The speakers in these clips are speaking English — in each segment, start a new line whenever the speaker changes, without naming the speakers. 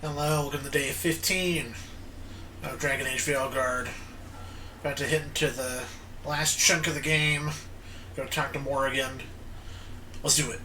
Hello, welcome to day 15 of Dragon Age Veilguard. About to hit into the last chunk of the game. Go talk to Morrigan. Let's do it.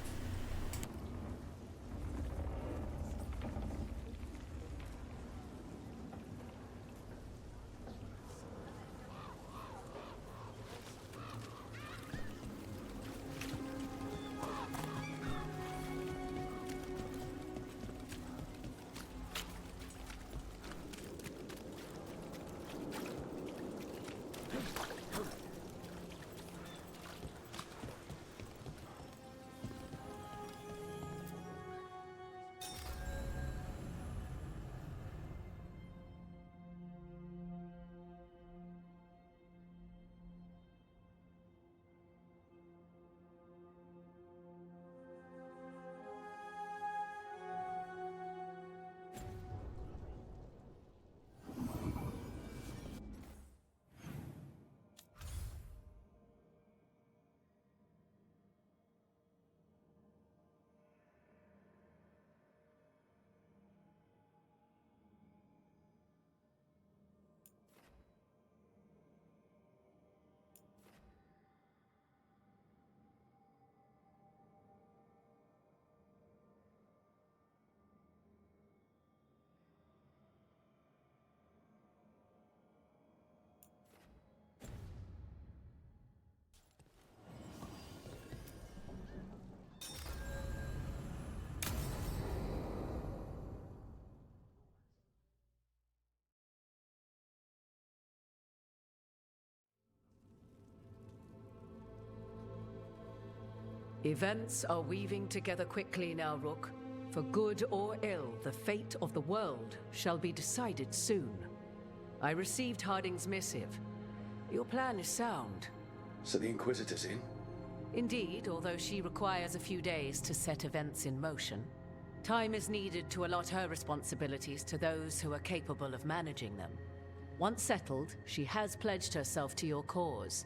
Events are weaving together quickly now, Rook. For good or ill, the fate of the world shall be decided soon. I received Harding's missive. Your plan is sound.
So the Inquisitor's in?
Indeed, although she requires a few days to set events in motion. Time is needed to allot her responsibilities to those who are capable of managing them. Once settled, she has pledged herself to your cause.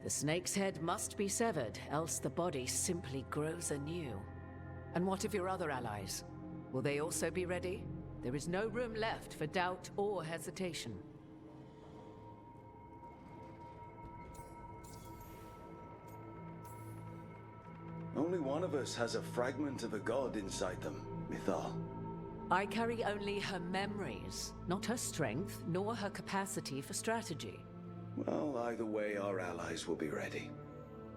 The snake's head must be severed, else the body simply grows anew. And what of your other allies? Will they also be ready? There is no room left for doubt or hesitation.
Only one of us has a fragment of a god inside them, Mythal.
I carry only her memories, not her strength, nor her capacity for strategy.
Well, either way, our allies will be ready.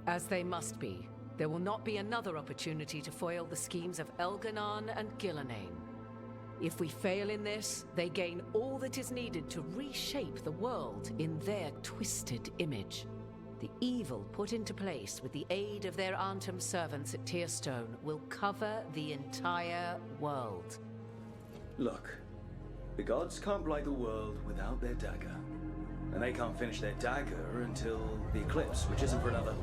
As they must be. There will not be another opportunity to foil the schemes of Elganon and Gillenane. If we fail in this, they gain all that is needed to reshape the world in their twisted image. The evil put into place with the aid of their Arnhem servants at Tearstone will cover the entire world.
Look, the gods can't blight the world without their dagger. And they can't finish their dagger until the eclipse, which isn't for another...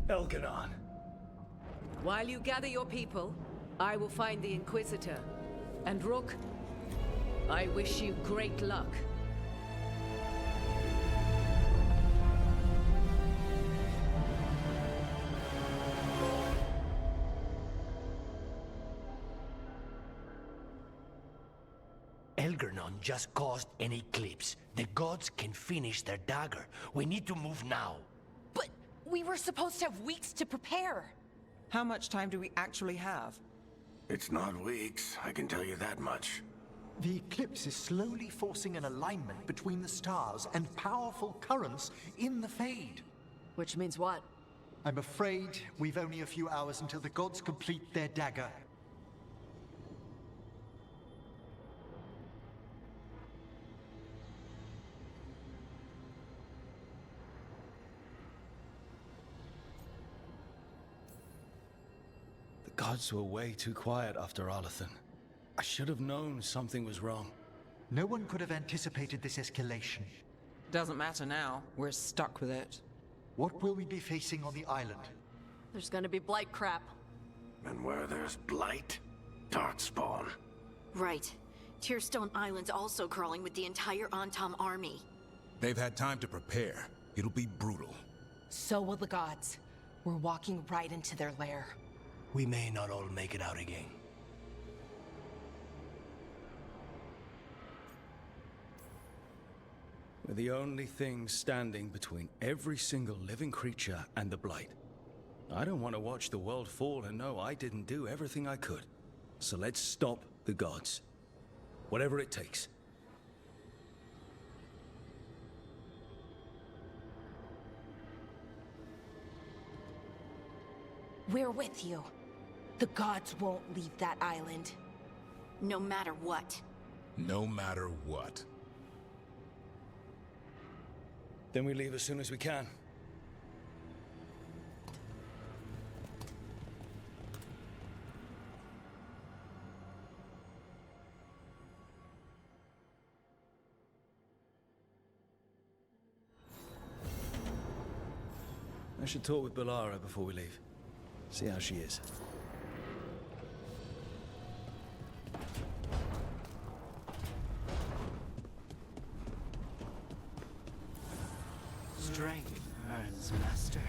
Elganon.
While you gather your people, I will find the Inquisitor. And Rook, I wish you great luck.
Elganon just caused an eclipse. The gods can finish their dagger. We need to move now.
But we were supposed to have weeks to prepare.
How much time do we actually have?
It's not weeks, I can tell you that much.
The eclipse is slowly forcing an alignment between the stars and powerful currents in the Fade.
Which means what?
I'm afraid we've only a few hours until the gods complete their dagger.
The gods were way too quiet after Arlathan. I should have known something was wrong.
No one could have anticipated this escalation.
Doesn't matter now. We're stuck with it.
What will we be facing on the island?
There's gonna be blight crap.
And where there's blight, darkspawn.
Right. Tearstone Island's also crawling with the entire Antam army.
They've had time to prepare. It'll be brutal.
So will the gods. We're walking right into their lair.
We may not all make it out again.
We're the only thing standing between every single living creature and the Blight. I don't want to watch the world fall and know I didn't do everything I could. So let's stop the gods. Whatever it takes.
We're with you. The gods won't leave that island.
No matter what.
No matter what.
Then we leave as soon as we can. I should talk with Balara before we leave. See how she is.
Strength earns mastery.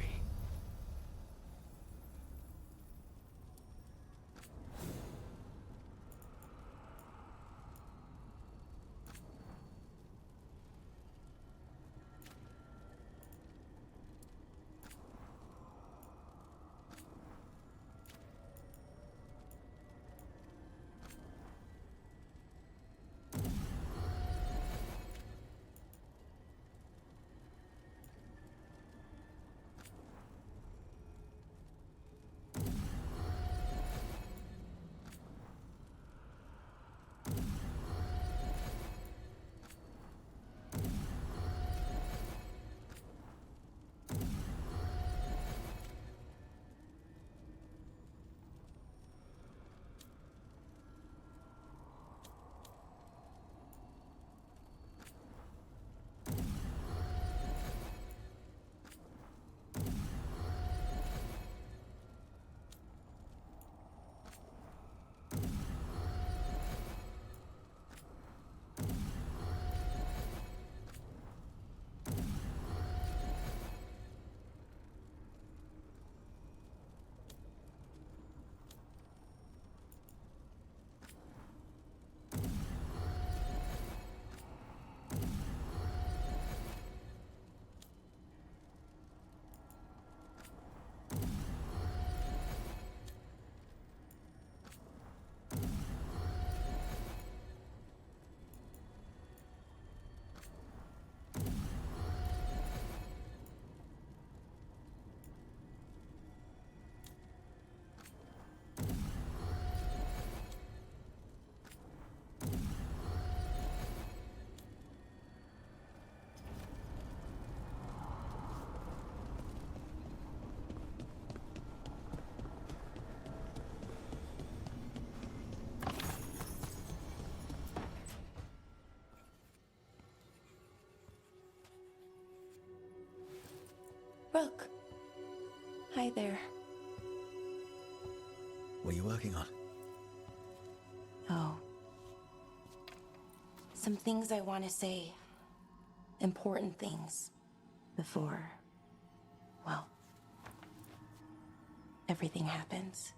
Rook. Hi there.
What are you working on?
Oh. Some things I want to say. Important things. Before, well, everything happens.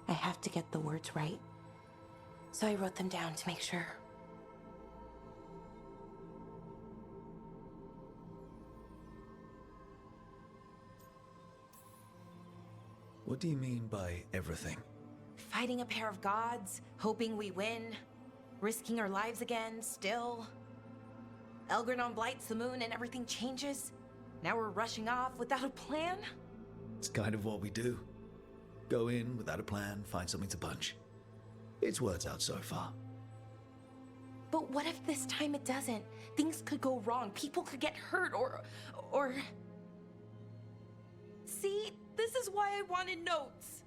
I have to get the words right. So I wrote them down to make sure.
What do you mean by everything?
Fighting a pair of gods, hoping we win, risking our lives again, still. Elgrenon blights the moon and everything changes. Now we're rushing off without a plan?
It's kind of what we do. Go in without a plan, find something to punch. It's worked out so far.
But what if this time it doesn't? Things could go wrong. People could get hurt or... See, this is why I wanted notes.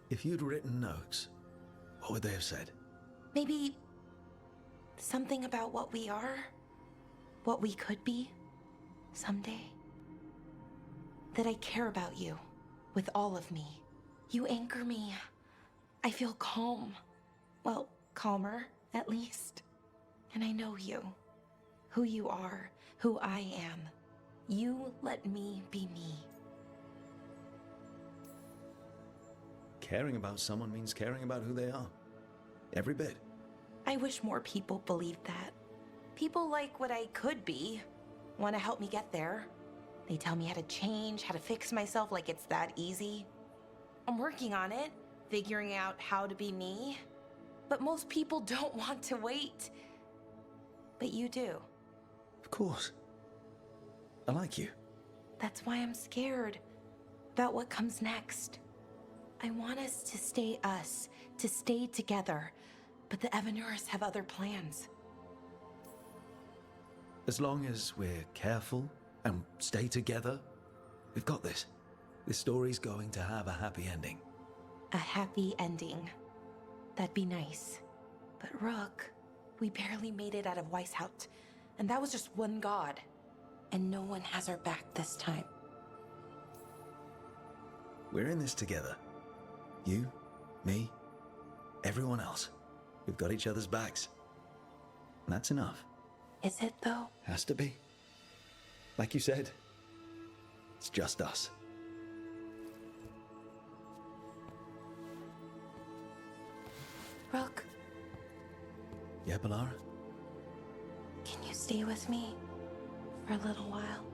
If you'd written notes, what would they have said?
Maybe something about what we are, what we could be someday. That I care about you with all of me. You anchor me. I feel calm. Well, calmer, at least. And I know you. Who you are, who I am. You let me be me.
Caring about someone means caring about who they are. Every bit.
I wish more people believed that. People like what I could be, want to help me get there. They tell me how to change, how to fix myself like it's that easy. I'm working on it, figuring out how to be me. But most people don't want to wait. But you do.
Of course. I like you.
That's why I'm scared about what comes next. I want us to stay together, but the Evanurs have other plans.
As long as we're careful and stay together, we've got this. This story's going to have a happy ending.
A happy ending. That'd be nice. But Rook, we barely made it out of Weishaupt, and that was just one god. And no one has our back this time.
We're in this together. You, me, everyone else. We've got each other's backs. And that's enough.
Is it, though?
Has to be. Like you said, it's just us.
Rook.
Yeah, Balara?
Can you stay with me for a little while?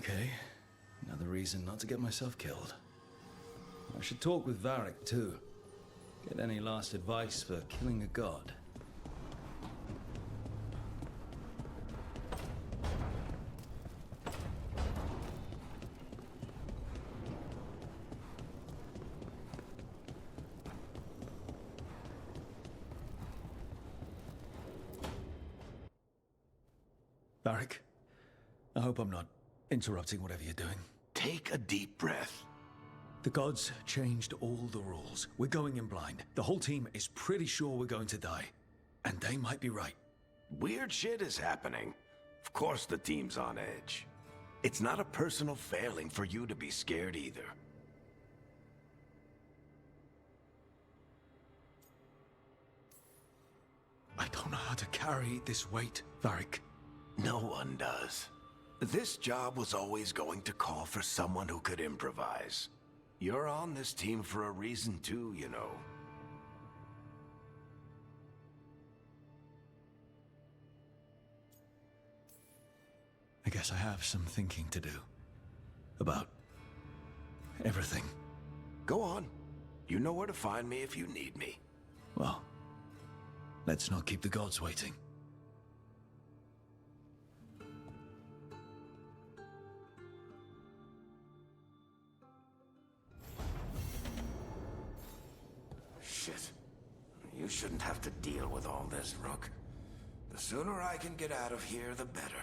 Okay, another reason not to get myself killed. I should talk with Varric, too. Get any last advice for killing a god. Varric, I hope I'm not interrupting whatever you're doing.
Take a deep breath.
The gods changed all the rules. We're going in blind. The whole team is pretty sure we're going to die. And they might be right.
Weird shit is happening. Of course the team's on edge. It's not a personal failing for you to be scared either.
I don't know how to carry this weight, Varric.
No one does. This job was always going to call for someone who could improvise. You're on this team for a reason too, you know.
I guess I have some thinking to do. About everything.
Go on. You know where to find me if you need me.
Well, let's not keep the gods waiting.
Shit. You shouldn't have to deal with all this, Rook. The sooner I can get out of here, the better.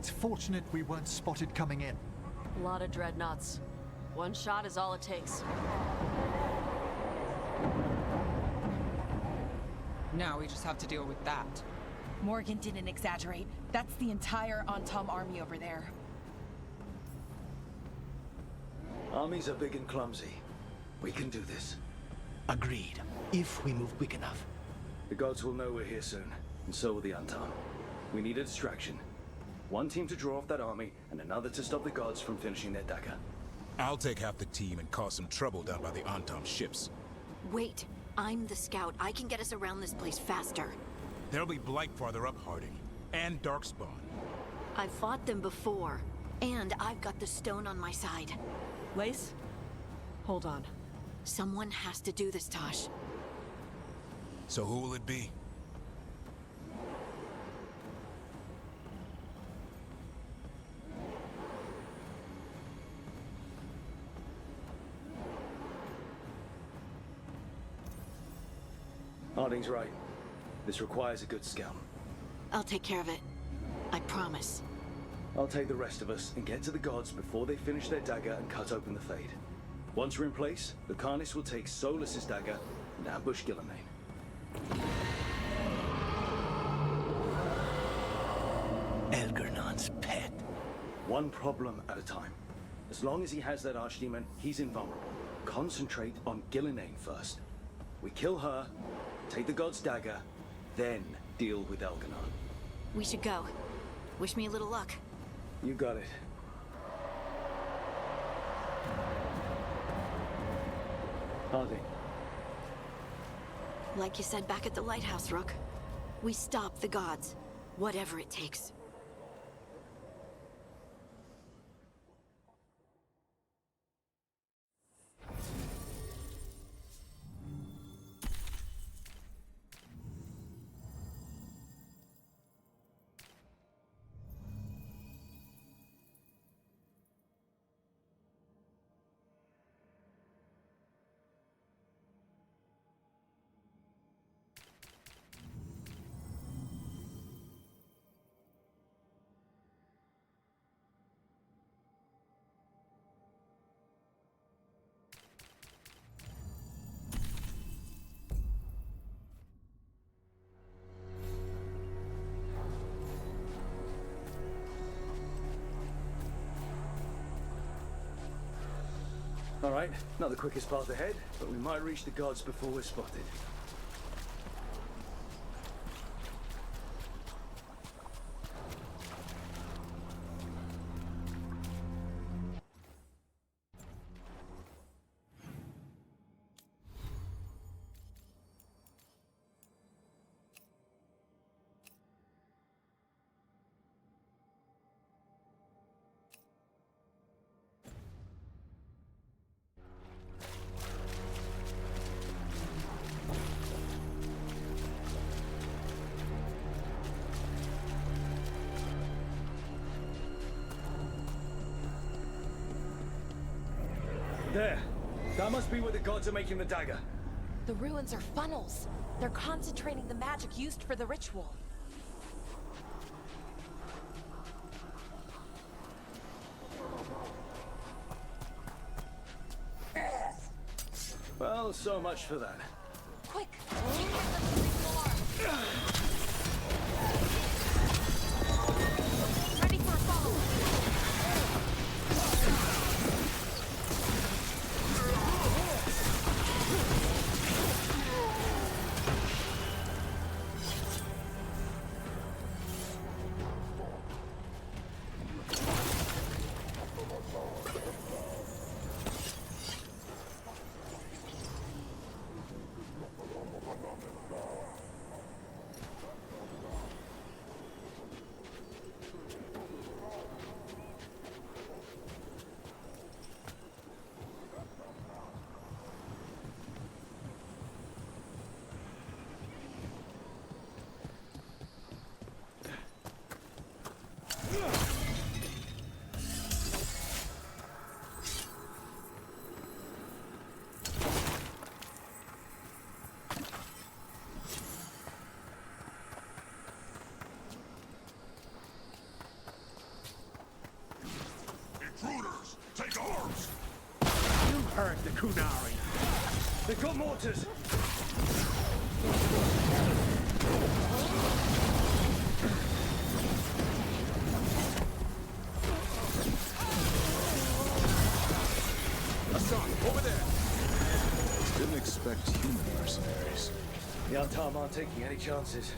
It's fortunate we weren't spotted coming in.
A lot of dreadnoughts. One shot is all it takes.
Now we just have to deal with that.
Morgan didn't exaggerate. That's the entire Antom army over there.
Armies are big and clumsy. We can do this.
Agreed. If we move quick enough.
The gods will know we're here soon, and so will the Anton. We need a distraction. One team to draw off that army, and another to stop the gods from finishing their dagger.
I'll take half the team and cause some trouble down by the Antom ships.
Wait, I'm the scout. I can get us around this place faster.
There'll be Blight farther up, Harding. And Darkspawn.
I've fought them before. And I've got the stone on my side.
Lace? Hold on.
Someone has to do this, Tosh.
So who will it be?
Harding's right. This requires a good scout.
I'll take care of it. I promise.
I'll take the rest of us and get to the gods before they finish their dagger and cut open the Fade. Once we're in place, the Carnis will take Solus's dagger and ambush Gillimain.
Elgernon's pet.
One problem at a time. As long as he has that archdemon, he's invulnerable. Concentrate on Gillimain first. We kill her, take the god's dagger, then deal with Elgernon.
We should go. Wish me a little luck.
You got it. Harding.
Like you said back at the lighthouse, Rook. We stop the gods. Whatever it takes.
All right, not the quickest path ahead, but we might reach the gods before we're spotted. There. That must be where the gods are making the dagger.
The ruins are funnels. They're concentrating the magic used for the ritual.
Well, so much for that.
Quick! Get them to the floor! Ready for a follow!
hurt the Kunari. They've got mortars.
Hassan, over there! Didn't expect human mercenaries.
The Antam aren't taking any chances.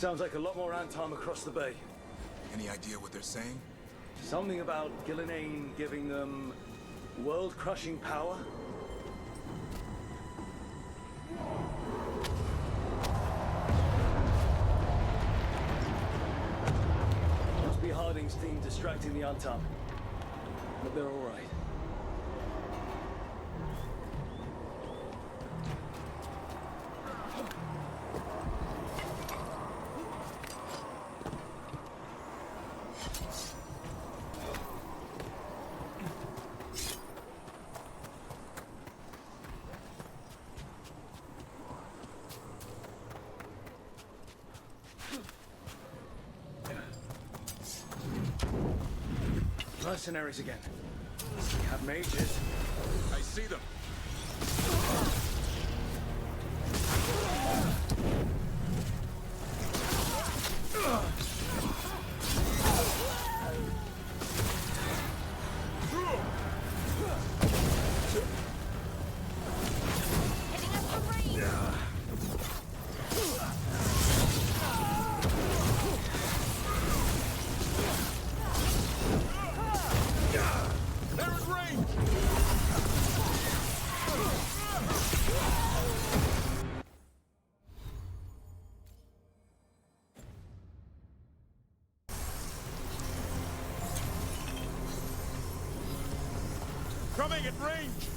Sounds like a lot more Antom across the bay.
Any idea what they're saying?
Something about Gillenane giving them world-crushing power? Must be Harding's team distracting the Antom. But they're all right. Mercenaries again. We have mages.
I see them.
Coming at range!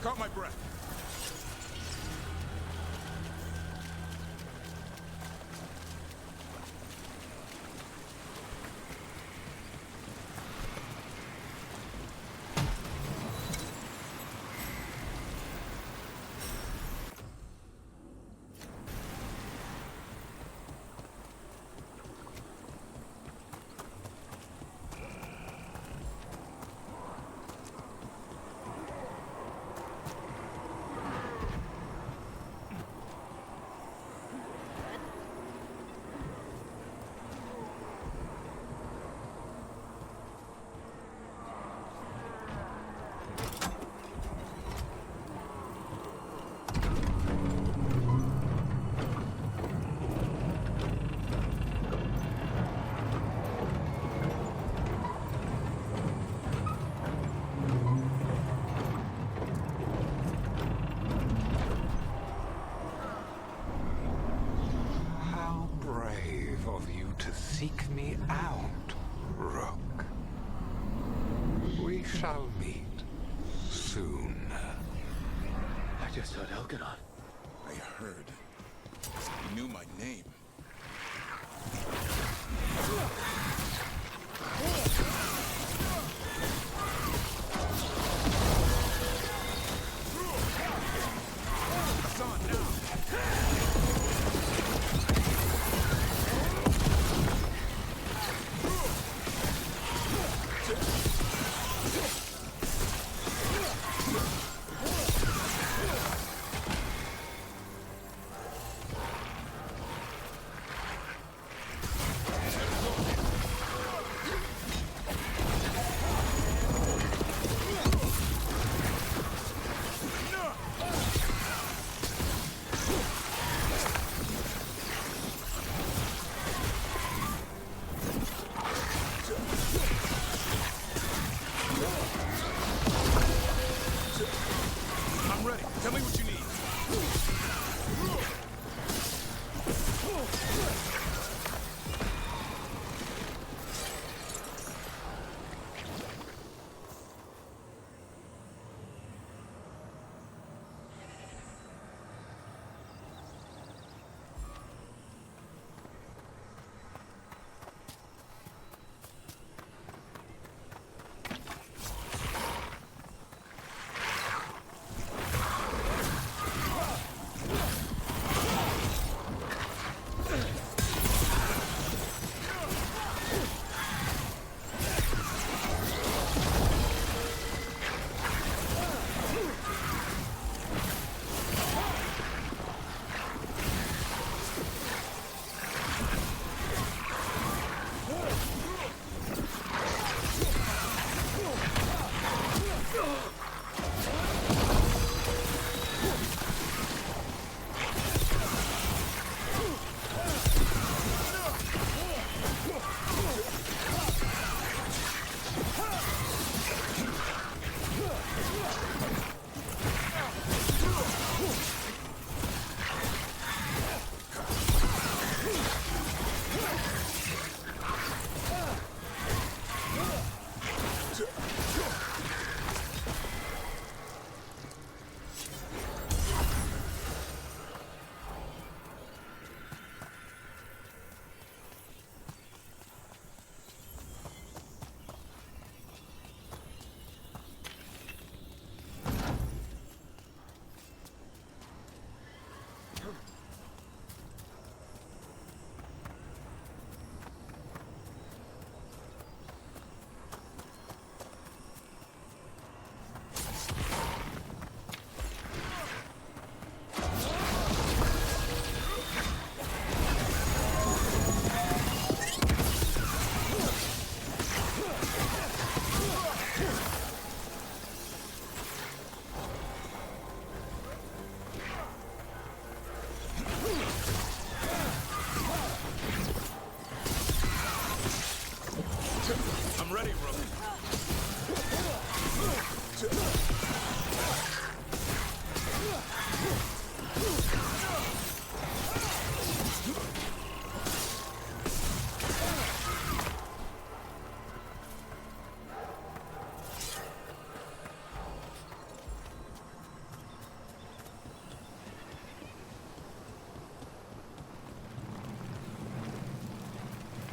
caught my breath.
Seek me out, Rook. We shall meet soon.
I just heard Elganon.
I heard. He knew my name.
It's on now.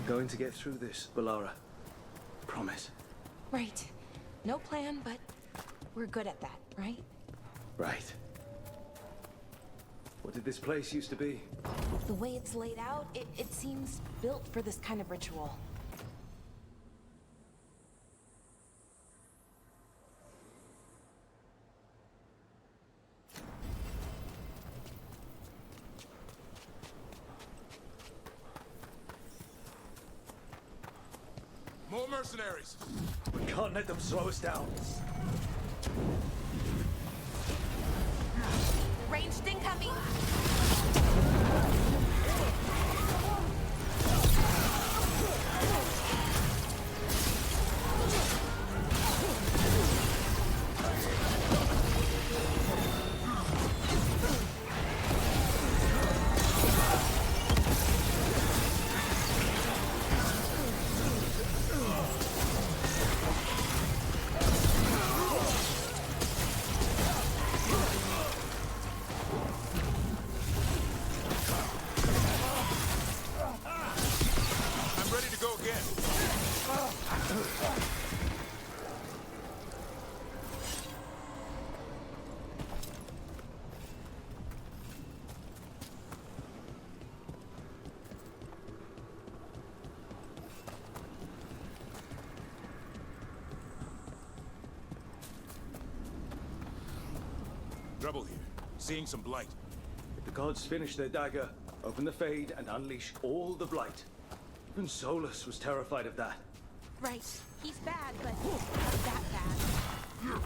We're going to get through this, Balara. Promise.
Right. No plan, but we're good at that, right?
Right. What did this place used to be?
The way it's laid out, it seems built for this kind of ritual.
More mercenaries!
We can't let them slow us down.
Ranged incoming!
I'm ready to go again. Trouble here. Seeing some blight.
If the gods finish their dagger, open the Fade, and unleash all the blight. Even Solus was terrified of that.
Right. He's bad, but not that bad.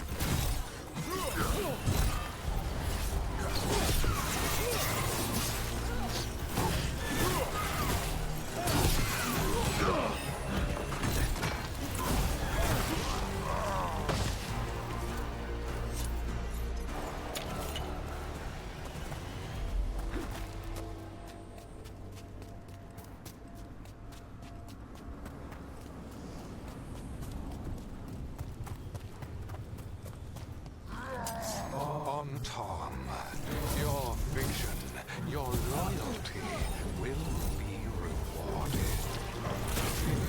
On Tom, your vision, your loyalty will be rewarded.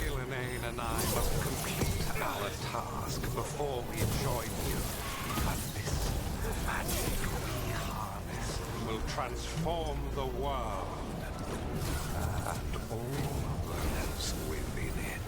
Illuminae and I must complete our task before we join you. But this magic we harness will transform the world and all those within it.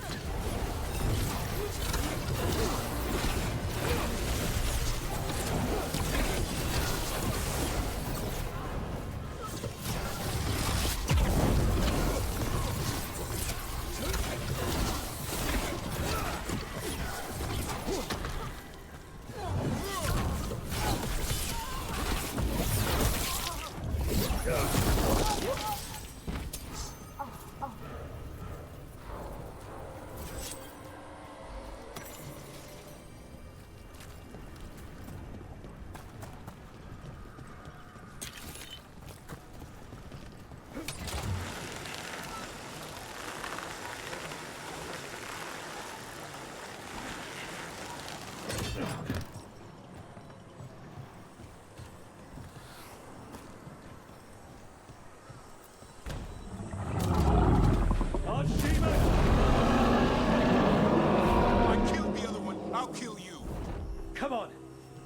I killed the other one. I'll kill you.
Come on!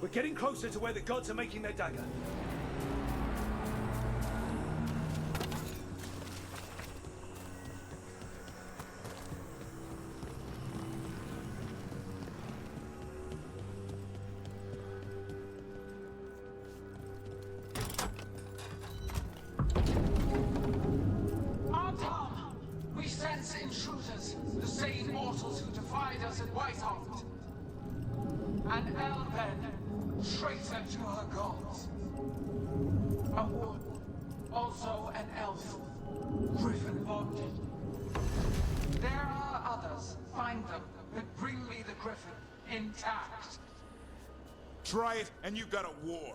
We're getting closer to where the gods are making their dagger.
Tom! We sense intruders, the same mortals who defied us at Whitehall. An Elven, traitor to her gods. A wood, also an elf, griffin bonded. There are others. Find them, but bring me the griffin intact.
Try it, and you've got a war.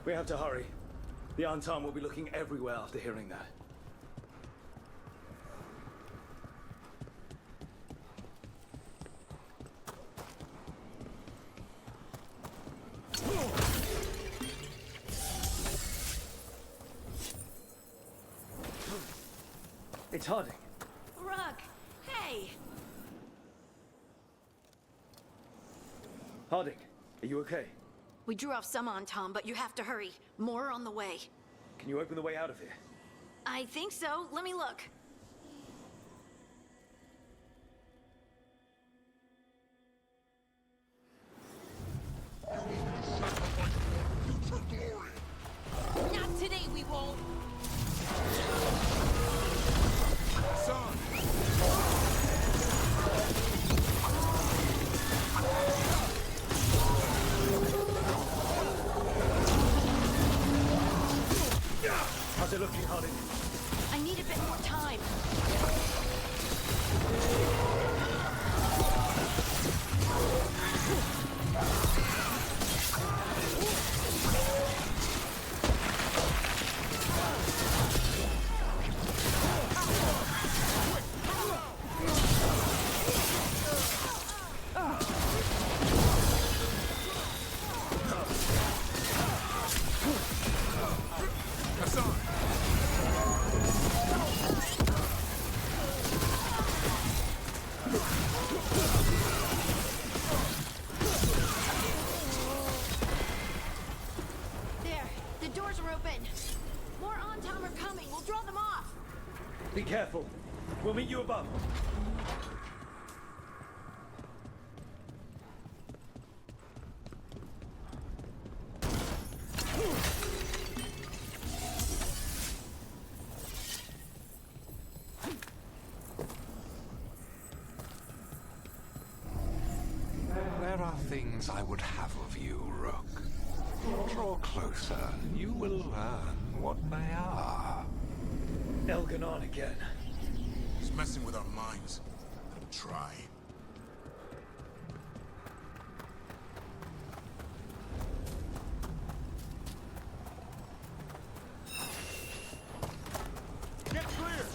We have to hurry. The Anton will be looking everywhere after hearing that. It's Harding.
Rook, way!
Harding, are you okay?
We drew off some on Tom, but you have to hurry. More on the way.
Can you open the way out of here?
I think so. Let me look.
Not today, we won't.
Son!
How's it looking, Harding?
I need a bit more time. There, the doors are open. More on Tom are coming. We'll draw them off.
Be careful. We'll meet you above.
There are things I would have of you, Rook. Draw closer. You will learn what they are.
Elganon again.
He's messing with our minds. Let him try. Get clear!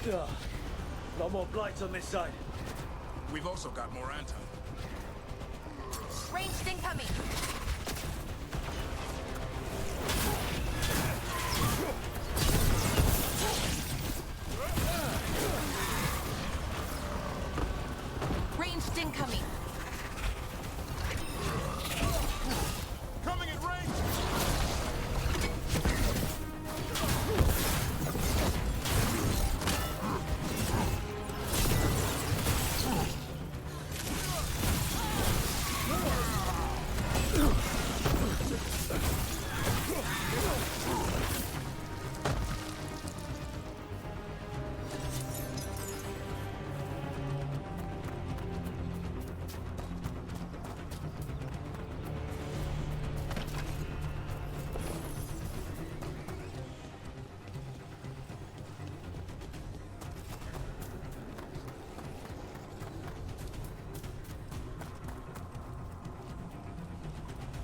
A lot more blights on this side.
We've also got more anti.
Ranged incoming. Ranged incoming.
Coming in range!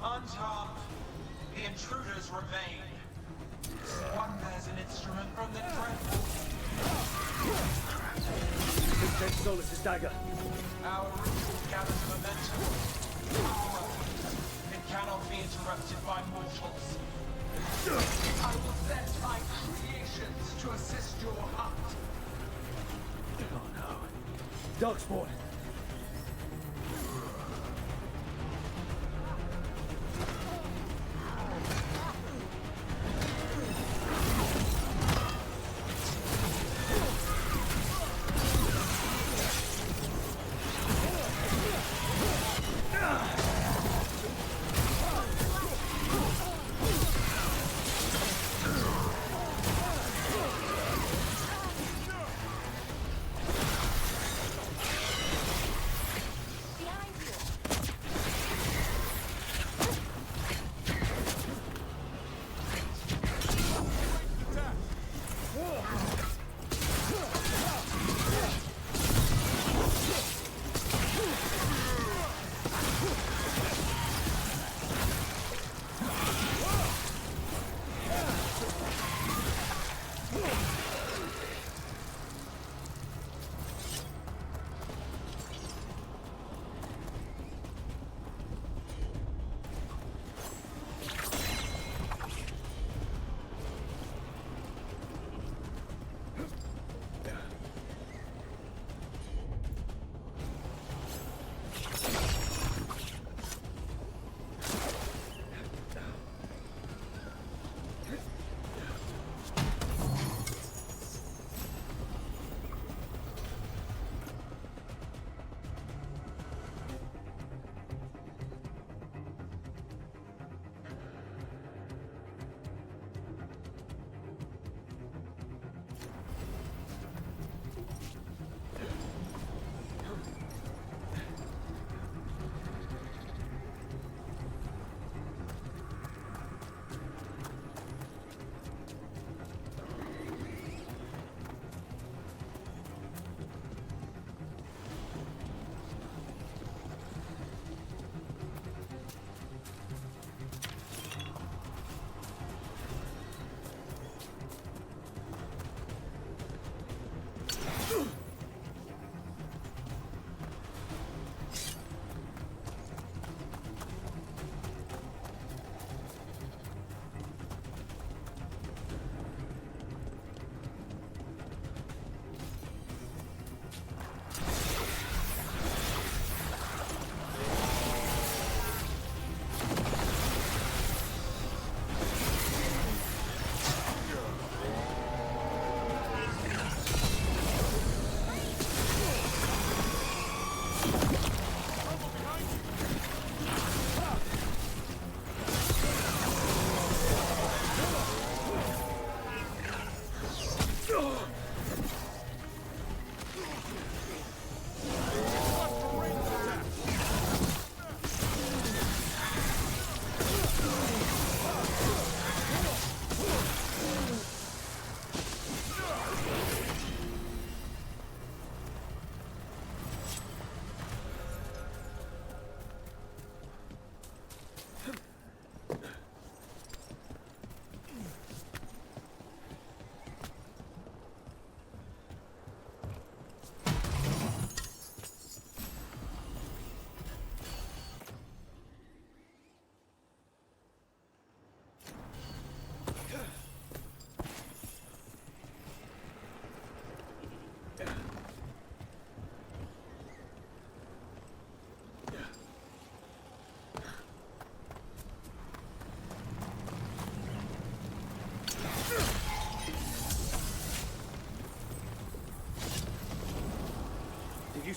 Unharmed, the intruders remain. One bears an instrument from the dreadful.
Take Solus's dagger.
Our ritual gathers momentum. Power. It cannot be interrupted by mortals. I will send my creations to assist your hunt.
Oh no. Darkspawn.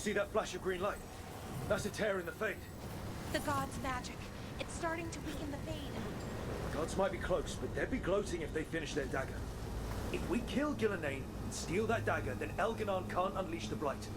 see that flash of green light? That's a tear in the Fade.
The god's magic. It's starting to weaken the Fade.
Gods might be close, but they'd be gloating if they finish their dagger. If we kill Gillenane and steal that dagger, then Elganon can't unleash the Blight.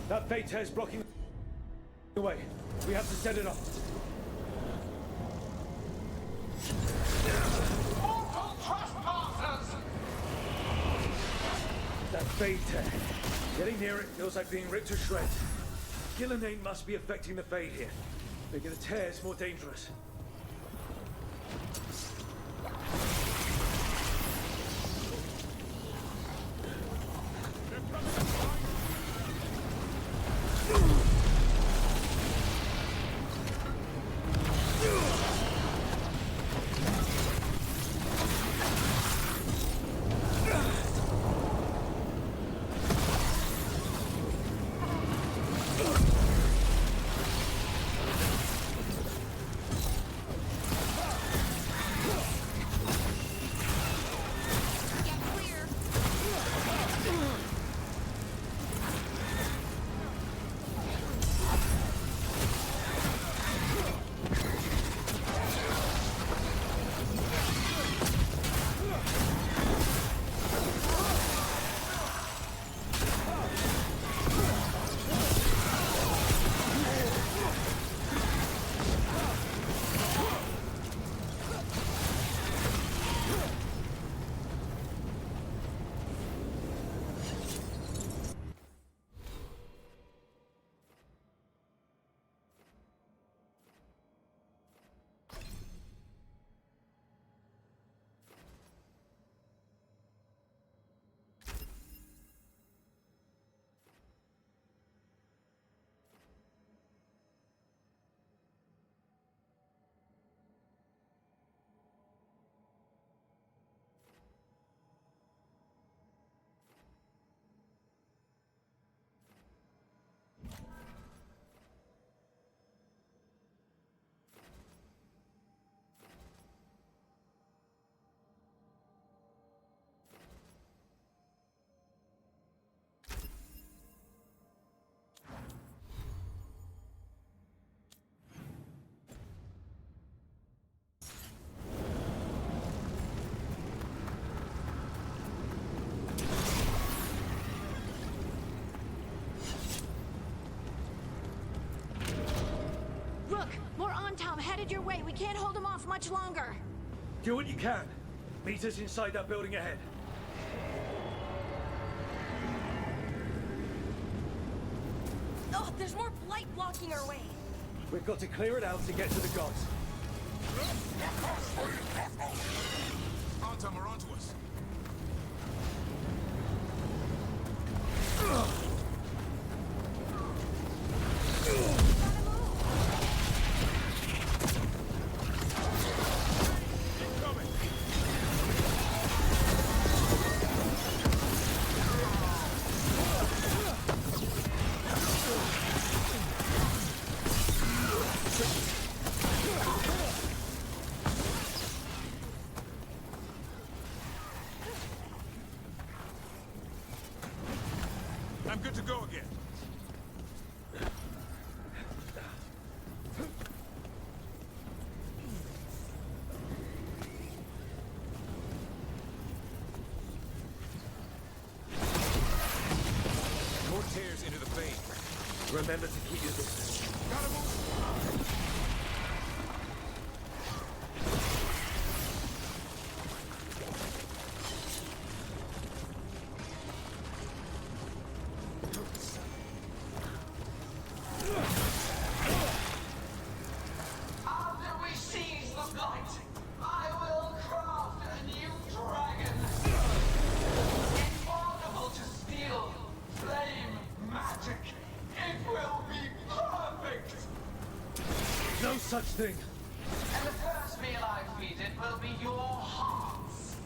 That Fade tear's blocking the way. We have to set it off.
Mortal trespassers!
That Fade tear. Getting near it feels like being ripped to shreds. Gillenane must be affecting the Fade here. Making the tears more dangerous.
More on-tom headed your way. We can't hold them off much longer.
Do what you can. Meet us inside that building ahead.
Oh, there's more blight blocking our way.
We've got to clear it out to get to the gods.
On-tom are onto us. I'm good to go again. More tears into the Fade.
Remember to keep your distance.
Gotta move.
thing?
And the first meal I feed it will be your hearts.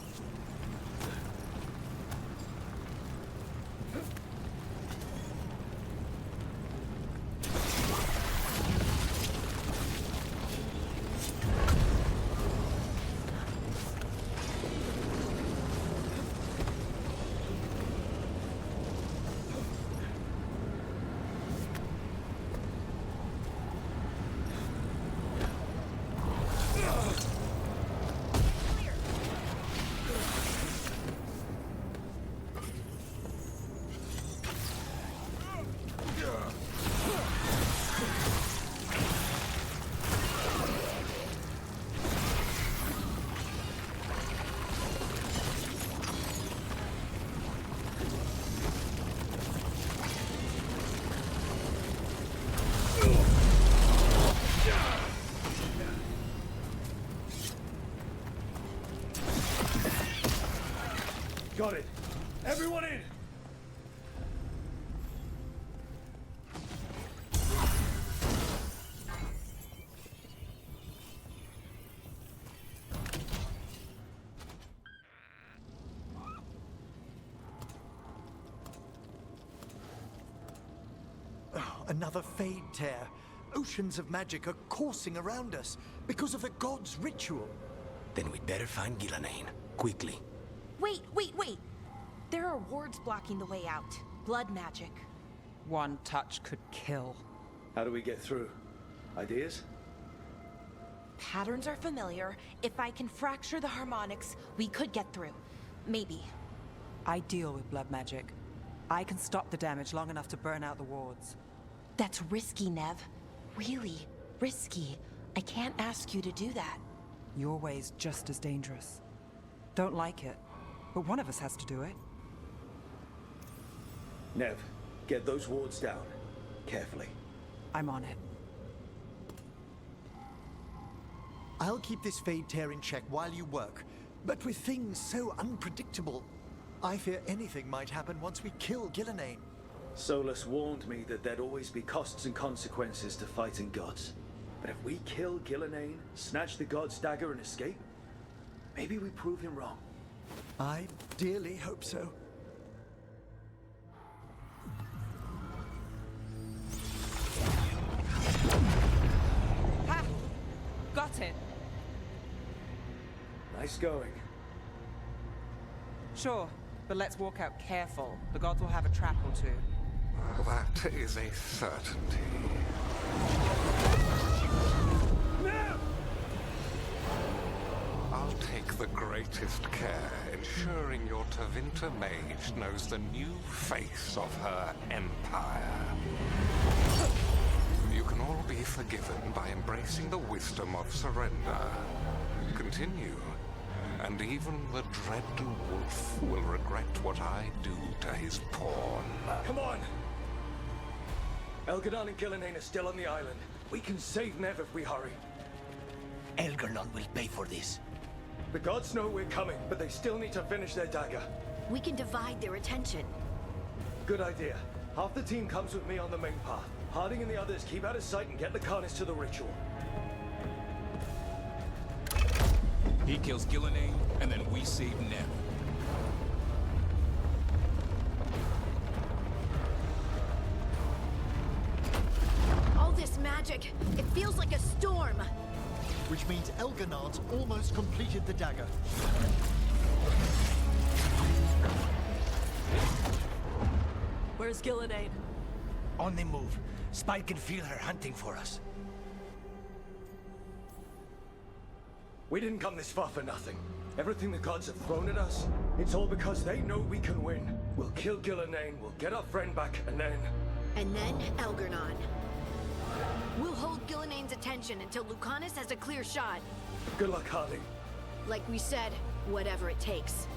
Got it. Everyone in!
Another Fade tear. Oceans of magic are coursing around us because of the god's ritual.
Then we'd better find Gillenane. Quickly.
Wait. There are wards blocking the way out. Blood magic.
One touch could kill.
How do we get through? Ideas?
Patterns are familiar. If I can fracture the harmonics, we could get through. Maybe.
I deal with blood magic. I can stop the damage long enough to burn out the wards.
That's risky, Nev. Really risky. I can't ask you to do that.
Your way's just as dangerous. Don't like it, but one of us has to do it.
Nev, get those wards down. Carefully.
I'm on it.
I'll keep this Fade tear in check while you work, but with things so unpredictable, I fear anything might happen once we kill Gillenane.
Solus warned me that there'd always be costs and consequences to fighting gods. But if we kill Gillenane, snatch the god's dagger and escape, maybe we prove him wrong.
I dearly hope so.
Ha! Got it.
Nice going.
Sure, but let's walk out careful. The gods will have a trap or two.
That is a certainty.
No!
I'll take the greatest care, ensuring your Tevinter mage knows the new face of her empire. You can all be forgiven by embracing the wisdom of surrender. Continue, and even the dread wolf will regret what I do to his pawn.
Come on! Elgadon and Gillenane are still on the island. We can save Nev if we hurry.
Elgarnon will pay for this.
The gods know we're coming, but they still need to finish their dagger.
We can divide their attention.
Good idea. Half the team comes with me on the main path. Harding and the others keep out of sight and get the carnage to the ritual.
He kills Gillenane, and then we save Nev.
All this magic, it feels like a storm.
Which means Elgarnard's almost completed the dagger.
Where's Gillenane?
On the move. Spike can feel her hunting for us.
We didn't come this far for nothing. Everything the gods have thrown at us, it's all because they know we can win. We'll kill Gillenane, we'll get our friend back, and then...
And then Elgarnon. We'll hold Gillenane's attention until Lucanus has a clear shot.
Good luck, Harding.
Like we said, whatever it takes.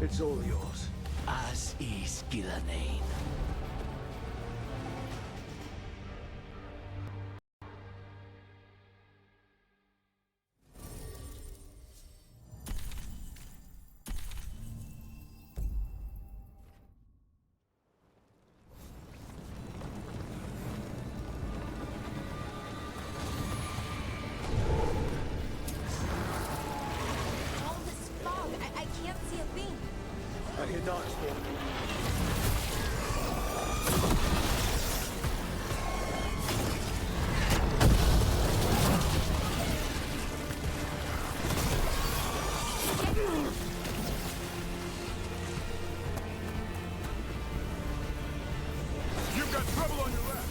It's all yours.
As is Gillenane.
can't see a thing.
I hear Darkspawn.
You've got trouble on your left.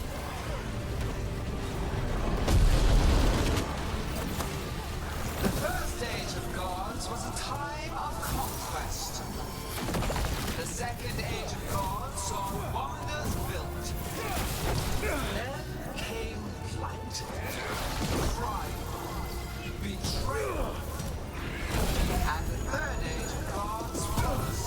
The first age of gods was a time of conquest. The second age of gods saw wonders built. Then came flight, crime, betrayal. And the third age of gods was...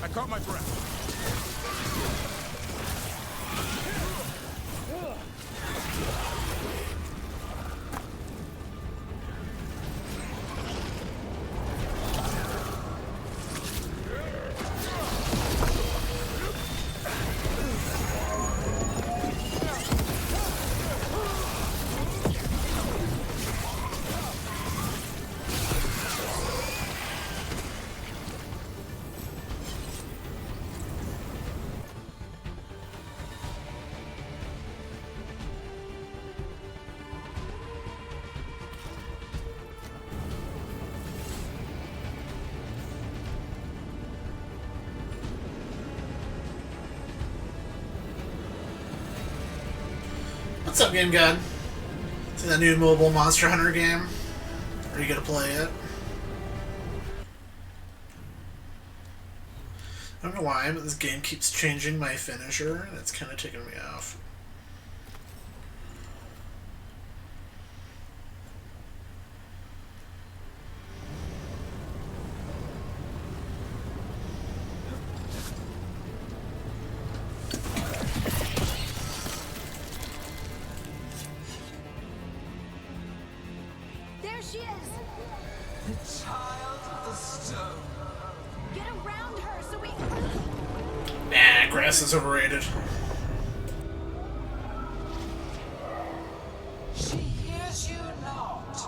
I caught my breath.
What's up, Game God? See that new mobile Monster Hunter game? Are you gonna play it? I don't know why, but this game keeps changing my finisher, and it's kind of ticking me off.
There she is!
The child of the stone.
Get around her so we...
Nah, grass is overrated.
She hears you not.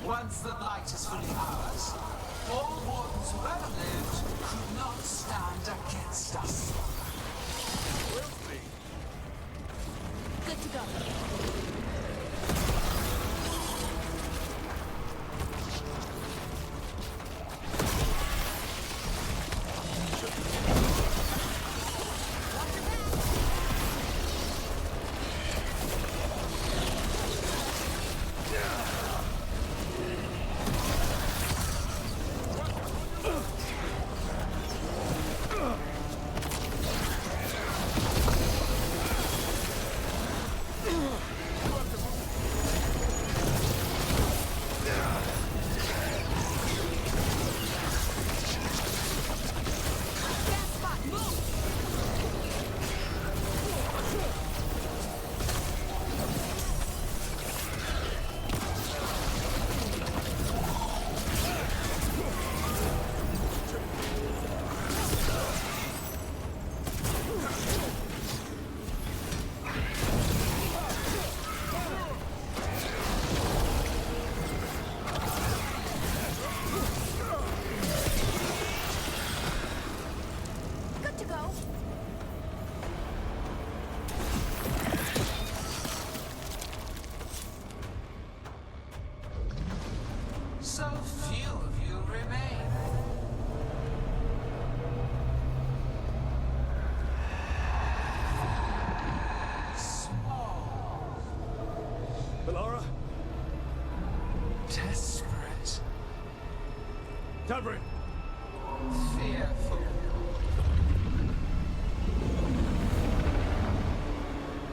Once the light is fully ours, all wardens who ever lived could not stand against us.
Good to go.
Stubborn.
Fearful.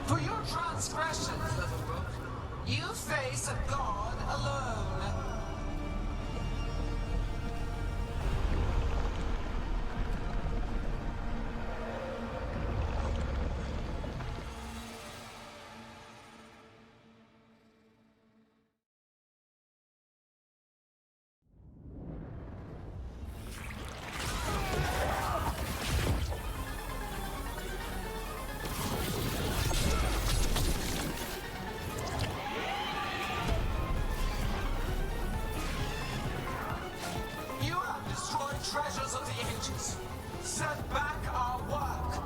For your transgressions, little rook, you face a god alone. Treasures of the ages. Set back our work.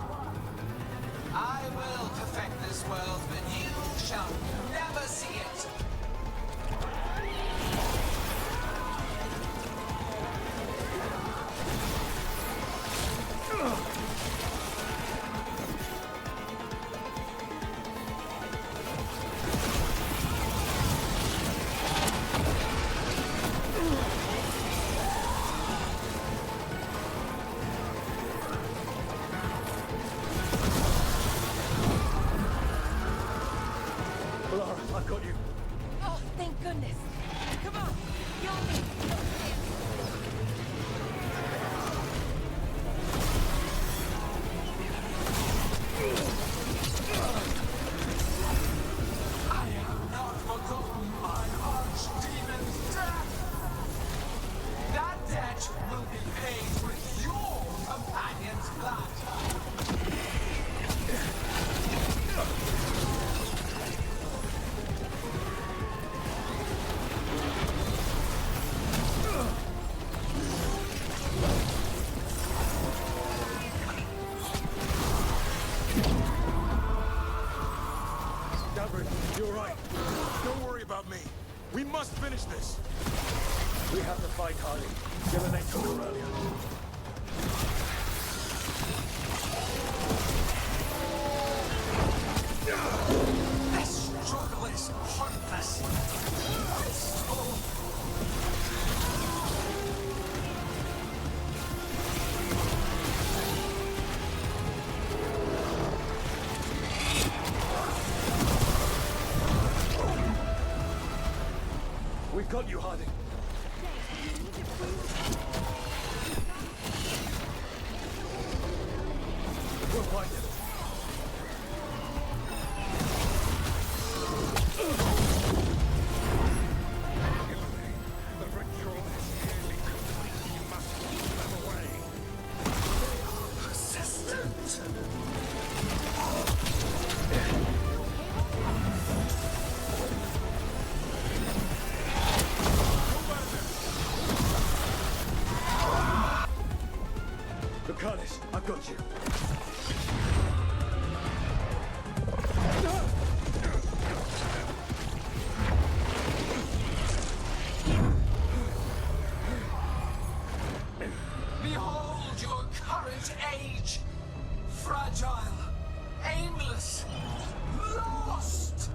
I will perfect this world, but you shall never see it.
I've got you.
Oh, thank goodness. Come on, you'll need.
I have not forgotten my archdemon's death. That debt will be paid with your companion's blood.
You're right. Don't worry about me. We must finish this. We have to fight Hardy. Gillenay took her earlier.
This struggle is hopeless. Wasteful.
We've got you, Harding. We'll find him. The ritual is nearly complete. You must keep them away.
They are persistent.
Lucanus, I've got you.
Behold your current age. Fragile, aimless, lost.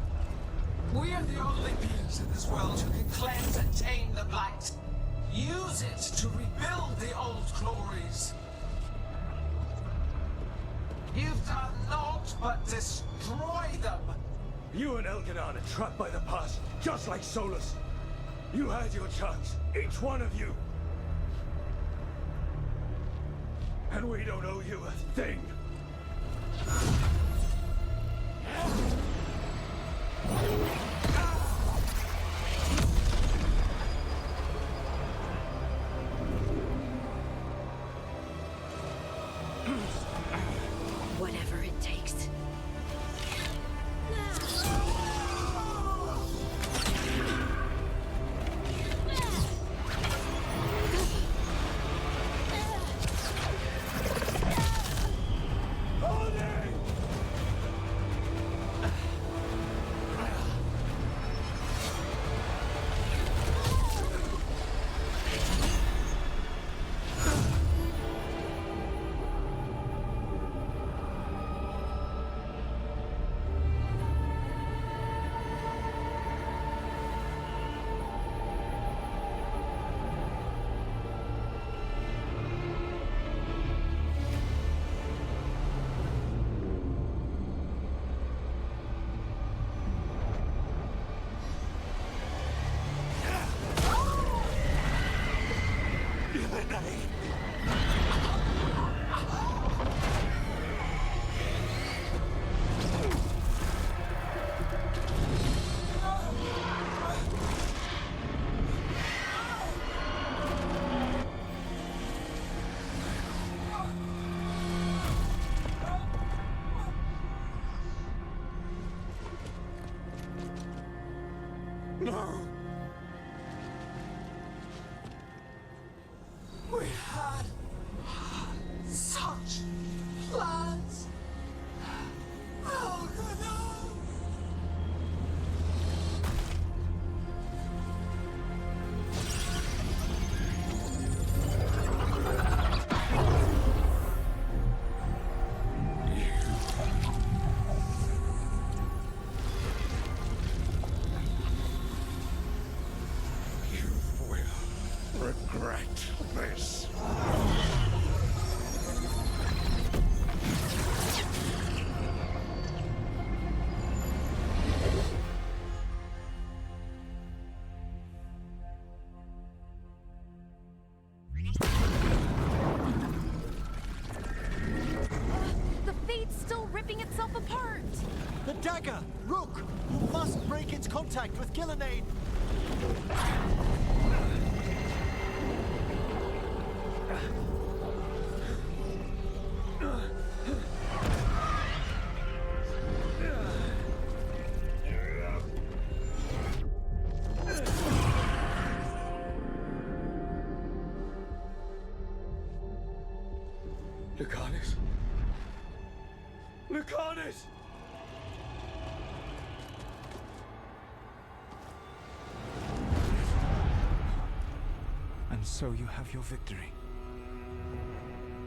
We are the only beings in this world who can cleanse and tame the blight. Use it to rebuild the old glories. You've done naught but destroy them.
You and Elganon are trapped by the past, just like Solus. You had your chance, each one of you. And we don't owe you a thing.
Whatever it takes.
No! We had such plans! Algernon! Regret this.
The Fate's still ripping itself apart!
The dagger! Rook! You must break its contact with Gillenane!
Lucanus? Lucanus!
And so you have your victory.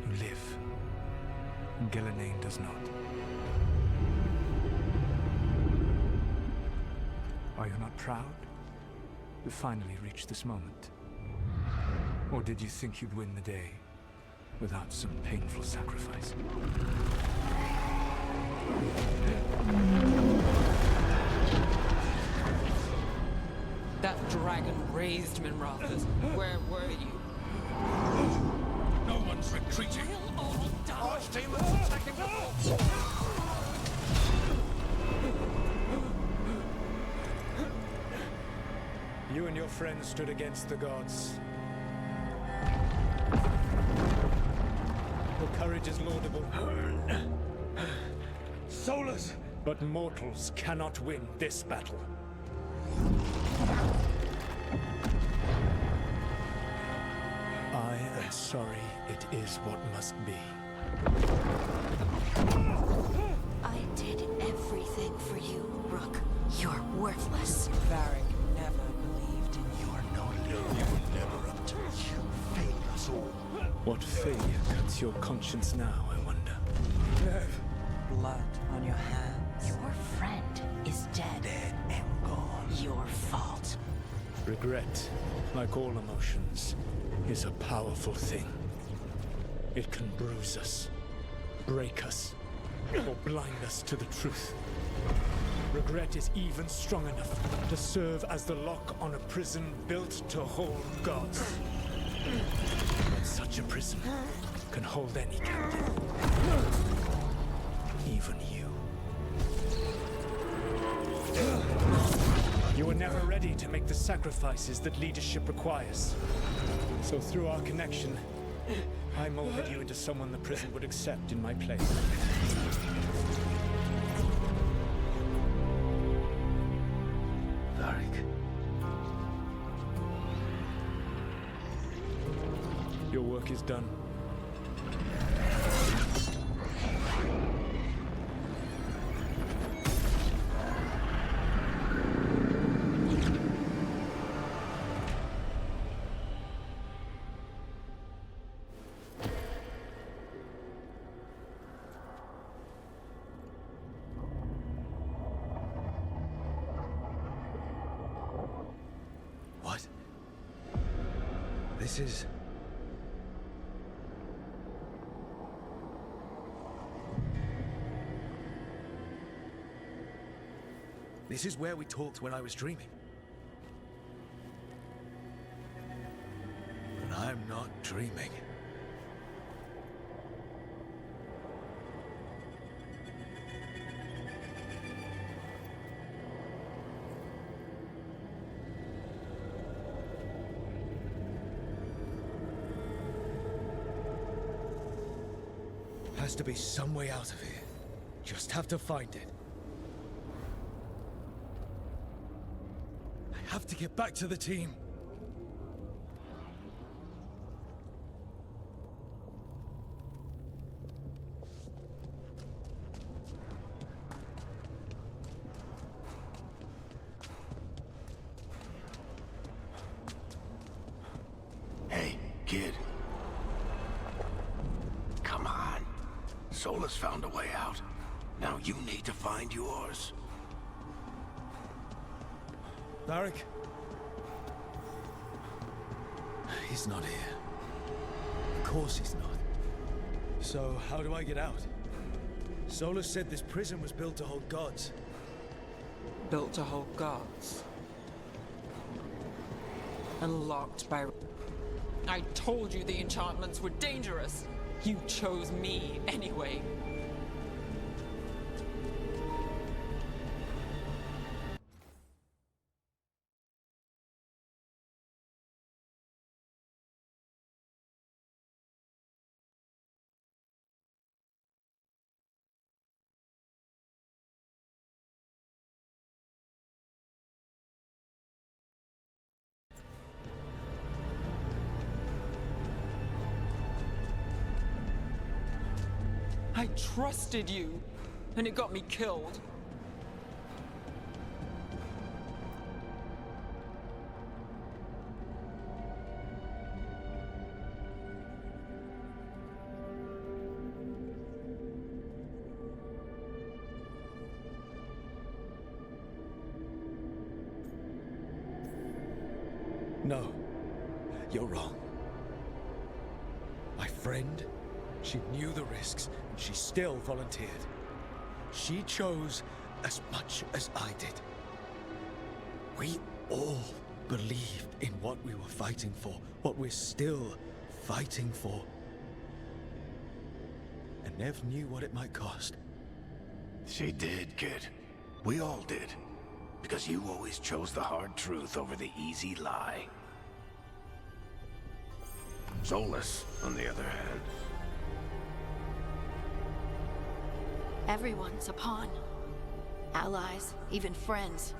You live. And Gillenane does not. Are you not proud? You finally reached this moment. Or did you think you'd win the day without some painful sacrifice?
That dragon raised Minrathas. Where were you?
No one's retreating!
Archdemons attacking the vault!
You and your friends stood against the gods. Your courage is laudable.
Solus!
But mortals cannot win this battle. I am sorry it is what must be.
I did everything for you, Rook. You're worthless.
Varric never believed in you.
You're no leader. You will never up to it. You failed us all.
What failure cuts your conscience now, I wonder?
Blood on your hands.
Your friend is dead.
Dead and gone.
Your fault.
Regret, like all emotions, is a powerful thing. It can bruise us, break us, or blind us to the truth. Regret is even strong enough to serve as the lock on a prison built to hold gods. But such a prison can hold any captive. Even you. You were never ready to make the sacrifices that leadership requires. So through our connection, I molded you into someone the prison would accept in my place.
Varric.
Your work is done.
What? This is... This is where we talked when I was dreaming. But I'm not dreaming. Has to be some way out of here. Just have to find it. I have to get back to the team.
Hey, kid. Come on. Solus found a way out. Now you need to find yours.
Varric? He's not here. Of course he's not. So, how do I get out? Solus said this prison was built to hold gods.
Built to hold gods. And locked by... I told you the enchantments were dangerous. You chose me anyway. I trusted you, and it got me killed.
No, you're wrong. My friend, she knew the risks, and she still volunteered. She chose as much as I did. We all believed in what we were fighting for, what we're still fighting for. And Nev knew what it might cost.
She did, kid. We all did. Because you always chose the hard truth over the easy lie. Solus, on the other hand.
Everyone's a pawn. Allies, even friends.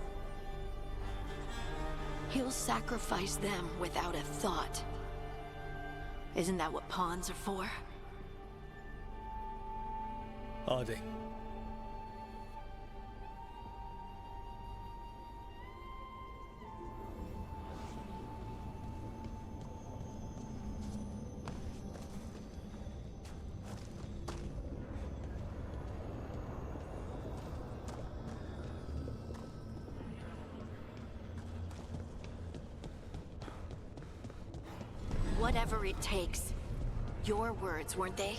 He'll sacrifice them without a thought. Isn't that what pawns are for?
Harding.
Whatever it takes. Your words, weren't they?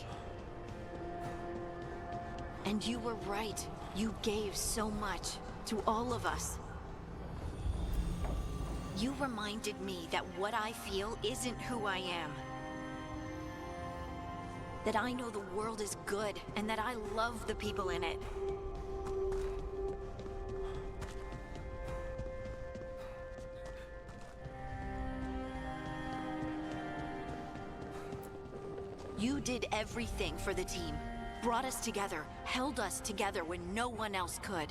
And you were right. You gave so much to all of us. You reminded me that what I feel isn't who I am. That I know the world is good and that I love the people in it. You did everything for the team. Brought us together, held us together when no one else could.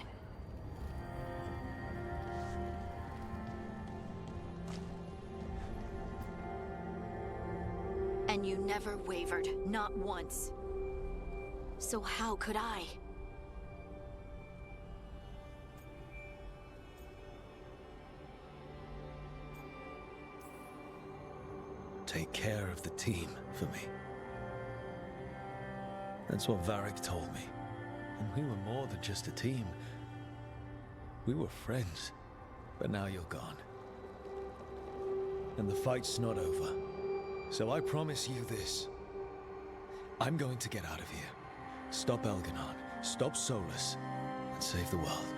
And you never wavered, not once. So how could I?
Take care of the team for me. That's what Varric told me. And we were more than just a team. We were friends. But now you're gone. And the fight's not over. So I promise you this. I'm going to get out of here. Stop Elganon, stop Solus, and save the world.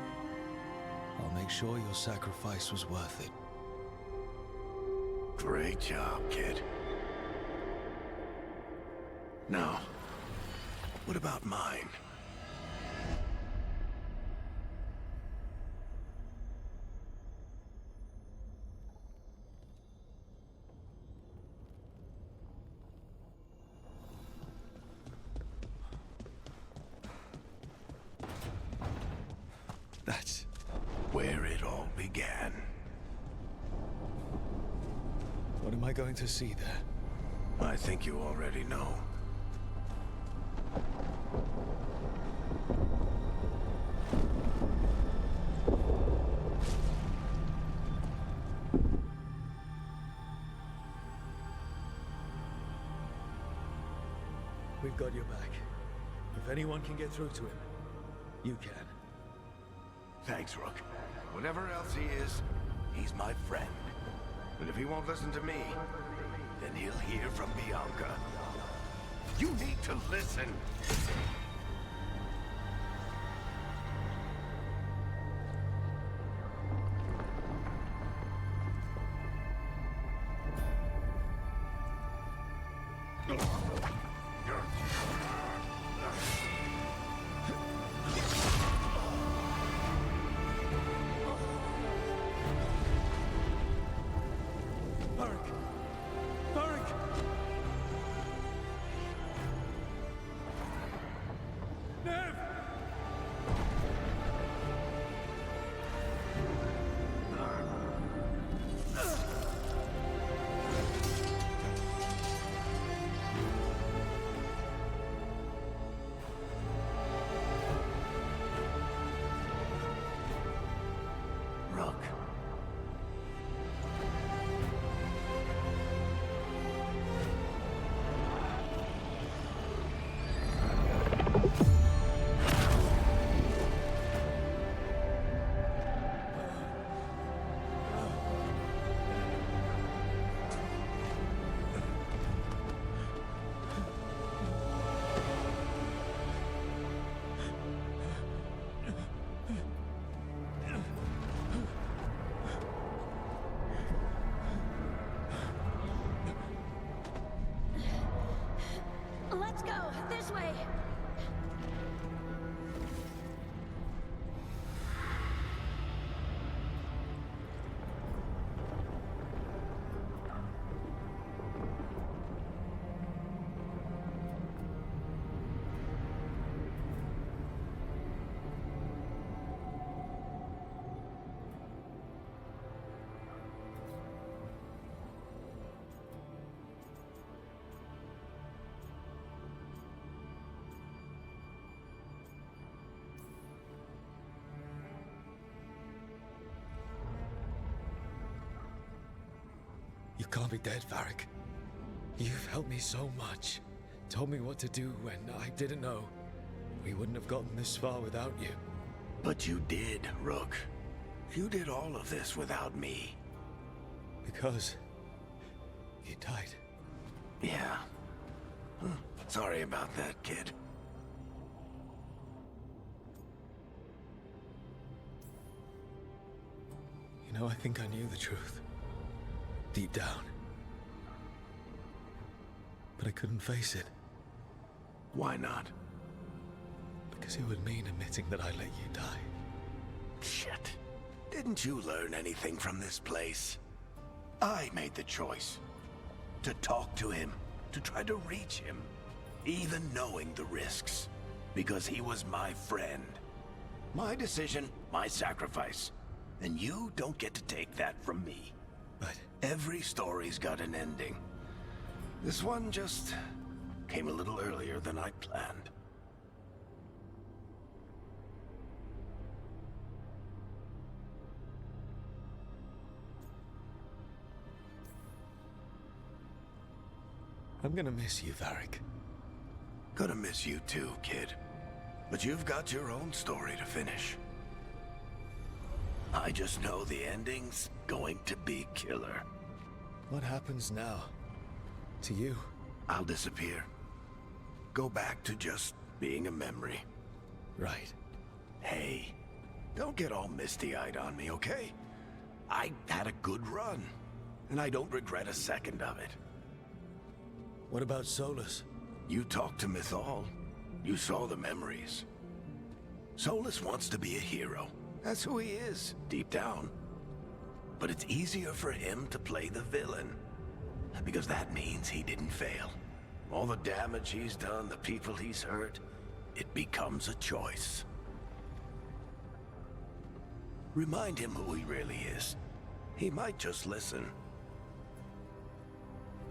I'll make sure your sacrifice was worth it.
Great job, kid. Now, what about mine?
That's
where it all began.
I going to see there?
I think you already know.
We've got your back. If anyone can get through to him, you can.
Thanks, Rook. Whatever else he is, he's my friend. And if he won't listen to me, then he'll hear from Bianca. You need to listen.
Let's go! This way!
You can't be dead, Varric. You've helped me so much. Told me what to do when I didn't know. We wouldn't have gotten this far without you.
But you did, Rook. You did all of this without me.
Because you died.
Yeah. Sorry about that, kid.
You know, I think I knew the truth. Deep down. But I couldn't face it.
Why not?
Because it would mean admitting that I let you die.
Shit. Didn't you learn anything from this place? I made the choice. To talk to him. To try to reach him. Even knowing the risks. Because he was my friend. My decision, my sacrifice. And you don't get to take that from me.
But
every story's got an ending. This one just came a little earlier than I planned.
I'm gonna miss you, Varric.
Gonna miss you too, kid. But you've got your own story to finish. I just know the ending's going to be killer.
What happens now? To you?
I'll disappear. Go back to just being a memory.
Right.
Hey, don't get all misty-eyed on me, okay? I had a good run, and I don't regret a second of it.
What about Solus?
You talked to Mythal. You saw the memories. Solus wants to be a hero. That's who he is, deep down. But it's easier for him to play the villain. Because that means he didn't fail. All the damage he's done, the people he's hurt, it becomes a choice. Remind him who he really is. He might just listen.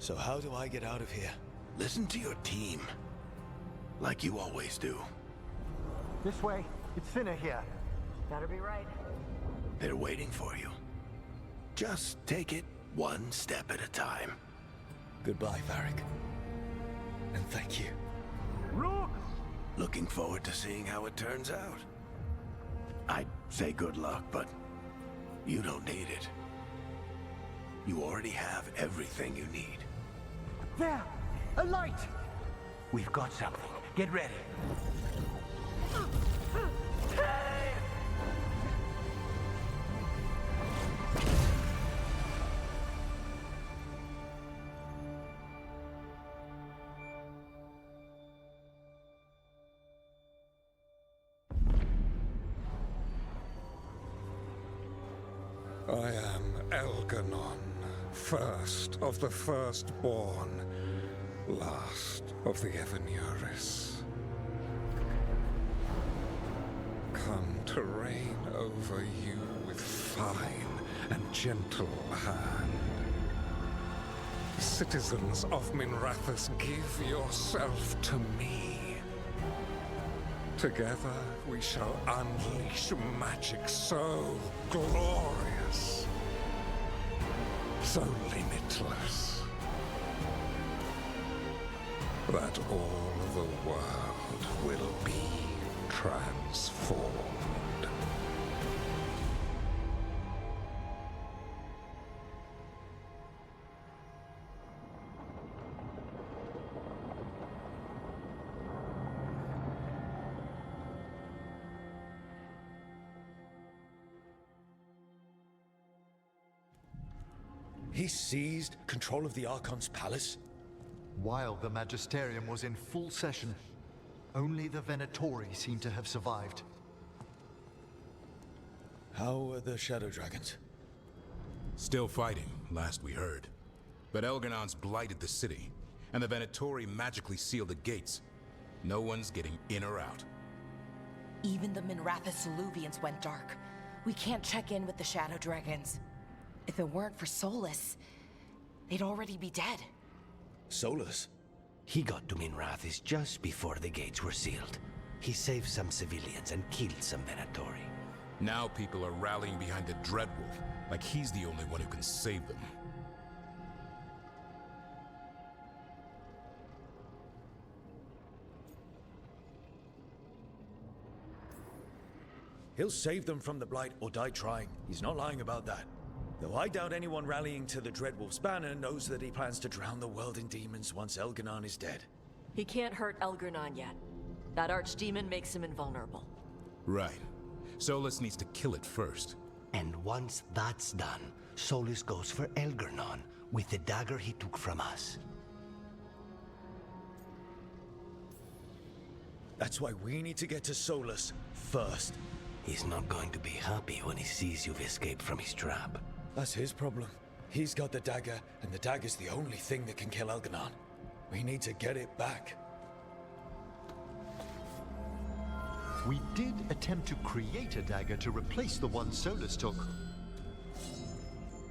So how do I get out of here?
Listen to your team. Like you always do.
This way. It's thinner here.
Better be right.
They're waiting for you. Just take it one step at a time.
Goodbye, Varric. And thank you.
Rook!
Looking forward to seeing how it turns out. I'd say good luck, but you don't need it. You already have everything you need.
There! A light!
We've got something. Get ready.
I am Elganon, first of the firstborn, last of the Evanuris. Come to reign over you with fine and gentle hand. Citizens of Minrathous, give yourself to me. Together we shall unleash magic so glorious, so limitless, that all the world will be transformed.
He seized control of the Archon's palace?
While the Magisterium was in full session, only the Venatori seem to have survived.
How are the Shadow Dragons?
Still fighting, last we heard. But Elganon's blighted the city, and the Venatori magically sealed the gates. No one's getting in or out.
Even the Minrathous Soluvians went dark. We can't check in with the Shadow Dragons. If it weren't for Solus, they'd already be dead.
Solus?
He got to Minrathous just before the gates were sealed. He saved some civilians and killed some Venatori.
Now people are rallying behind the Dreadwolf, like he's the only one who can save them.
He'll save them from the Blight or die trying. He's not lying about that. Though I doubt anyone rallying to the Dreadwolf's banner knows that he plans to drown the world in demons once Elganon is dead.
He can't hurt Elganon yet. That archdemon makes him invulnerable.
Right. Solus needs to kill it first.
And once that's done, Solus goes for Elganon with the dagger he took from us.
That's why we need to get to Solus first.
He's not going to be happy when he sees you've escaped from his trap.
That's his problem. He's got the dagger, and the dagger's the only thing that can kill Elganon. We need to get it back.
We did attempt to create a dagger to replace the one Solus took.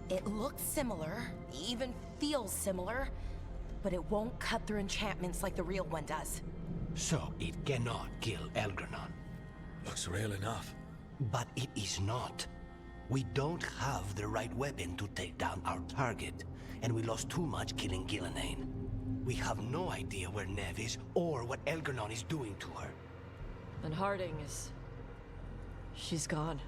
It looks similar, even feels similar, but it won't cut through enchantments like the real one does.
So it cannot kill Elganon.
Looks real enough.
But it is not. We don't have the right weapon to take down our target, and we lost too much killing Gillenane. We have no idea where Neve is or what Elganon is doing to her.
And Harding is... she's gone.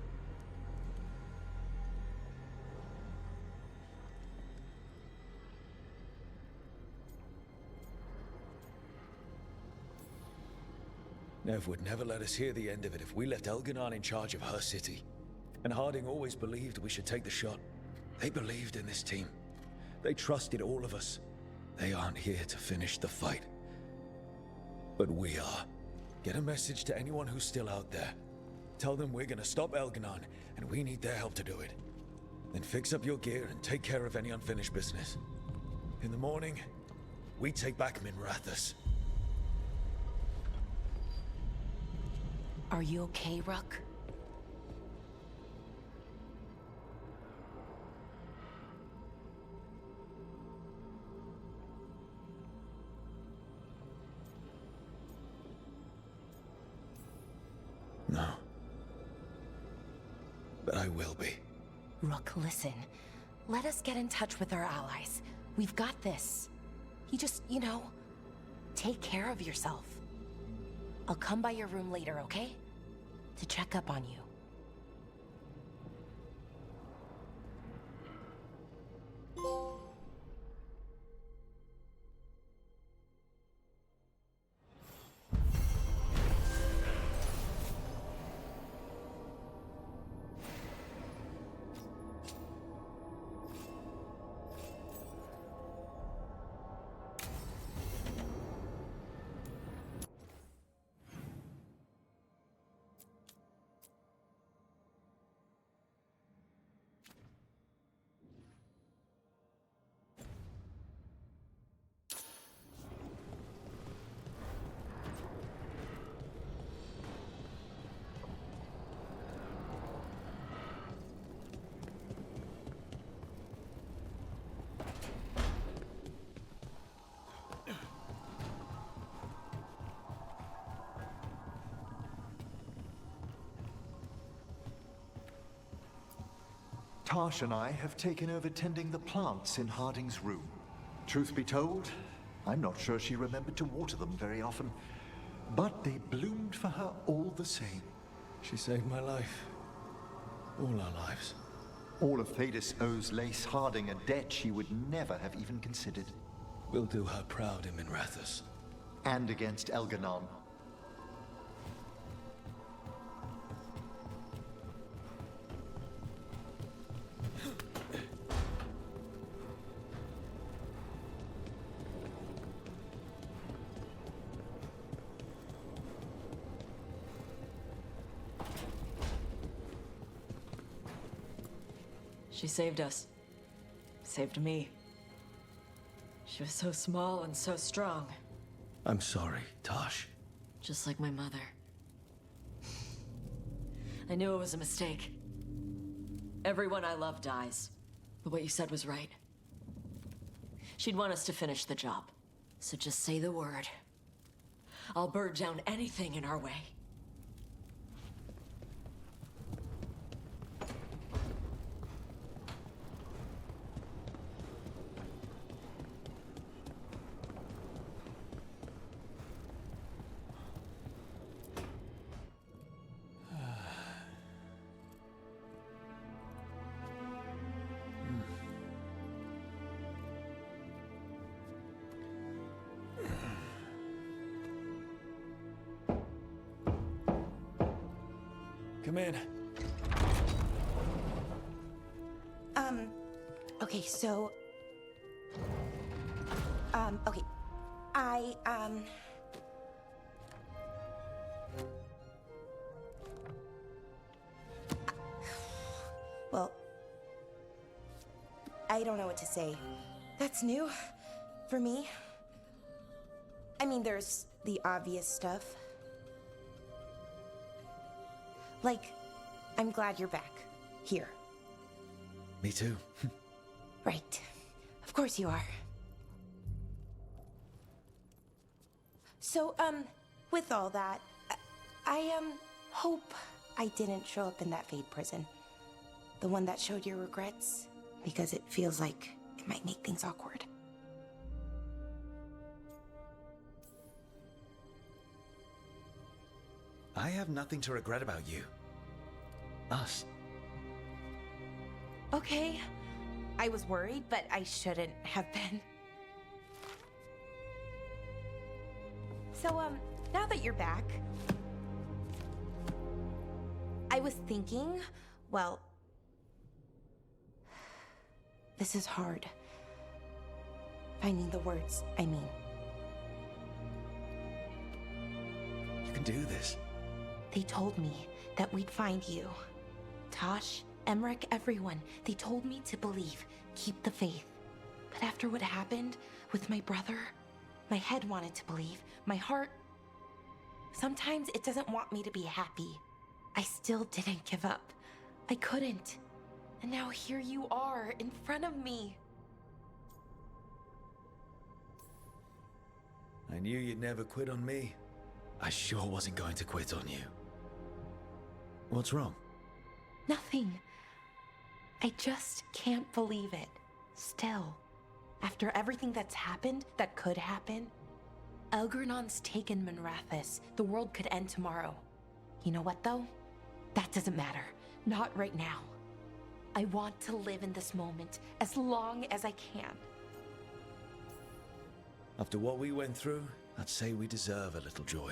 Neve would never let us hear the end of it if we left Elganon in charge of her city. And Harding always believed we should take the shot. They believed in this team. They trusted all of us. They aren't here to finish the fight. But we are. Get a message to anyone who's still out there. Tell them we're gonna stop Elganon, and we need their help to do it. Then fix up your gear and take care of any unfinished business. In the morning, we take back Minrathous.
Are you okay, Rook?
but I will be.
Rook, listen. Let us get in touch with our allies. We've got this. You just, take care of yourself. I'll come by your room later, okay? To check up on you.
Tash and I have taken over tending the plants in Harding's room. Truth be told, I'm not sure she remembered to water them very often, but they bloomed for her all the same.
She saved my life. All our lives.
All of Thadis owes Lace Harding a debt she would never have even considered.
We'll do her proud in Minrathous.
And against Elganon.
She saved us. Saved me. She was so small and so strong.
I'm sorry, Tosh.
Just like my mother. I knew it was a mistake. Everyone I love dies. But what you said was right. She'd want us to finish the job. So just say the word. I'll burn down anything in our way.
Come in.
Okay, so... okay. Well... I don't know what to say. That's new. For me. I mean, there's the obvious stuff. Like, I'm glad you're back. Here.
Me too.
Right. Of course you are. So, with all that, I hope I didn't show up in that Fade prison. The one that showed your regrets, because it feels like it might make things awkward.
I have nothing to regret about you. Us.
Okay. I was worried, but I shouldn't have been. So, now that you're back, I was thinking, well, this is hard. Finding the words, I mean.
You can do this.
They told me that we'd find you. Tosh, Emmerich, everyone. They told me to believe, keep the faith. But after what happened with my brother, my head wanted to believe. My heart, sometimes it doesn't want me to be happy. I still didn't give up. I couldn't. And now here you are, in front of me.
I knew you'd never quit on me. I sure wasn't going to quit on you. What's wrong?
Nothing. I just can't believe it. Still, after everything that's happened, that could happen, Elgernon's taken Minrathous. The world could end tomorrow. You know what, though? That doesn't matter. Not right now. I want to live in this moment as long as I can.
After what we went through, I'd say we deserve a little joy.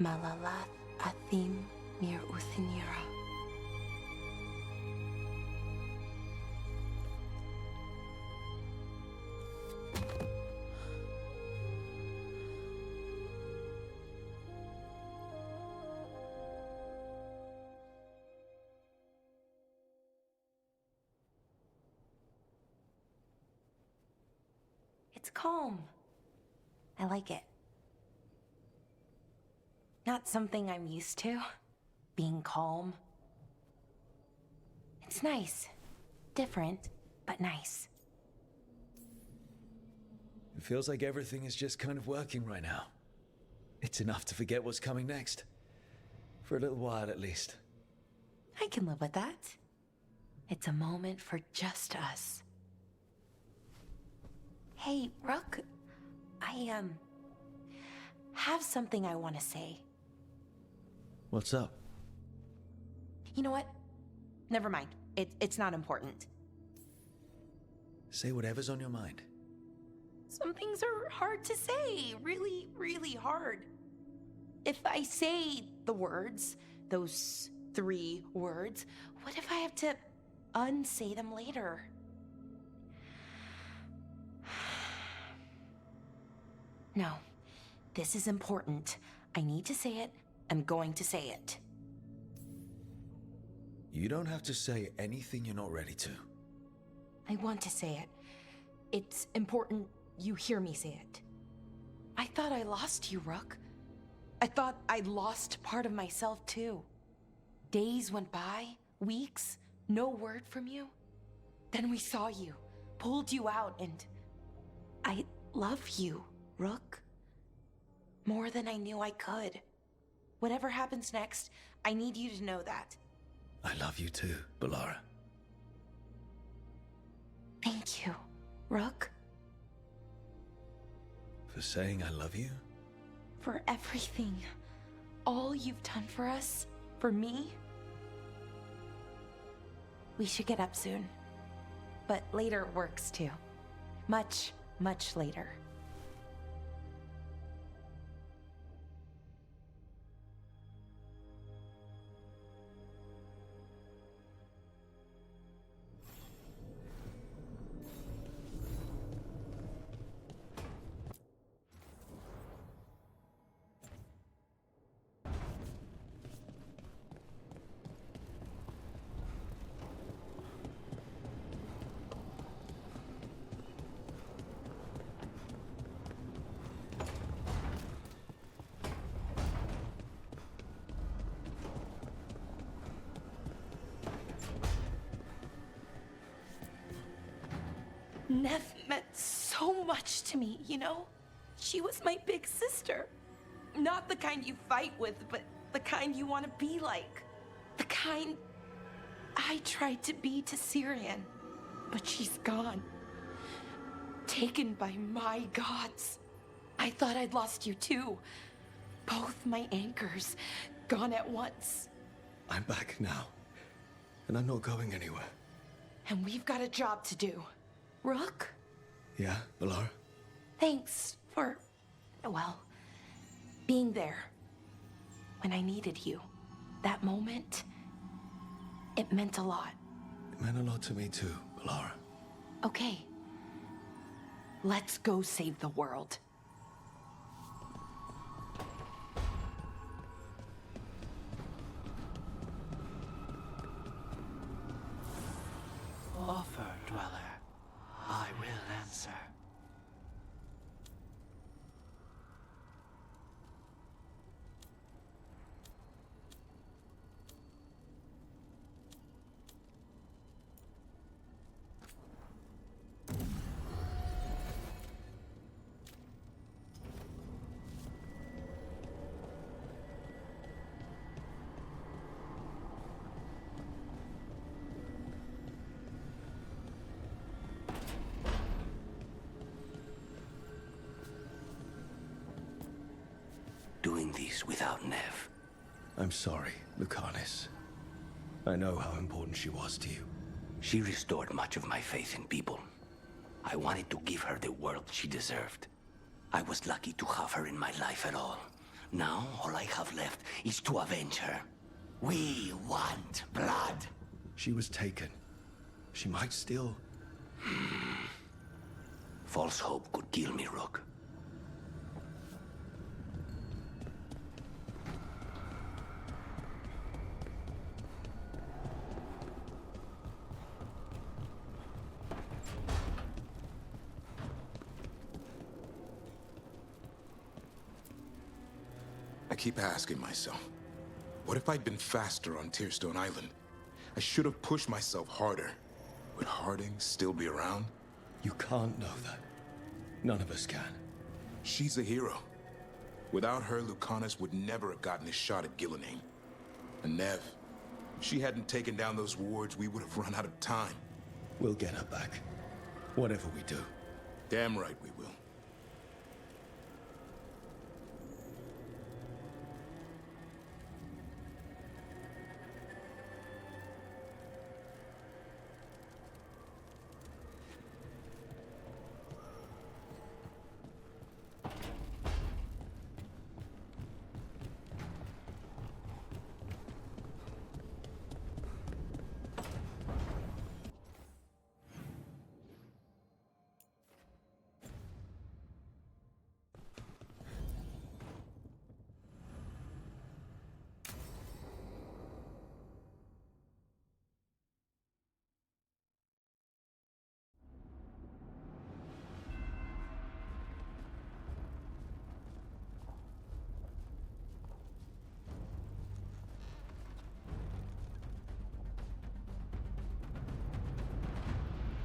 Malalath Athim Mir Uthinira.
It's calm. I like it. Not something I'm used to, being calm. It's nice. Different, but nice.
It feels like everything is just kind of working right now. It's enough to forget what's coming next. For a little while, at least.
I can live with that. It's a moment for just us. Hey, Rook. I, have something I want to say.
What's up?
You know what? Never mind. It's not important.
Say whatever's on your mind.
Some things are hard to say. Really, really hard. If I say the words, those 3 words, what if I have to unsay them later? No. This is important. I need to say it. I'm going to say it.
You don't have to say anything you're not ready to.
I want to say it. It's important you hear me say it. I thought I lost you, Rook. I thought I lost part of myself, too. Days went by, weeks, no word from you. Then we saw you, pulled you out, and I love you, Rook. More than I knew I could. Whatever happens next, I need you to know that.
I love you too, Balara.
Thank you, Rook.
For saying I love you?
For everything. All you've done for us, for me. We should get up soon. But later works too. Much, much later. Nev meant so much to me, you know? She was my big sister. Not the kind you fight with, but the kind you want to be like. The kind I tried to be to Syrian. But she's gone. Taken by my gods. I thought I'd lost you too. Both my anchors, gone at once.
I'm back now. And I'm not going anywhere.
And we've got a job to do. Rook?
Yeah, Balara?
Thanks for, well, being there when I needed you. That moment, it meant a lot.
It meant a lot to me too, Balara.
Okay. Let's go save the world.
Offer, Dweller. I will answer.
I'm sorry, Lucanus. I know how important she was to you.
She restored much of my faith in people. I wanted to give her the world she deserved. I was lucky to have her in my life at all. Now, all I have left is to avenge her. We want blood.
She was taken. She might still...
False hope could kill me, Rook.
I keep asking myself, what if I'd been faster on Tearstone Island? I should have pushed myself harder. Would Harding still be around?
You can't know that. None of us can.
She's a hero. Without her, Lucanus would never have gotten his shot at Gillenane. And Nev, if she hadn't taken down those wards, we would have run out of time.
We'll get her back. Whatever we do.
Damn right we will.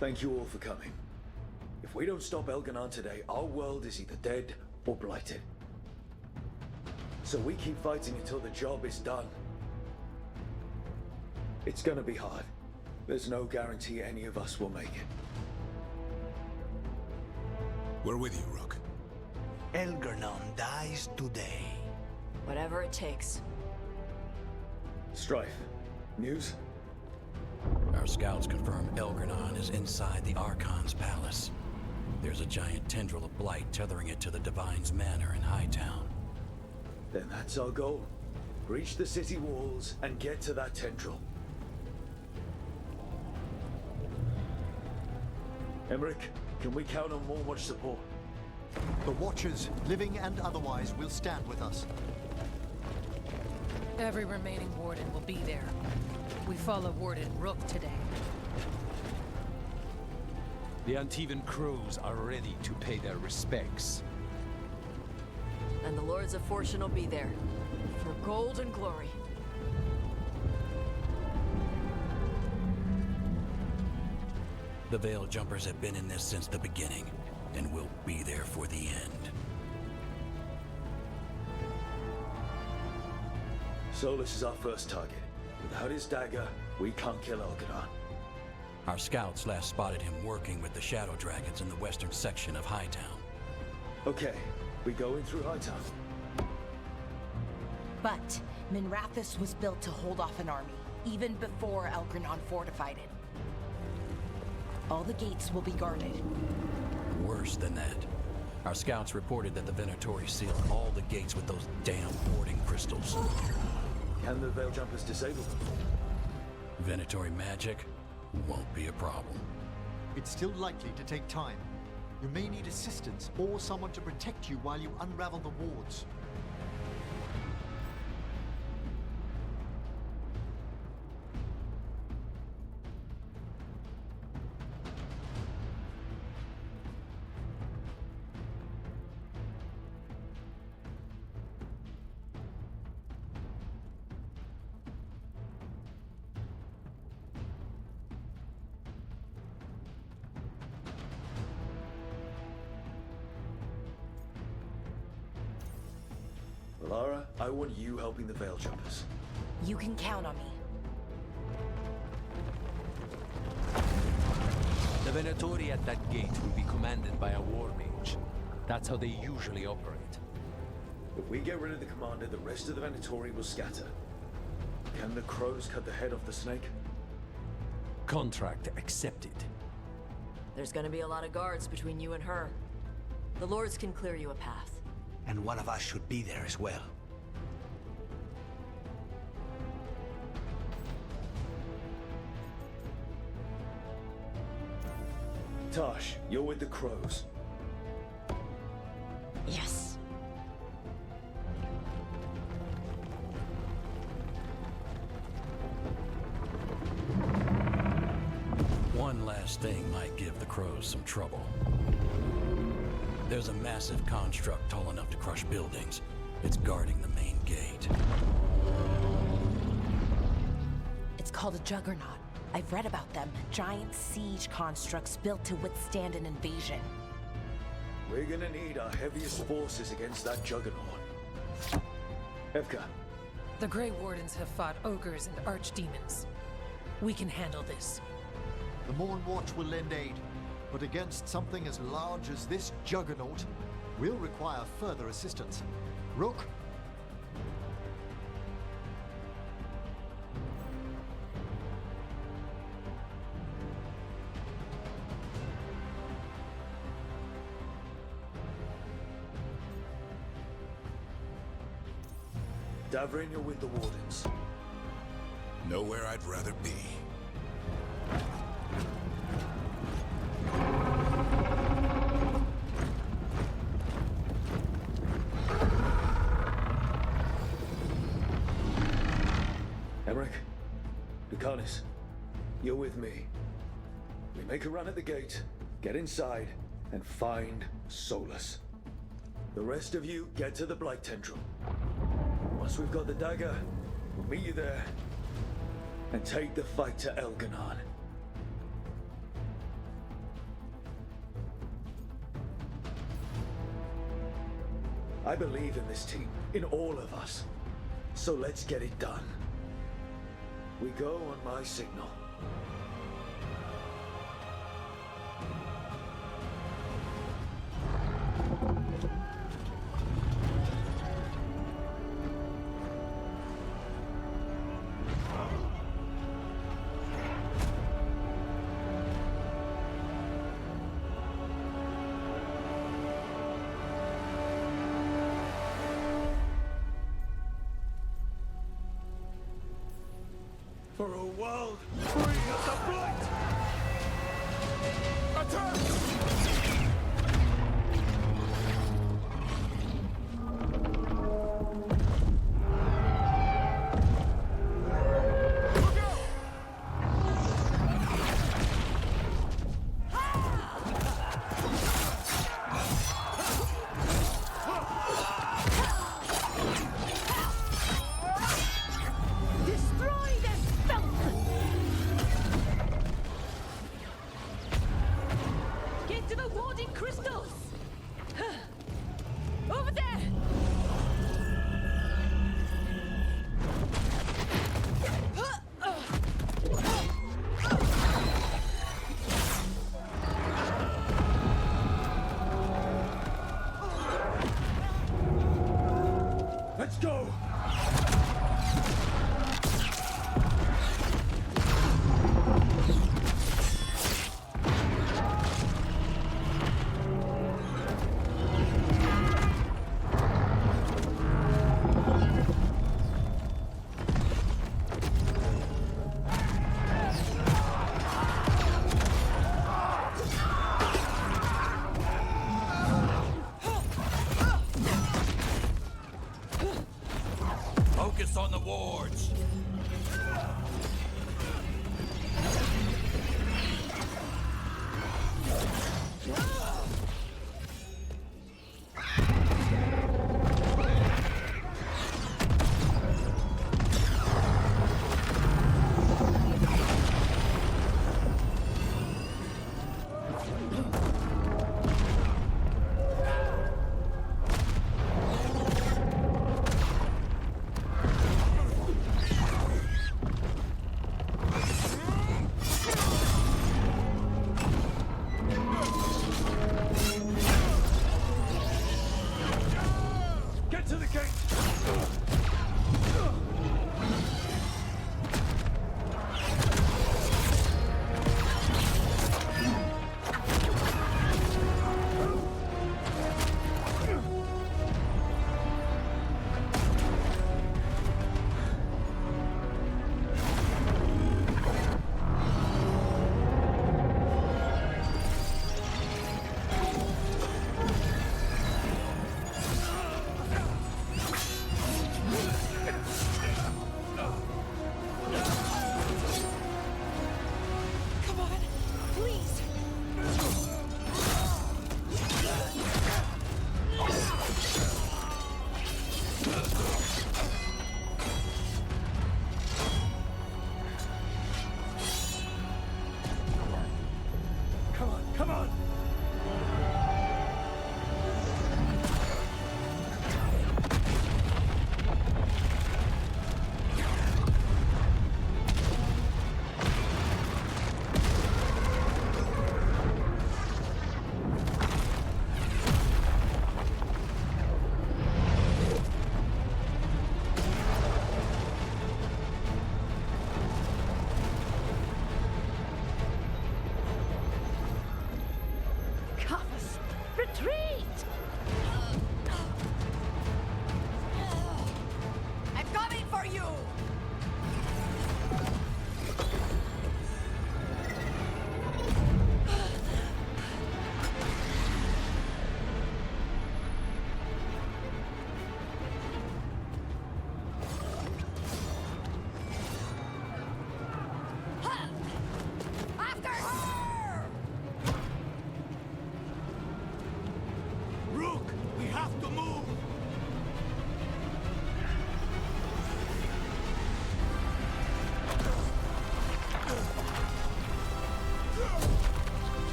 Thank you all for coming. If we don't stop Elganon today, our world is either dead or blighted. So we keep fighting until the job is done. It's gonna be hard. There's no guarantee any of us will make it.
We're with you, Rook.
Elganon dies today.
Whatever it takes.
Strife. News?
Our scouts confirm Elganon is inside the Archon's palace. There's a giant tendril of blight tethering it to the Divine's manor in Hightown.
Then that's our goal. Breach the city walls and get to that tendril. Emmerich, can we count on more support?
The Watchers, living and otherwise, will stand with us.
Every remaining Warden will be there. We follow Warden Rook today.
The Antivan crews are ready to pay their respects.
And the Lords of Fortune will be there. For gold and glory.
The Veil Jumpers have been in this since the beginning, and will be there for the end.
Solus is our first target. Without his dagger, we can't kill Elganon.
Our scouts last spotted him working with the Shadow Dragons in the western section of Hightown.
Okay, we go in through Hightown.
But Minrathous was built to hold off an army, even before Elganon fortified it. All the gates will be guarded.
Worse than that. Our scouts reported that the Venatori sealed all the gates with those damn warding crystals.
Can the Veil Jumpers disable them?
Venatori magic won't be a problem.
It's still likely to take time. You may need assistance or someone to protect you while you unravel the wards.
Lara, I want you helping the Veil Jumpers.
You can count on me.
The Venatori at that gate will be commanded by a war mage. That's how they usually operate.
If we get rid of the commander, the rest of the Venatori will scatter. Can the crows cut the head off the snake?
Contract accepted.
There's gonna be a lot of guards between you and her. The lords can clear you a path.
And one of us should be there as well.
Tosh, you're with the crows.
Yes.
One last thing might give the crows some trouble. There's a massive construct tall enough to crush buildings. It's guarding the main gate.
It's called a juggernaut. I've read about them. Giant siege constructs built to withstand an invasion.
We're gonna need our heaviest forces against that juggernaut. Evka.
The Grey Wardens have fought ogres and archdemons. We can handle this.
The Morn Watch will lend aid, but against something as large as this juggernaut, we'll require further assistance. Rook.
Davrin, you're with the Wardens.
Nowhere I'd rather be.
Emmerich, Lucanus, you're with me. We make a run at the gate, get inside, and find Solus. The rest of you get to the Blight Tendril. Once we've got the dagger, we'll meet you there and take the fight to Elganon. I believe in this team, in all of us. So let's get it done. We go on my signal.
For a world free of the Blight! Attack!
Let's go!
Focus on the wards.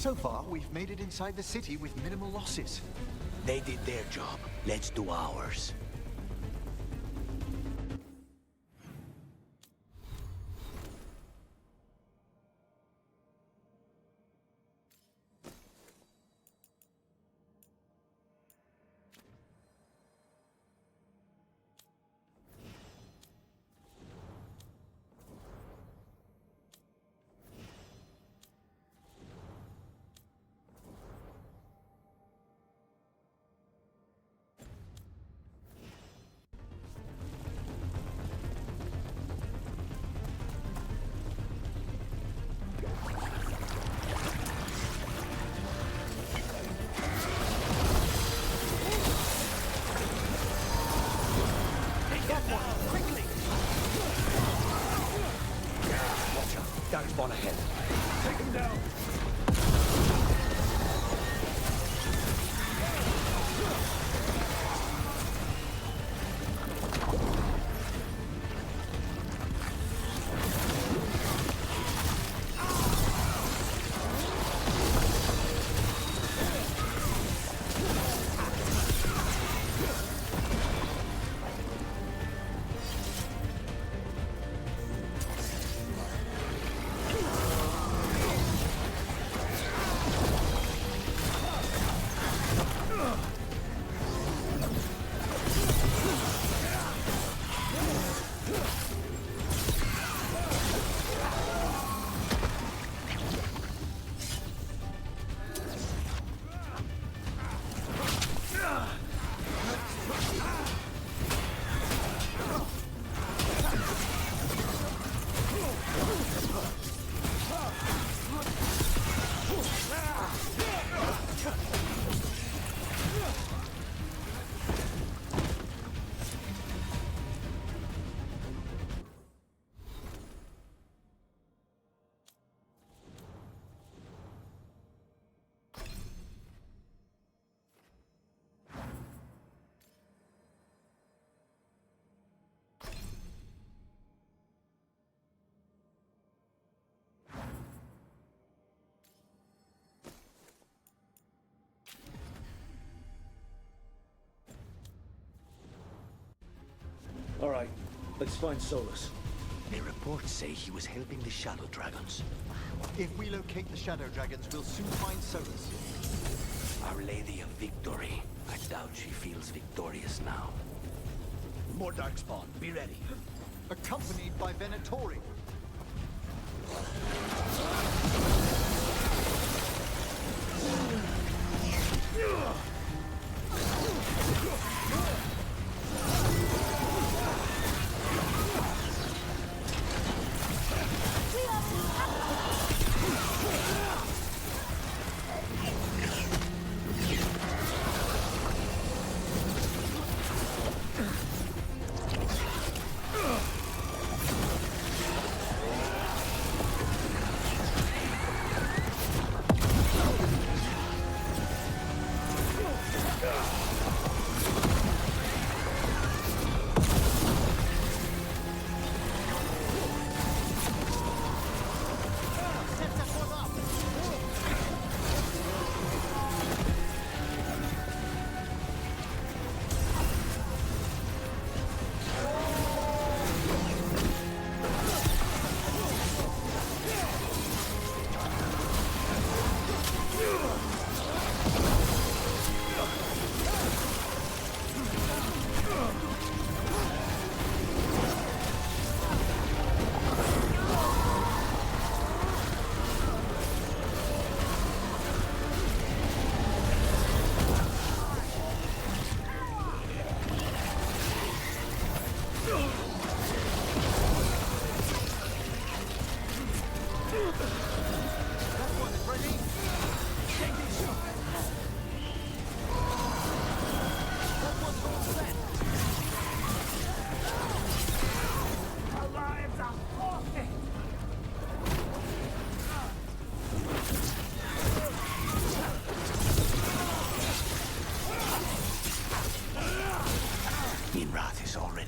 So far, we've made it inside the city with minimal losses.
They did their job. Let's do ours. Dark spawn ahead.
Take him down. All right, let's find Solus.
The reports say he was helping the Shadow Dragons.
If we locate the Shadow Dragons, we'll soon find Solus.
Our Lady of Victory. I doubt she feels victorious now.
More Darkspawn. Be ready.
Accompanied by Venatori.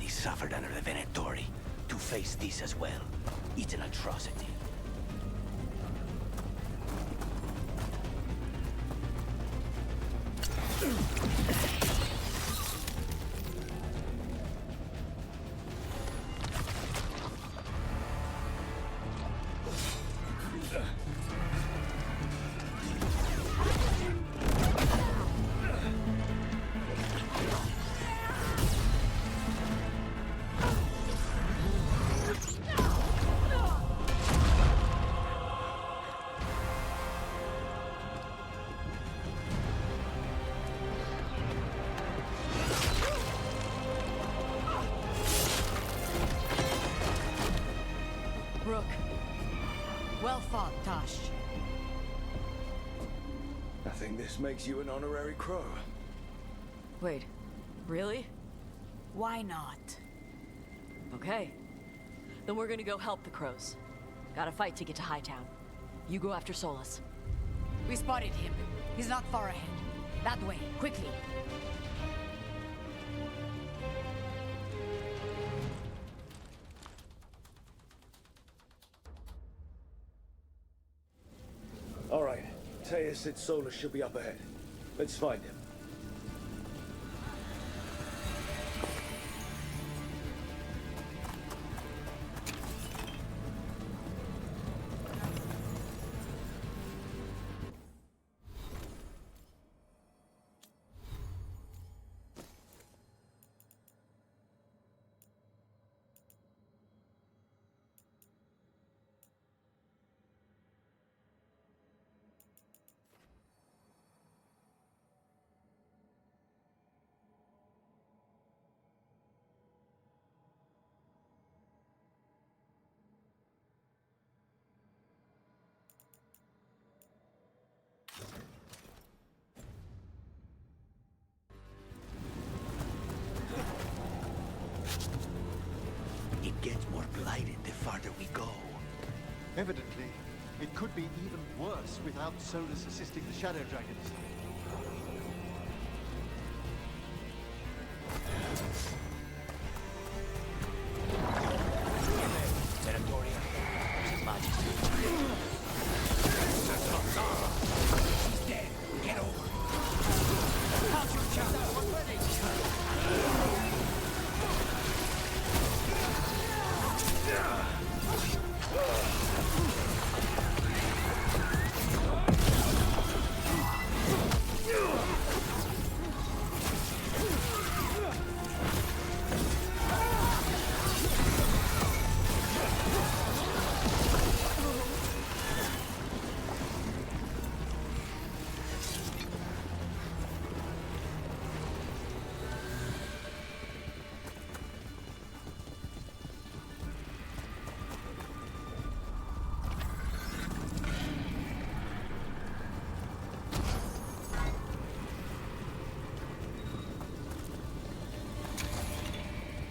Suffered under the Venatori. To face this as well, it's an atrocity.
Rook. Well fought, Tosh.
I think this makes you an honorary crow.
Wait, really?
Why not?
Okay. Then we're gonna go help the crows. Gotta fight to get to Hightown. You go after Solus.
We spotted him. He's not far ahead. That way, quickly.
All right. Taya said Solus should be up ahead. Let's find him.
It gets more blighted the farther we go.
Evidently, it could be even worse without Solus assisting the Shadow Dragons.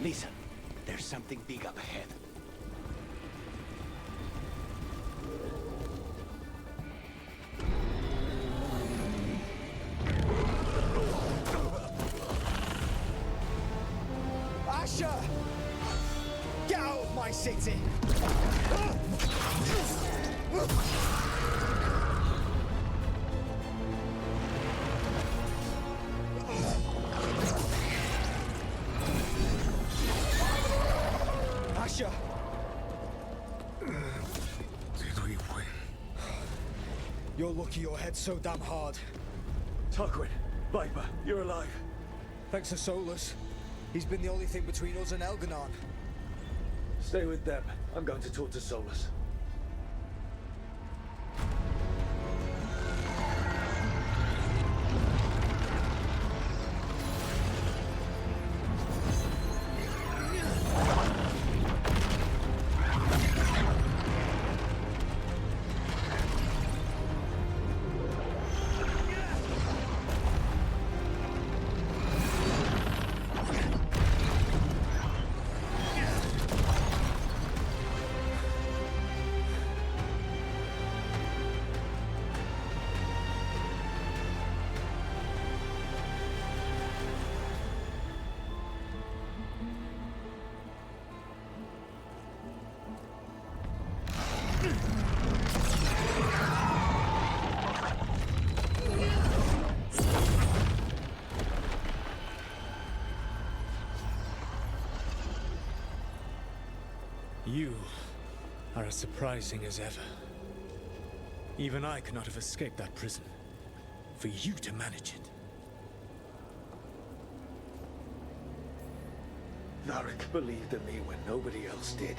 Listen, there's something big up ahead.
Asher! Get out of my city! Asher!
Did we win?
You're lucky your head's so damn hard.
Tarquin, Viper, you're alive.
Thanks to Solus. He's been the only thing between us and Elganon.
Stay with them. I'm going to talk to Solus.
You are as surprising as ever. Even I could not have escaped that prison. For you to manage it.
Narek believed in me when nobody else did.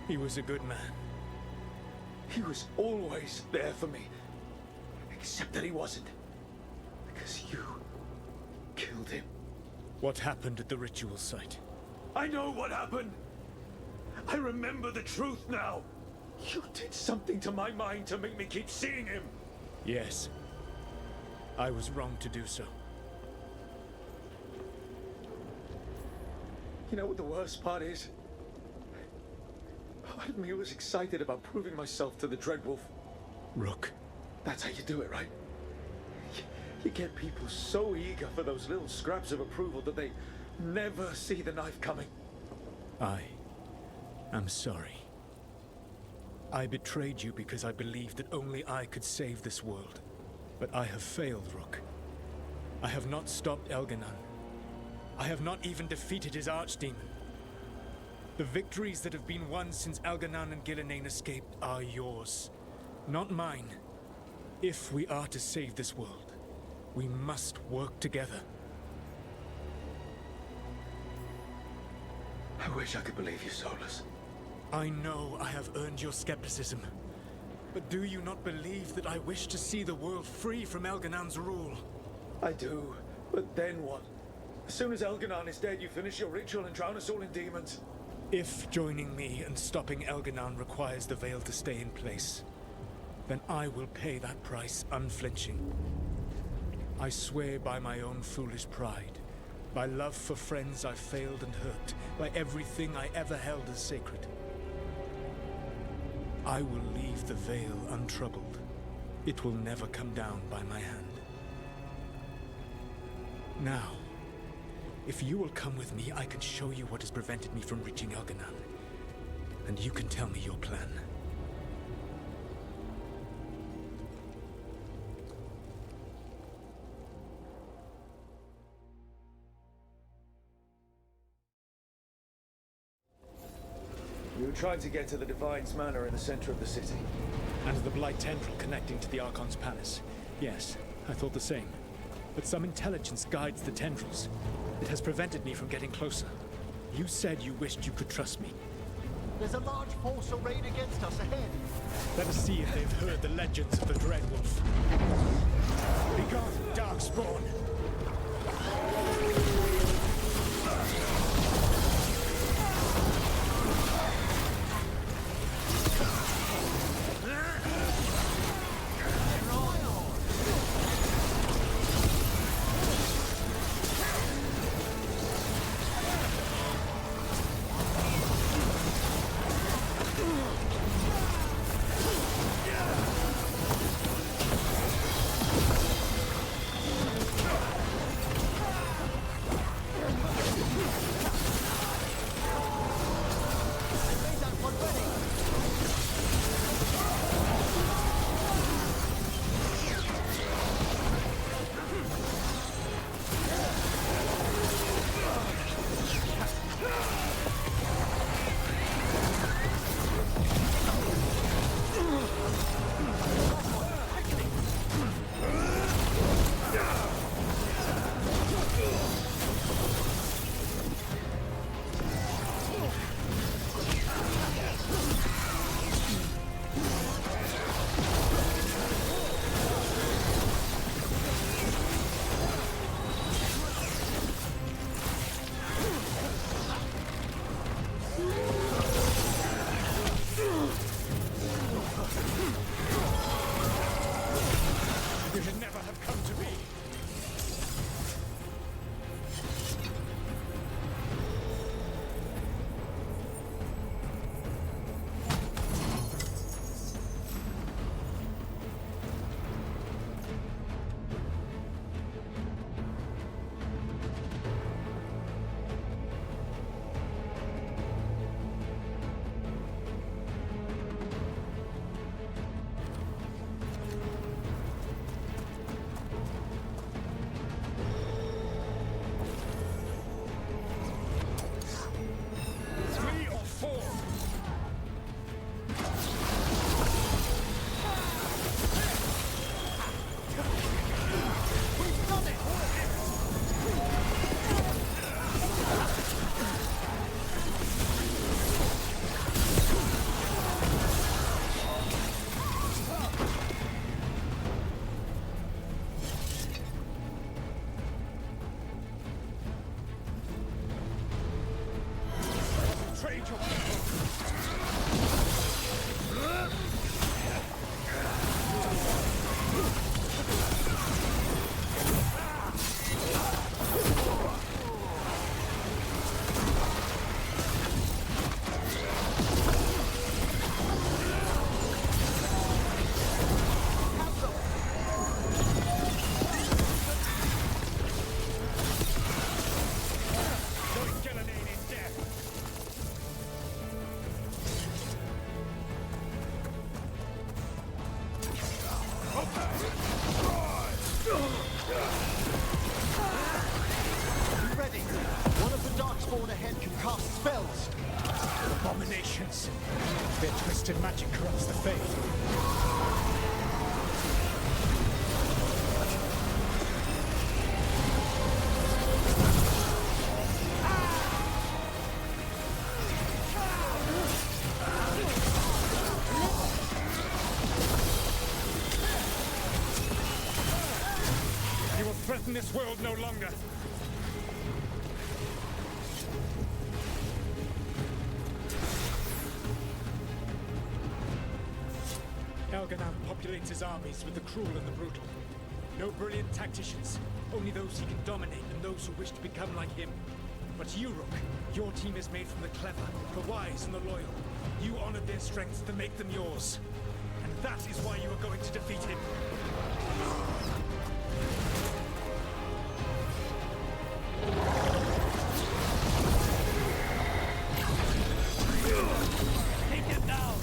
He was a good man.
He was always there for me. Except that he wasn't. Because you killed him.
What happened at the ritual site?
I know what happened! I remember the truth now! You did something to my mind to make me keep seeing him!
Yes. I was wrong to do so.
You know what the worst part is? Part of me was excited about proving myself to the Dreadwolf.
Rook.
That's how you do it, right? You get people so eager for those little scraps of approval that they never see the knife coming.
I am sorry. I betrayed you because I believed that only I could save this world. But I have failed, Rook. I have not stopped Elganon. I have not even defeated his archdemon. The victories that have been won since Elganon and Gillenane escaped are yours, not mine. If we are to save this world, we must work together.
I wish I could believe you, Solus.
I know I have earned your skepticism. But do you not believe that I wish to see the world free from Elganon's rule?
I do, but then what? As soon as Elganon is dead, you finish your ritual and drown us all in demons.
If joining me and stopping Elganon requires the veil to stay in place, then I will pay that price unflinching. I swear by my own foolish pride, by love for friends I failed and hurt, by everything I ever held as sacred. I will leave the veil untroubled. It will never come down by my hand. Now, if you will come with me, I can show you what has prevented me from reaching Elganon. And you can tell me your plan.
You were trying to get to the Divine's Manor in the center of the city.
And the Blight Tendril connecting to the Archon's palace. Yes, I thought the same. But some intelligence guides the tendrils. It has prevented me from getting closer. You said you wished you could trust me.
There's a large force arrayed against us ahead.
Let us see if they've heard the legends of the Dreadwolf. Begone, Darkspawn! Abominations! Their twisted magic corrupts the faith. You will threaten this world no longer. Elganon populates his armies with the cruel and the brutal. No brilliant tacticians, only those he can dominate and those who wish to become like him. But you, Rook, your team is made from the clever, the wise, and the loyal. You honored their strengths to make them yours. And that is why you are going to defeat him.
Take him down!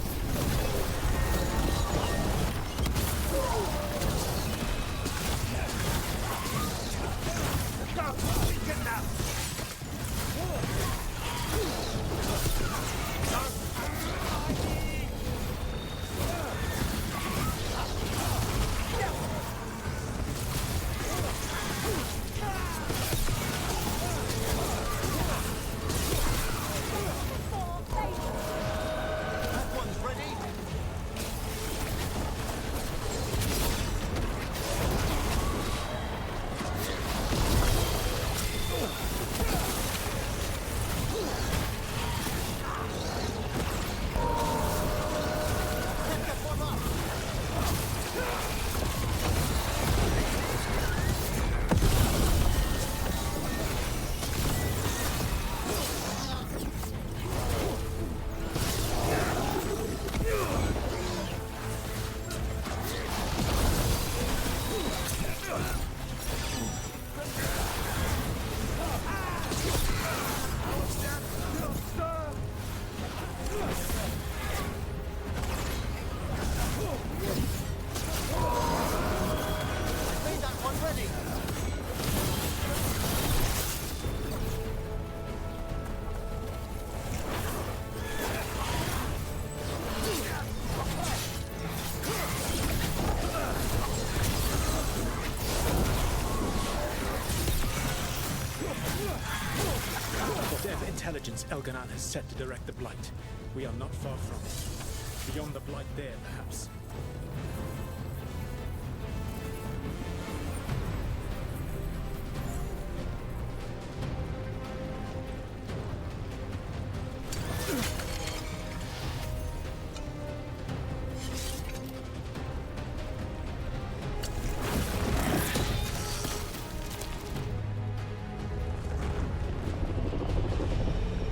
Whatever intelligence Elganon has set to direct the Blight, we are not far from it. Beyond the Blight there, perhaps.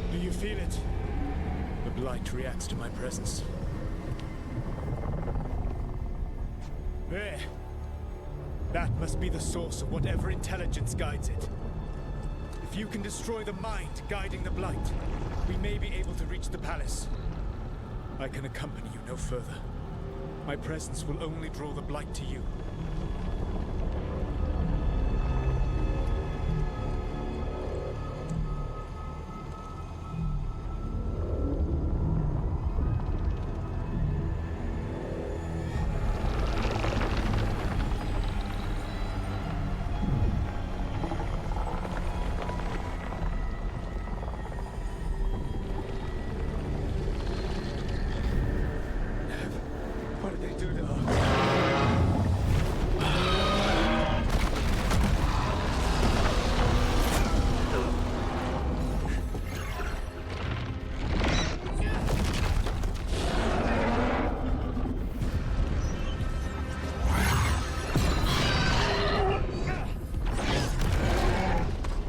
Do you feel it? The Blight reacts to my presence. There! That must be the source of whatever intelligence guides it. If you can destroy the mind guiding the Blight, we may be able to reach the palace. I can accompany you no further. My presence will only draw the Blight to you.
What did they do to her?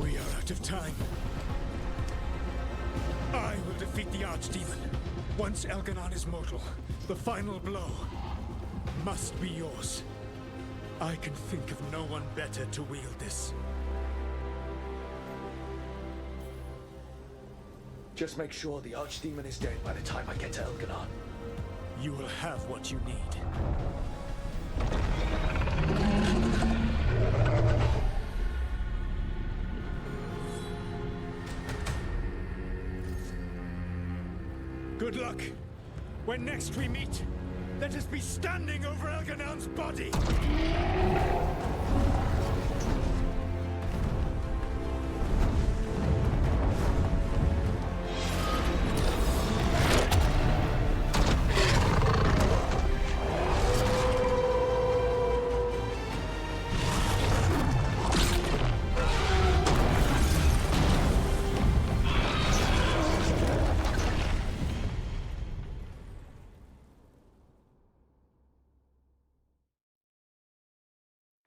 We are out of time. I will defeat the Archdemon. Once Elganon is mortal, the final blow must be yours. I can think of no one better to wield this.
Just make sure the Archdemon is dead by the time I get to Elganon.
You will have what you need. Good luck. When next we meet, let us be standing over Elganon's body!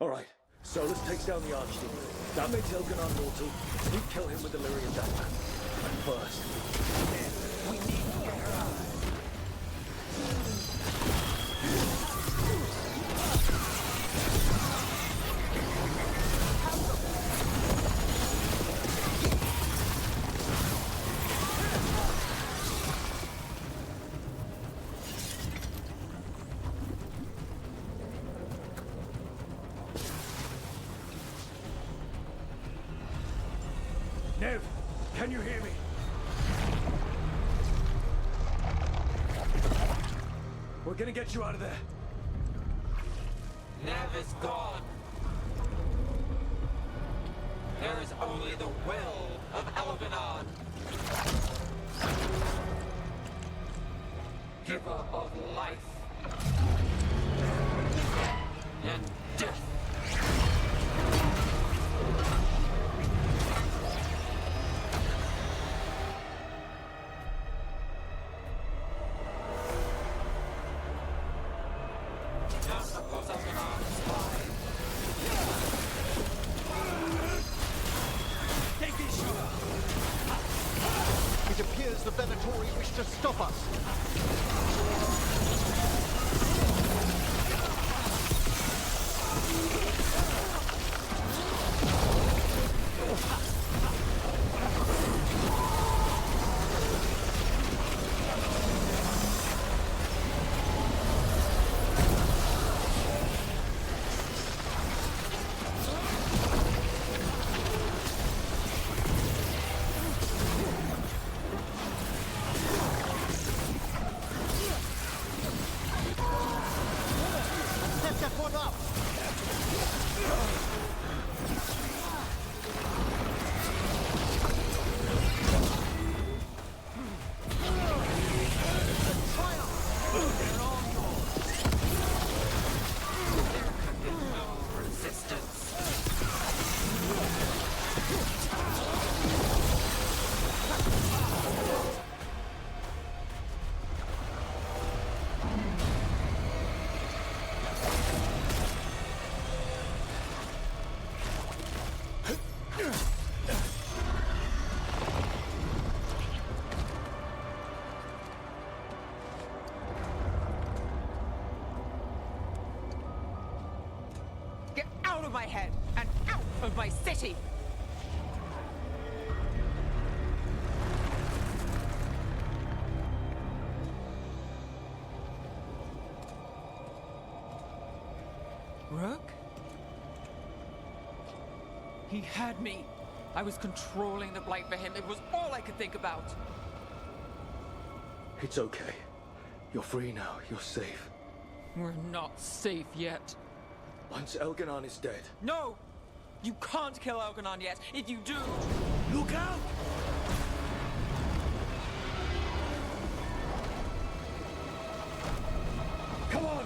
Alright, Solus takes down the Archdemon. That makes Elganon mortal. We kill him with the Lyrian Dagger. And first, we need to get her out. Nev, can you hear me? We're gonna get you out of there.
Nev is gone. There is only the will of Elganon. Giver of life and death.
It appears the Venatori wish to stop us.
Get out of my head and out of my city! Rook? He had me. I was controlling the Blight for him. It was all I could think about.
It's okay. You're free now. You're safe.
We're not safe yet.
Once Elganon is dead.
No! You can't kill Elganon yet. If you do...
Look out! Come on!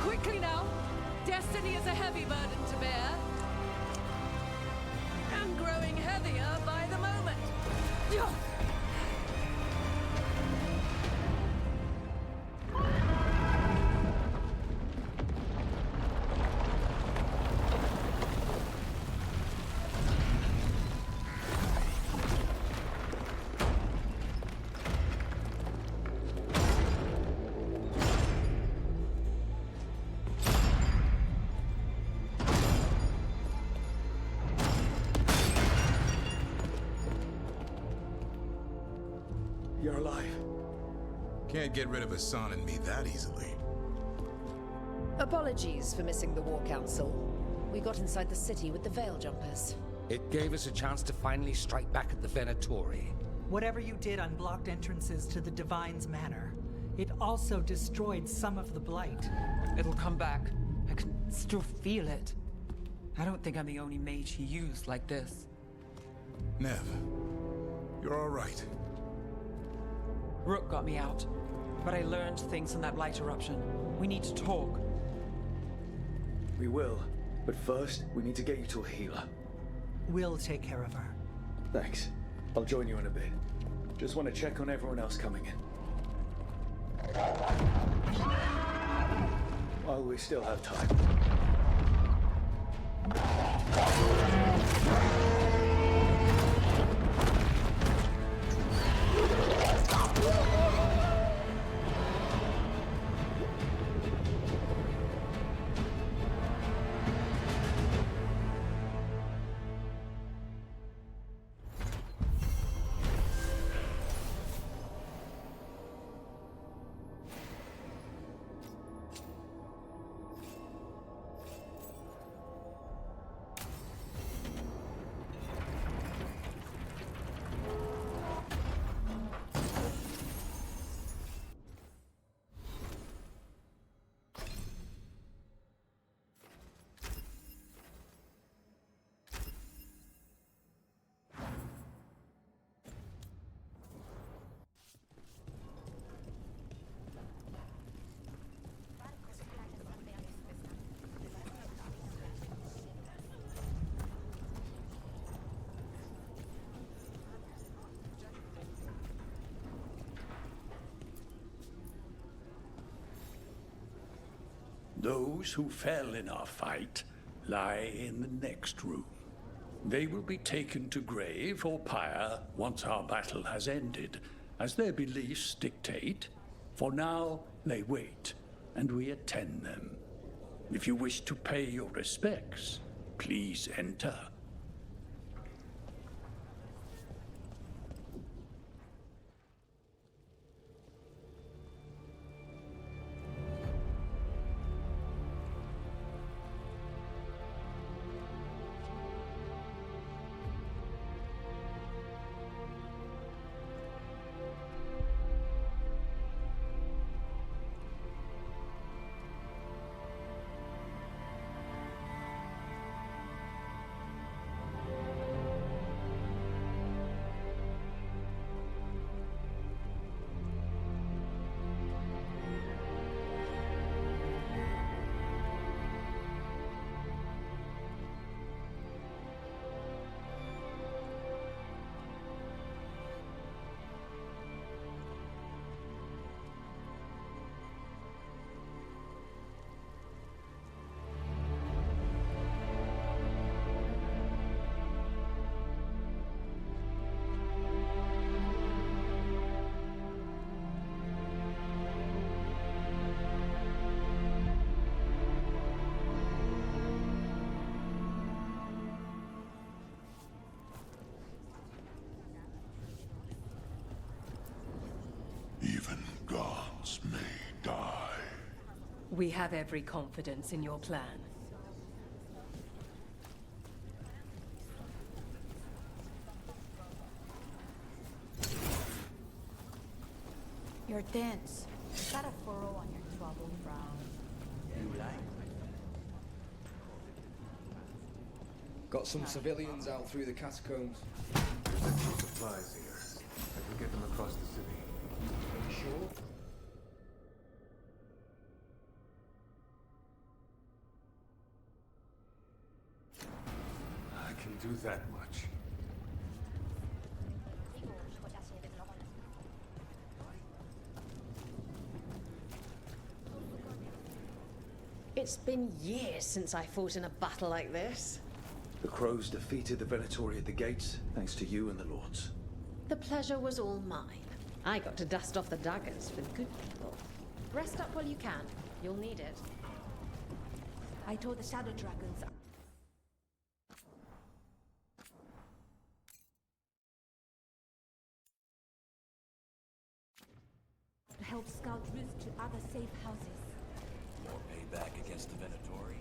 Quickly now! Destiny is a heavy burden to bear. And growing heavier by the moment.
You're alive.
Can't get rid of Hassan and me that easily.
Apologies for missing the War Council. We got inside the city with the Veil Jumpers.
It gave us a chance to finally strike back at the Venatori.
Whatever you did unblocked entrances to the Divine's Manor. It also destroyed some of the Blight.
It'll come back. I can still feel it. I don't think I'm the only mage he used like this.
Nev, you're all right.
Rook got me out, but I learned things from that Blight eruption. We need to talk.
We will, but first, we need to get you to a healer.
We'll take care of her.
Thanks. I'll join you in a bit. Just want to check on everyone else coming in. While we still have time.
Those who fell in our fight lie in the next room. They will be taken to grave or pyre once our battle has ended, as their beliefs dictate. For now, they wait, and we attend them. If you wish to pay your respects, please enter.
Even gods may die.
We have every confidence in your plan.
You're tense. Is that a furrow on your troubled brow?
You like? Got some civilians out through the catacombs.
There's extra supplies here. I can get them across the city.
Are you sure?
I can do that much.
It's been years since I fought in a battle like this.
The Crows defeated the Venatori at the gates, thanks to you and the Lords.
The pleasure was all mine. I got to dust off the daggers for the good people. Rest up while you can. You'll need it.
I told the Shadow Dragons
help scout routes to other safe houses.
More payback against the Venatori.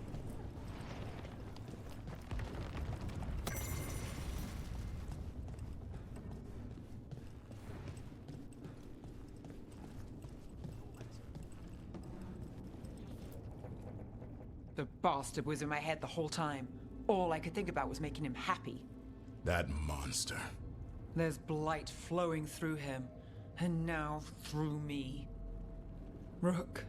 The bastard was in my head the whole time. All I could think about was making him happy.
That monster.
There's blight flowing through him, and now through me. Rook.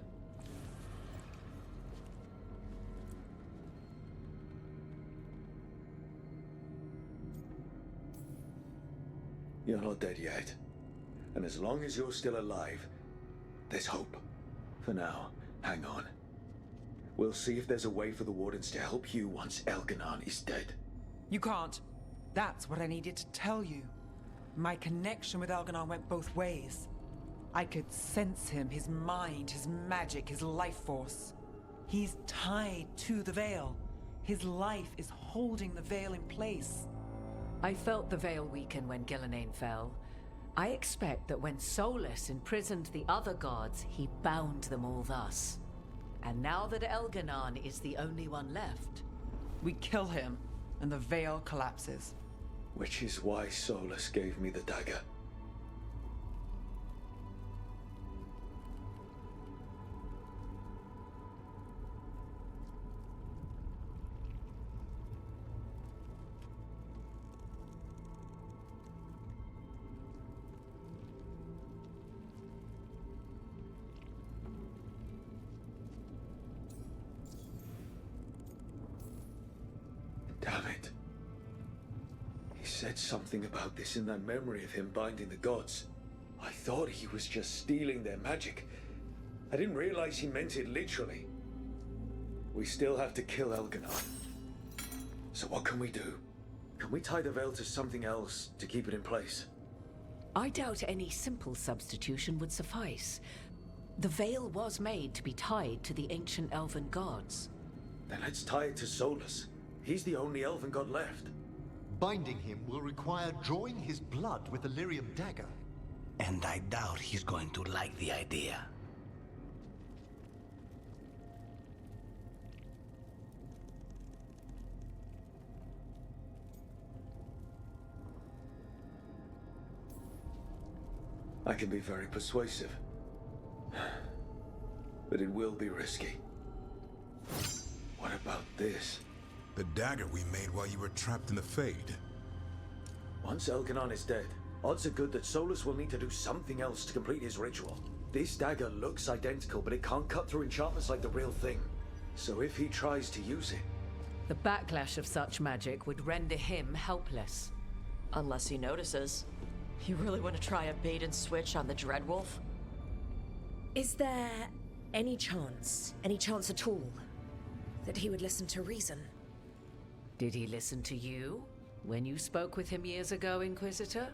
You're not dead yet. And as long as you're still alive, there's hope. For now, hang on. We'll see if there's a way for the Wardens to help you once Elganon is dead.
You can't. That's what I needed to tell you. My connection with Elganon went both ways. I could sense him, his mind, his magic, his life force. He's tied to the Veil. His life is holding the Veil in place.
I felt the Veil weaken when Gillenane fell. I expect that when Solus imprisoned the other gods, he bound them all thus. And now that Elganon is the only one left...
We kill him, and the Veil collapses.
Which is why Solus gave me the dagger. Damn it. He said something about this in that memory of him binding the gods. I thought he was just stealing their magic. I didn't realize he meant it literally. We still have to kill Elganon. So what can we do? Can we tie the Veil to something else to keep it in place?
I doubt any simple substitution would suffice. The Veil was made to be tied to the ancient elven gods.
Then let's tie it to Solus. He's the only elven god left.
Binding him will require drawing his blood with the lyrium dagger.
And I doubt he's going to like the idea.
I can be very persuasive. But it will be risky. What about this?
The dagger we made while you were trapped in the Fade.
Once Elganon is dead, odds are good that Solus will need to do something else to complete his ritual. This dagger looks identical, but it can't cut through enchantments like the real thing. So if he tries to use it...
The backlash of such magic would render him helpless.
Unless he notices. You really want to try a bait and switch on the Dreadwolf?
Is there any chance at all, that he would listen to reason?
Did he listen to you when you spoke with him years ago, Inquisitor?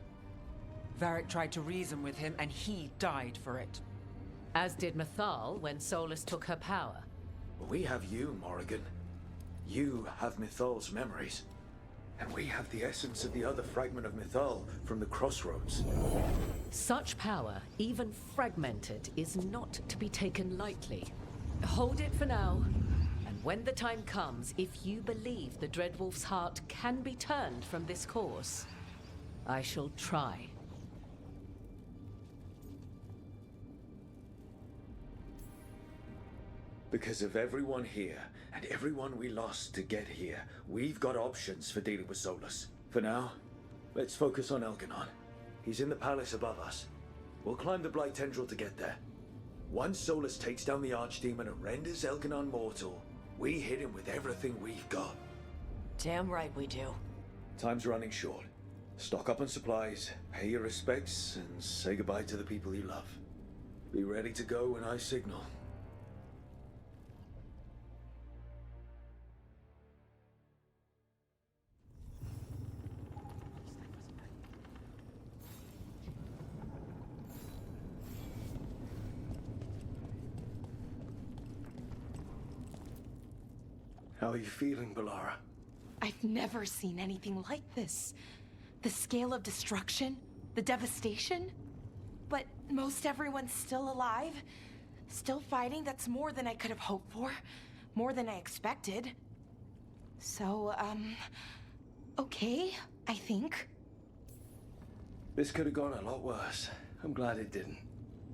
Varric tried to reason with him, and he died for it.
As did Mythal when Solus took her power.
We have you, Morrigan. You have Mythal's memories. And we have the essence of the other fragment of Mythal from the Crossroads.
Such power, even fragmented, is not to be taken lightly. Hold it for now. And when the time comes, if you believe the Dreadwolf's heart can be turned from this course, I shall try.
Because of everyone here, and everyone we lost to get here, we've got options for dealing with Solus. For now, let's focus on Elganon. He's in the palace above us. We'll climb the Blight Tendril to get there. Once Solus takes down the Archdemon and renders Elganon mortal, we hit him with everything we've got.
Damn right we do.
Time's running short. Stock up on supplies, pay your respects, and say goodbye to the people you love. Be ready to go when I signal. How are you feeling, Balara?
I've never seen anything like this. The scale of destruction, the devastation. But
most everyone's still alive. Still fighting. That's more than I could have hoped for. More than I expected. So, okay, I think.
This could have gone a lot worse. I'm glad it didn't.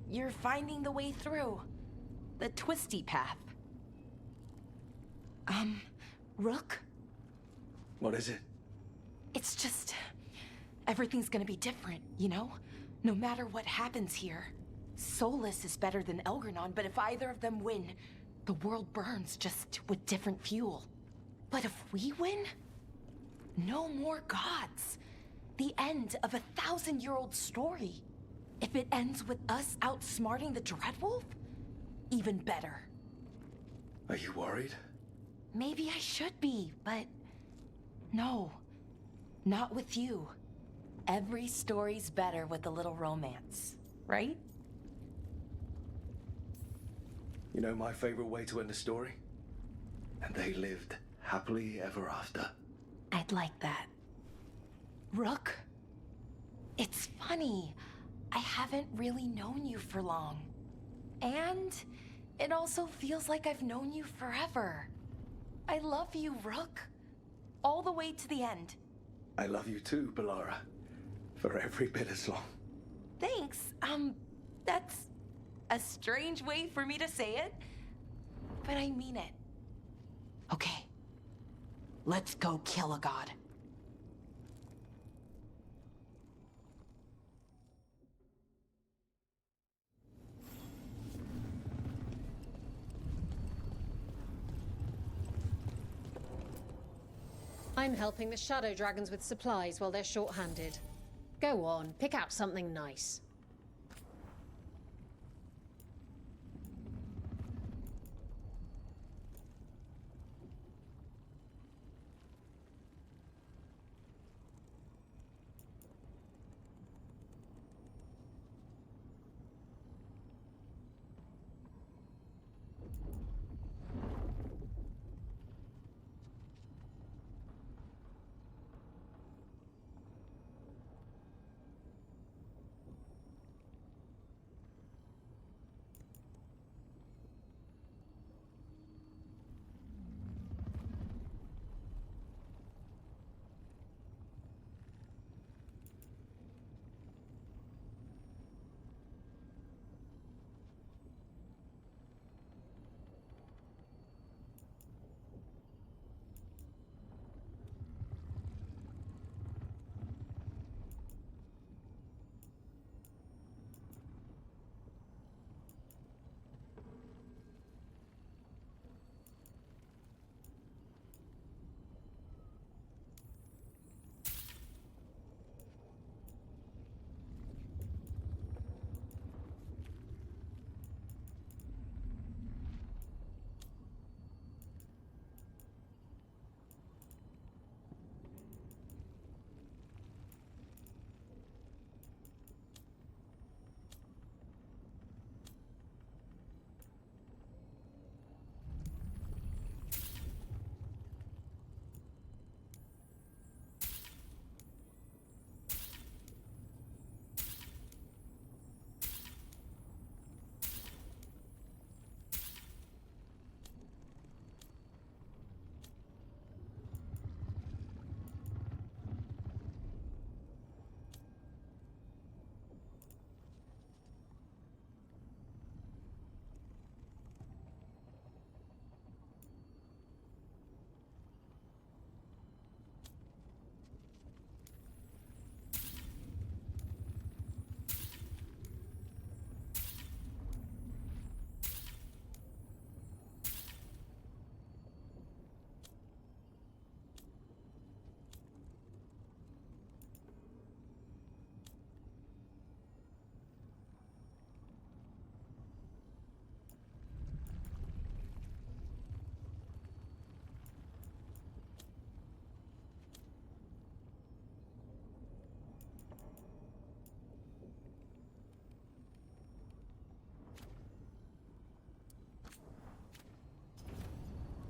You're finding the way through. The twisty path. Rook?
What is it?
It's just... everything's gonna be different, you know? No matter what happens here. Solus is better than Elgranon, but if either of them win, the world burns just with different fuel. But if we win, no more gods. The end of a 1,000-year-old story. If it ends with us outsmarting the Dreadwolf, even better.
Are you worried?
Maybe I should be, but no, not with you. Every story's better with a little romance, right?
You know my favorite way to end a story? And they lived happily ever after.
I'd like that. Rook, it's funny. I haven't really known you for long. And it also feels like I've known you forever. I love you, Rook. All the way to the end.
I love you too, Bellara. For every bit as long.
Thanks. That's a strange way for me to say it, but I mean it. Okay. Let's go kill a god.
I'm helping the Shadow Dragons with supplies while they're short-handed. Go on, pick out something nice.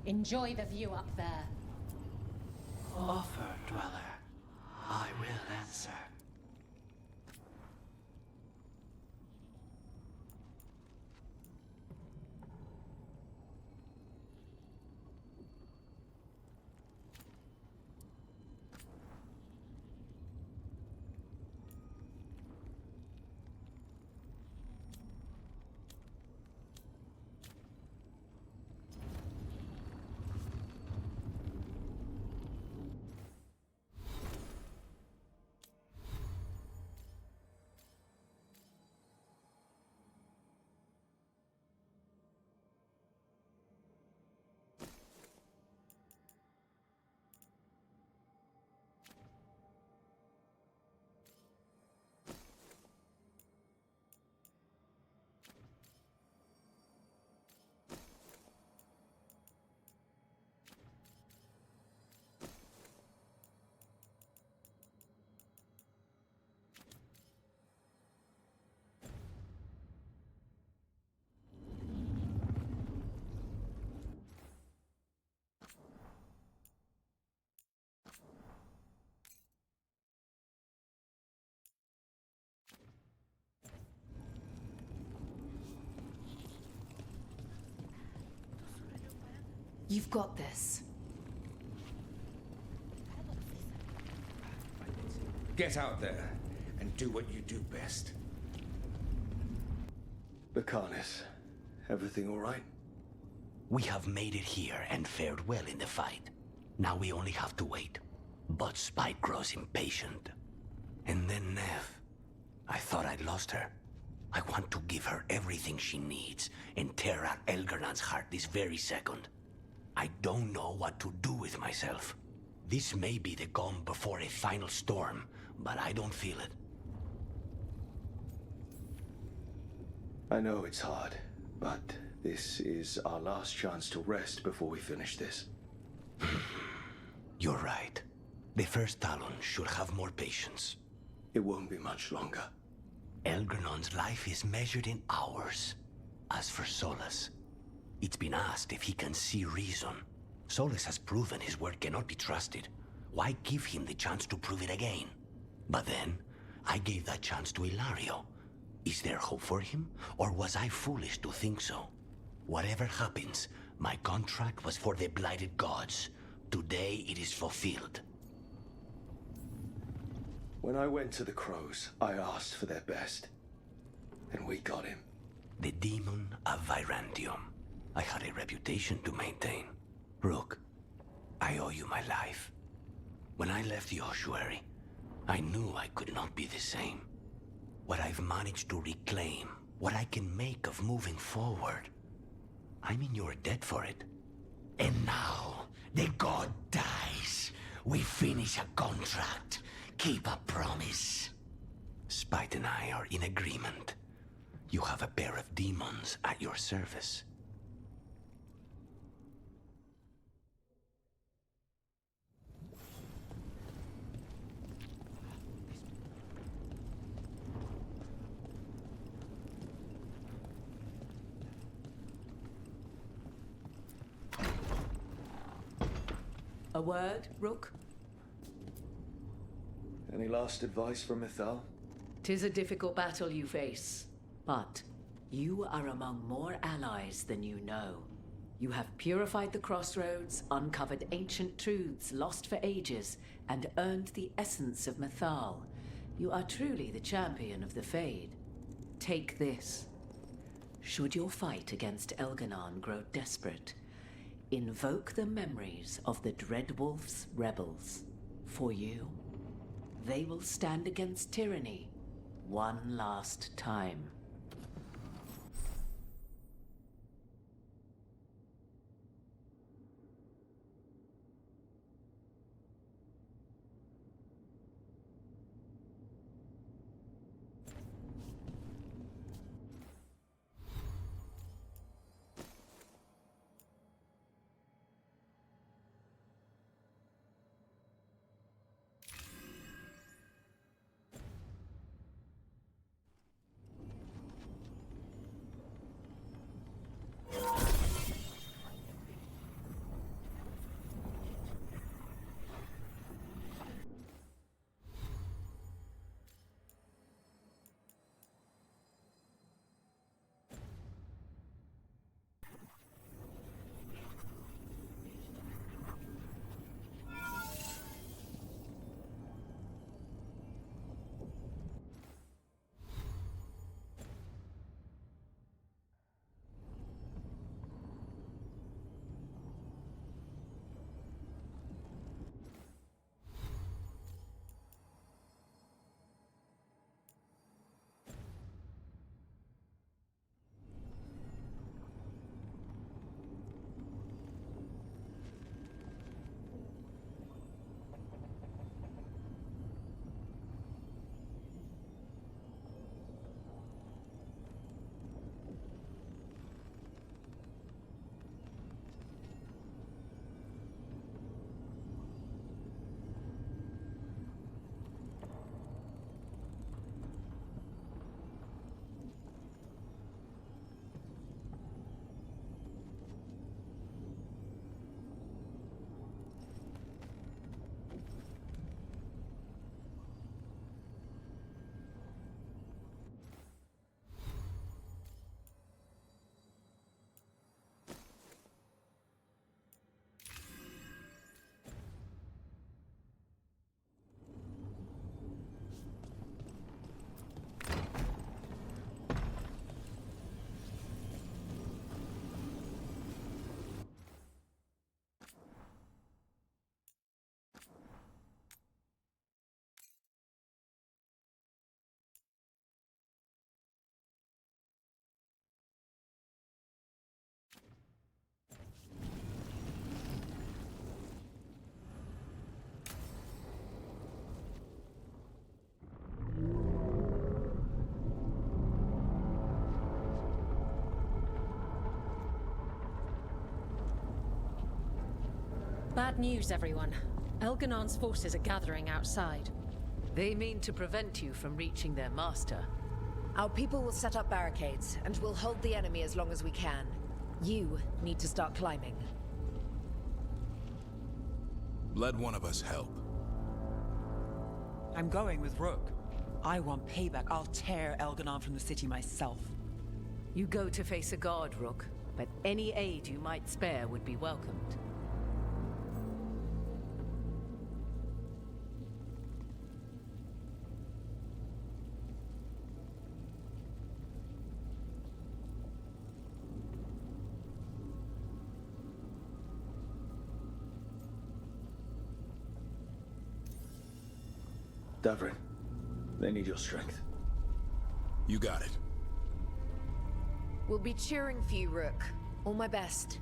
Enjoy the view up there.
Offer, Dweller. I will answer.
You've got this.
Get out there and do what you do best.
Lucanus, everything all right?
We have made it here and fared well in the fight. Now we only have to wait. But Spike grows impatient. And then Neve. I thought I'd lost her. I want to give her everything she needs and tear out Elgernon's heart this very second. I don't know what to do with myself. This may be the calm before a final storm, but I don't feel it.
I know it's hard, but this is our last chance to rest before we finish this.
You're right. The first Talon should have more patience.
It won't be much longer.
Elgernon's life is measured in hours. As for Solus, it's been asked if he can see reason. Solus has proven his word cannot be trusted. Why give him the chance to prove it again? But then, I gave that chance to Ilario. Is there hope for him, or was I foolish to think so? Whatever happens, my contract was for the blighted gods. Today it is fulfilled.
When I went to the Crows, I asked for their best. And we got him.
The demon of Virantium. I had a reputation to maintain. Rook, I owe you my life. When I left the ossuary, I knew I could not be the same. What I've managed to reclaim, what I can make of moving forward. I'm in your debt for it. And now, the god dies. We finish a contract. Keep a promise. Spite and I are in agreement. You have a pair of demons at your service.
A word, Rook?
Any last advice from Mythal?
'Tis a difficult battle you face, but you are among more allies than you know. You have purified the crossroads, uncovered ancient truths lost for ages, and earned the essence of Mythal. You are truly the champion of the Fade. Take this. Should your fight against Elganon grow desperate, invoke the memories of the Dreadwolf's rebels. For you, they will stand against tyranny one last time.
Bad news, everyone. Elganon's forces are gathering outside.
They mean to prevent you from reaching their master.
Our people will set up barricades, and we'll hold the enemy as long as we can. You need to start climbing.
Let one of us help.
I'm going with Rook. I want payback. I'll tear Elganon from the city myself.
You go to face a guard, Rook, but any aid you might spare would be welcomed.
Davrin, they need your strength.
You got it.
We'll be cheering for you, Rook. All my best.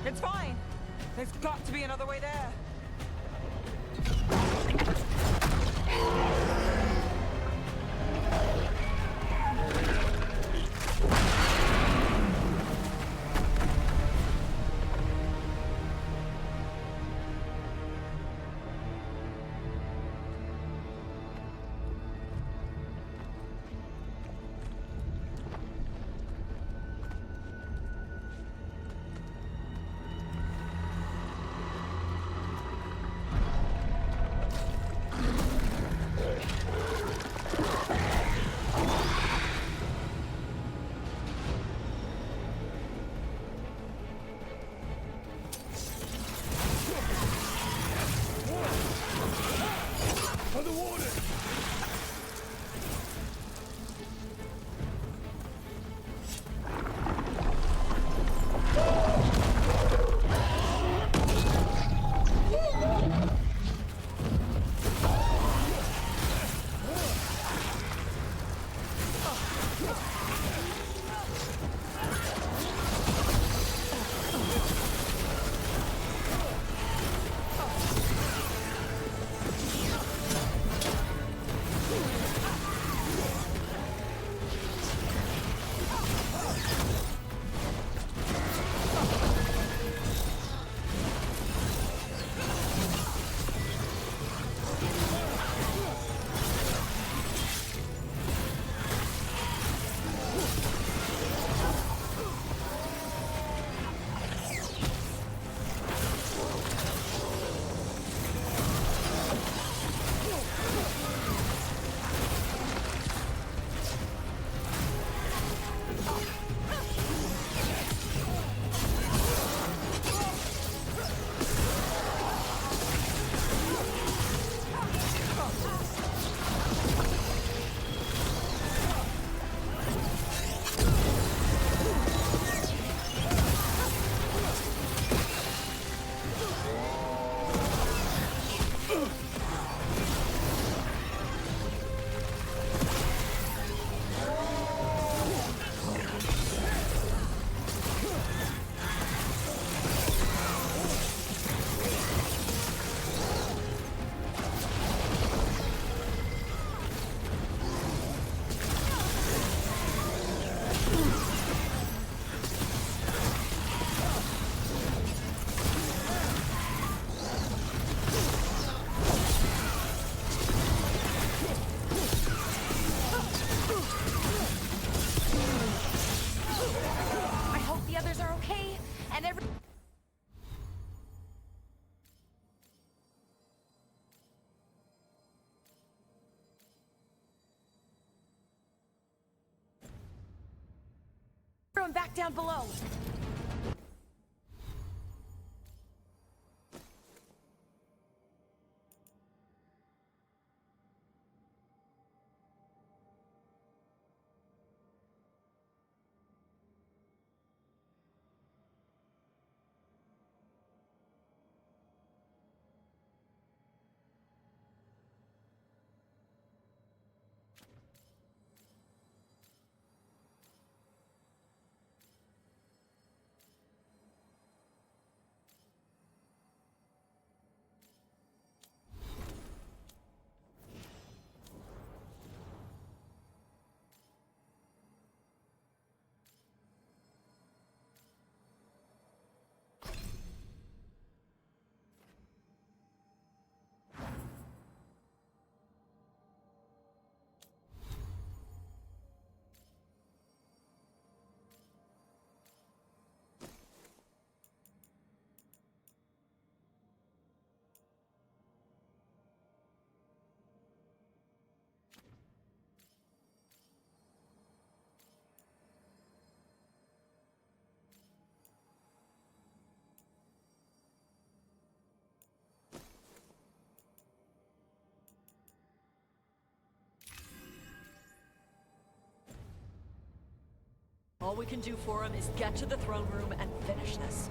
It's fine. There's got to be another way there.
throw him back down below.
All we can do for him is get to the throne room and finish this.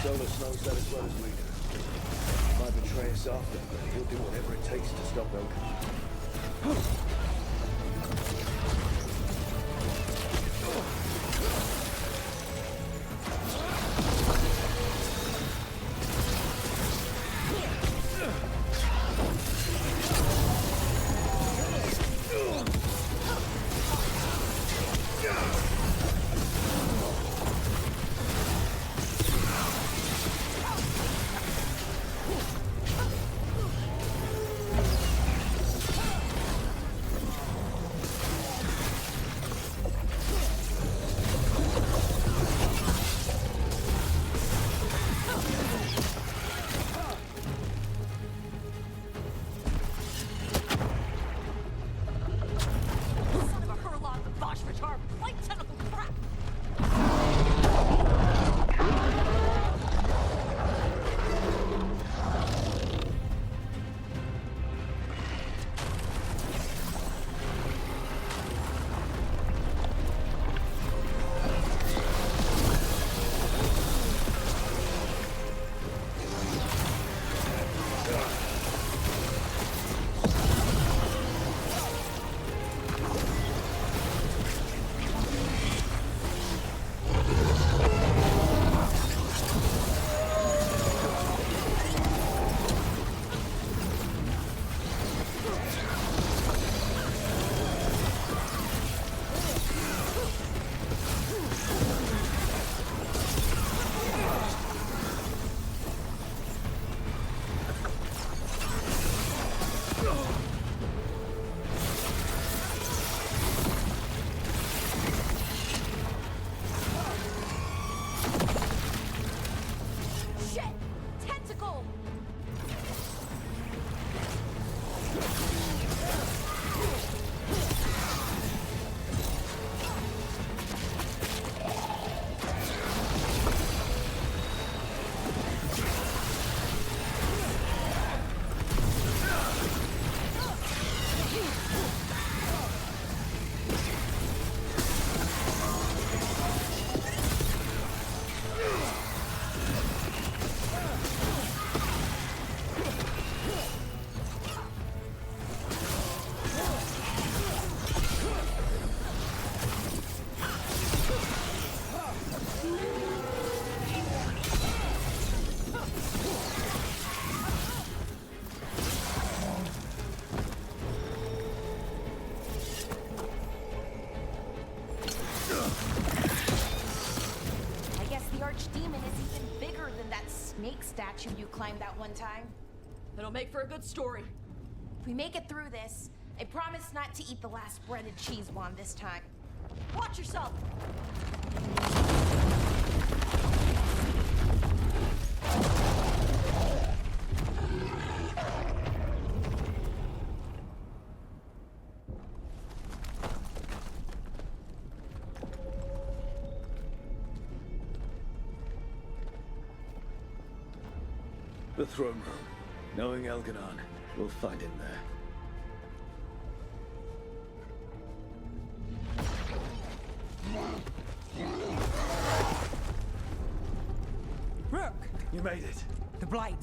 Solus knows that as well as we do. Might betray us after, but he'll do whatever it takes to stop Elgin.
snake statue you climbed that one time.
It'll make for a good story.
If we make it through this, I promise not to eat the last breaded cheese wand this time.
Watch yourself!
The throne room. Knowing Elganon, we'll find him there.
Rook!
You made it.
The Blight.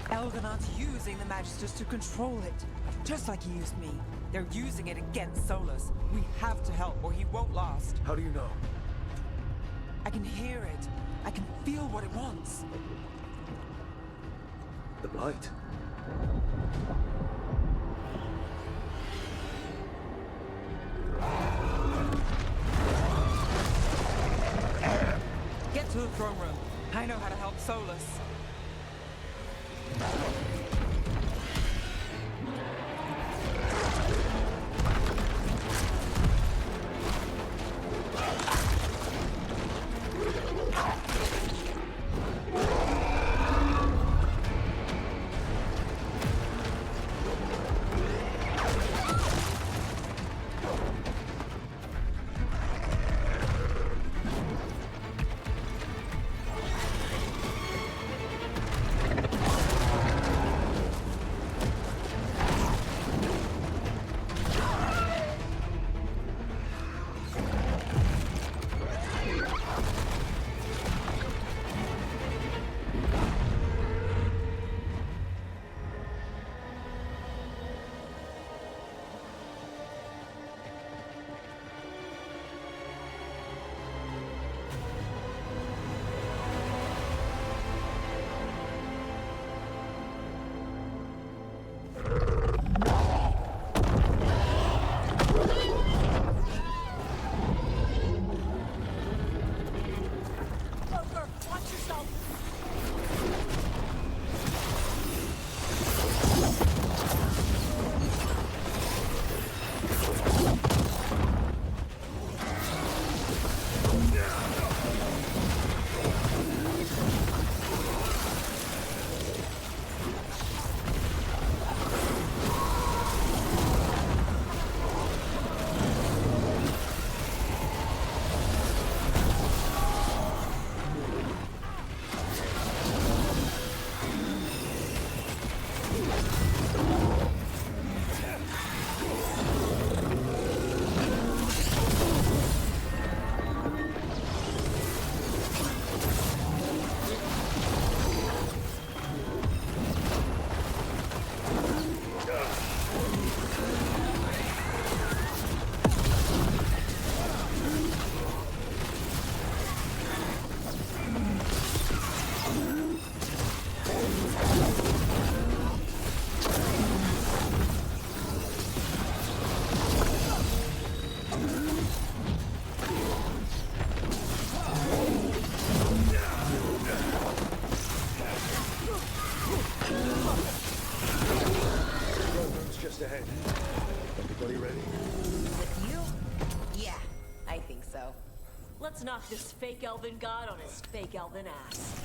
Elganon's using the Magisters to control it. Just like he used me. They're using it against Solus. We have to help or he won't last.
How do you know?
I can hear it. I can feel what it wants.
The Blight.
Get to the throne room. I know how to help Solus.
Just ahead. Everybody ready?
With you? Yeah, I think so.
Let's knock this fake elven god on his fake elven ass.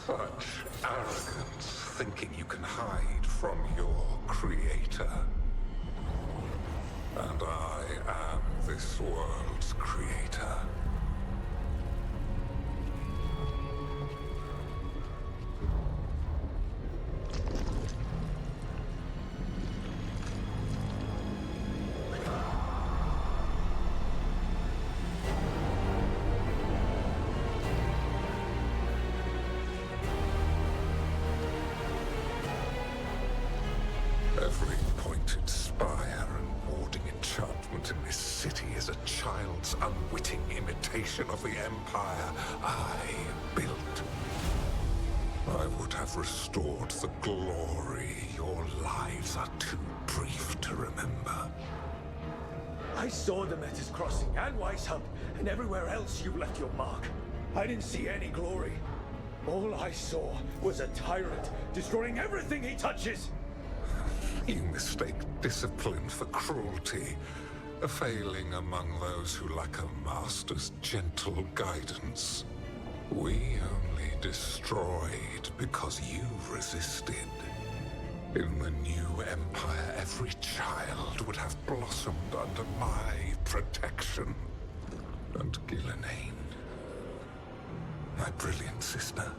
Such arrogance, thinking you can hide from your creator. And I am this world's creator. Every pointed spire and warding enchantment in this city is a child's unwitting imitation of the empire I built. I would have restored the glory. Your lives are too brief to remember.
I saw Demeter's Crossing and Weishub, and everywhere else you left your mark. I didn't see any glory. All I saw was a tyrant destroying everything he touches.
You mistake discipline for cruelty, a failing among those who lack a master's gentle guidance. We only destroyed because you resisted. In the new empire, every child would have blossomed under my protection. And Gillenane, my brilliant sister,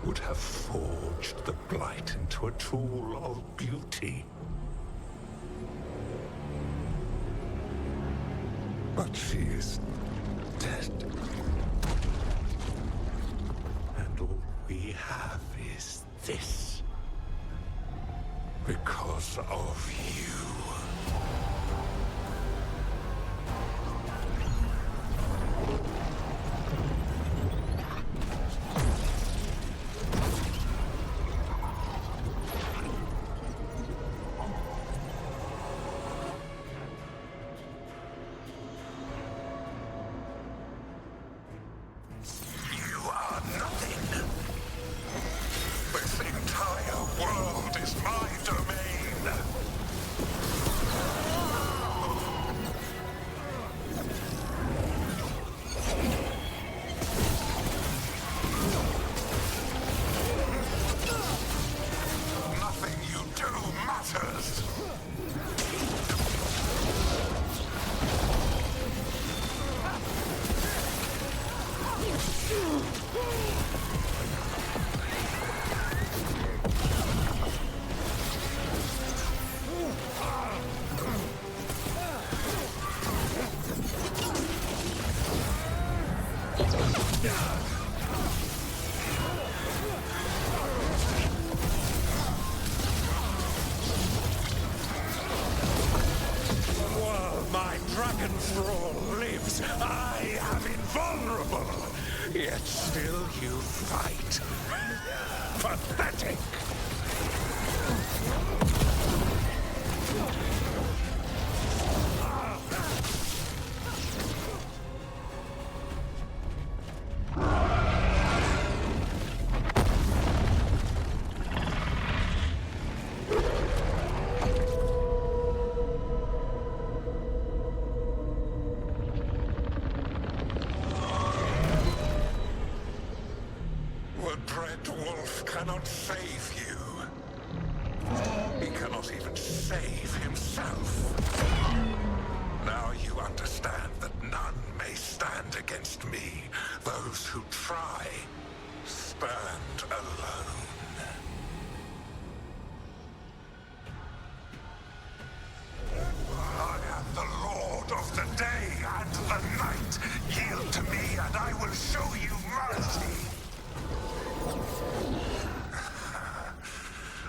would have forged the Blight into a tool of beauty. But she is dead. And all we have is this. Because of you. While my dragon thrall lives, I am invulnerable. Yet still you fight. Pathetic. The Dread Wolf cannot save you. He cannot even save himself. Now you understand that none may stand against me. Those who try stand alone. I am the Lord of the day and the night. Yield to me and I will show you mercy.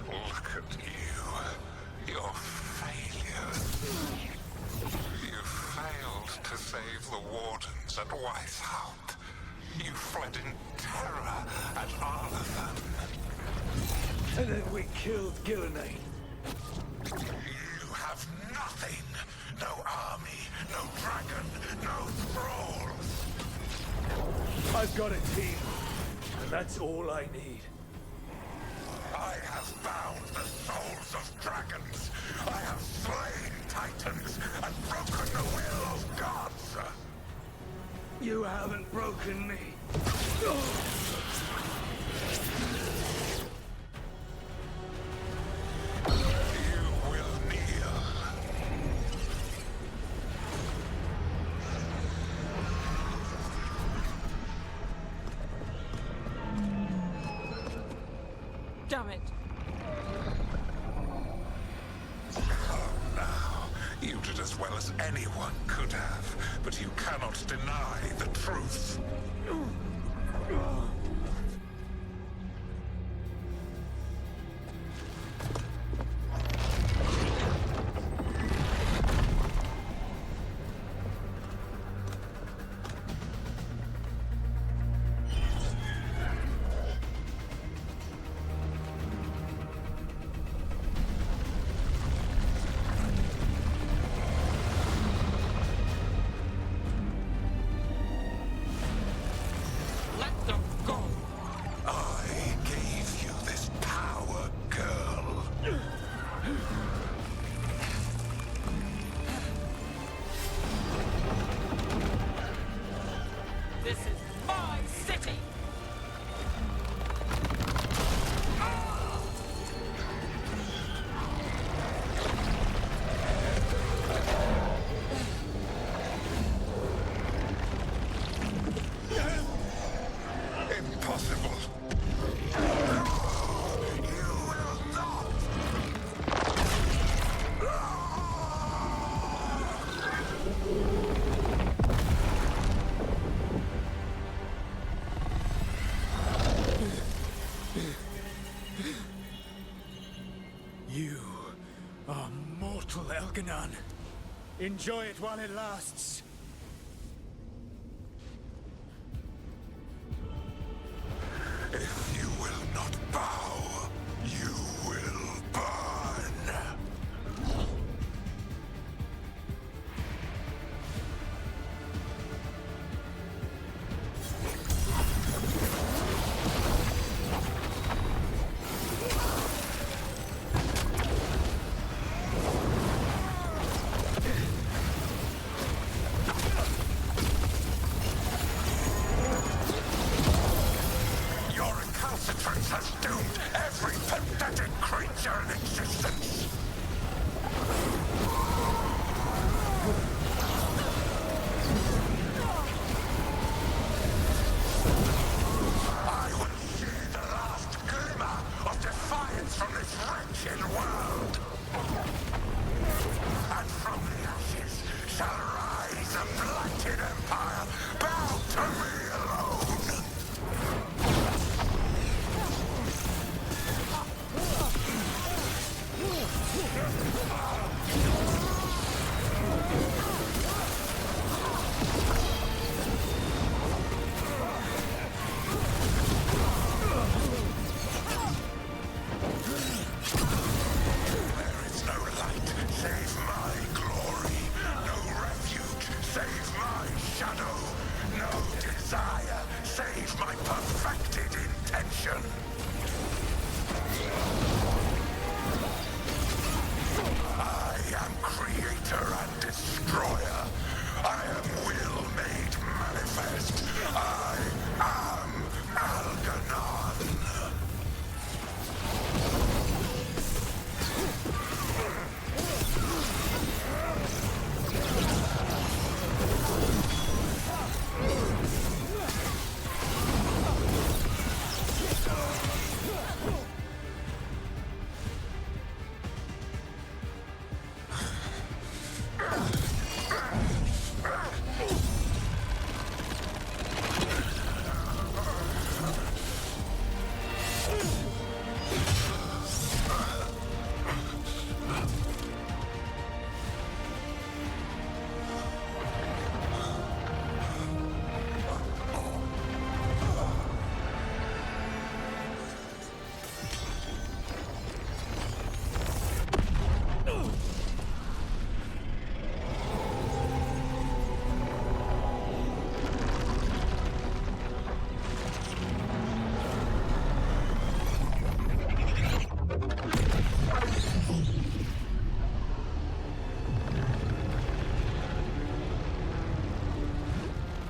Look at you. Your failures. You failed to save the wardens at Weishaupt. You fled in terror at Arlathan.
And then we killed Gillenane.
You have nothing. No army, no dragon, no thralls.
I've got a team, and that's all I need.
I have bound the souls of dragons. I have slain titans and broken the will of gods.
You haven't broken me.
it.
Now, you did as well as anyone could have, but you cannot deny the truth.
Let them go!
I gave you this power, girl.
This is my city!
Impossible.
You are mortal, Elganon. Enjoy it while it lasts.
If you will not bow, you will burn. Your recalcitrance has doomed every pathetic creature in existence. I would see the last glimmer of defiance from this wretched world. And from the ashes shall rise a blighted empire bound to me alone. There is no light save my glory, no refuge save my shadow, no desire save my perfected intention. I am creator and destroyer. I am will made manifest. I am Algernon.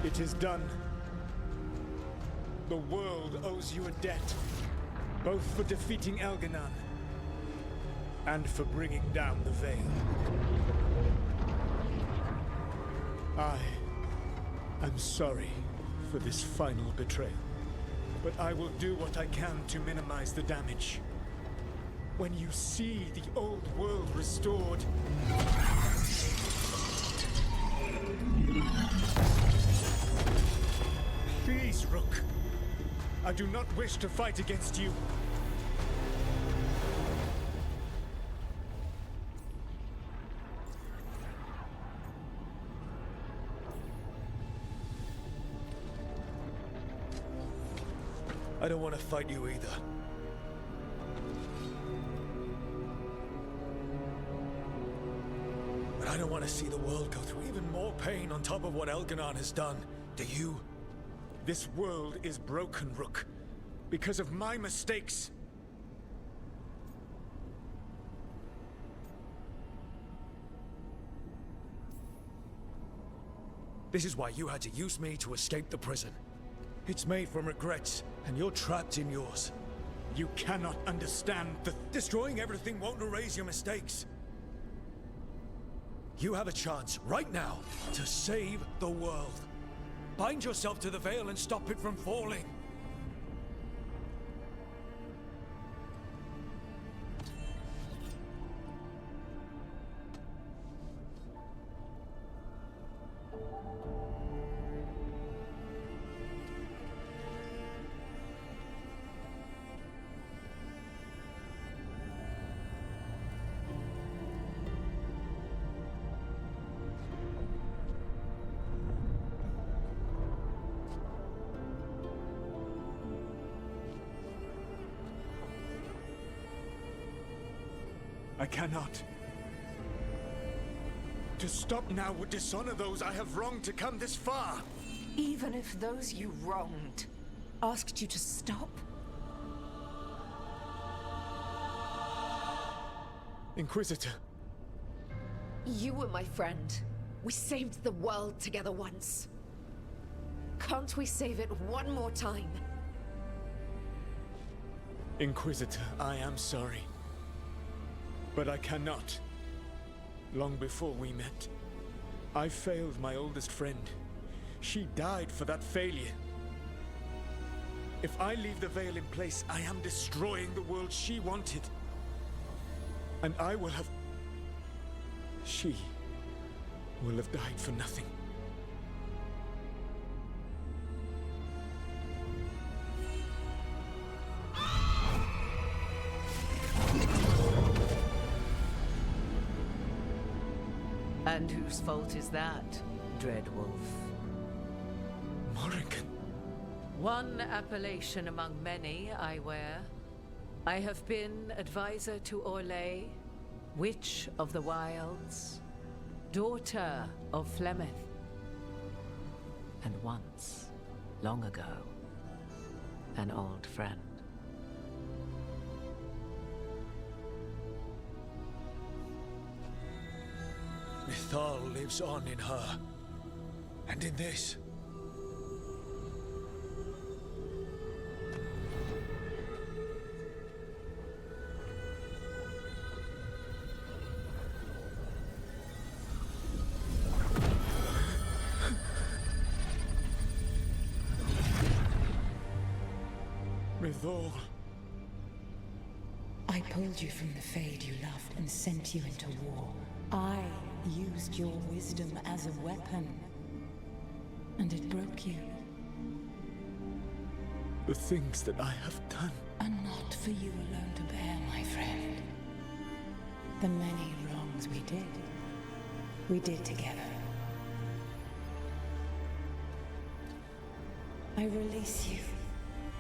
It is done. The world owes you a debt, both for defeating Elganon and for bringing down the Veil. I am sorry for this final betrayal, but I will do what I can to minimize the damage. when you see the old world restored. Please, Rook. I do not wish to fight against you.
I don't want to fight you either. But I don't want to see the world go through even more pain on top of what Elganon has done. Do you?
This world is broken, Rook, because of my mistakes.
This is why you had to use me to escape the prison. It's made from regrets, and you're trapped in yours.
You cannot understand the...
Destroying everything won't erase your mistakes. You have a chance, right now, to save the world. Bind yourself to the veil and stop it from falling.
I cannot. To stop now would dishonor those I have wronged to come this far.
Even if those you wronged asked you to stop?
Inquisitor.
You were my friend. We saved the world together once. Can't we save it one more time?
Inquisitor, I am sorry. But I cannot. Long before we met, I failed my oldest friend. She died for that failure. If I leave the veil in place, I am destroying the world she wanted. And I will have... She will have died for nothing.
And whose fault is that, Dreadwolf?
Morrigan.
One appellation among many, I wear. I have been advisor to Orlais, Witch of the Wilds, daughter of Flemeth, and once, long ago, an old friend.
Mythal lives on in her. And in this.
Mythal.
I pulled you from the Fade you loved and sent you into war. I used your wisdom as a weapon. And it broke you.
The things that I have done
are not for you alone to bear, my friend. The many wrongs we did together. I release you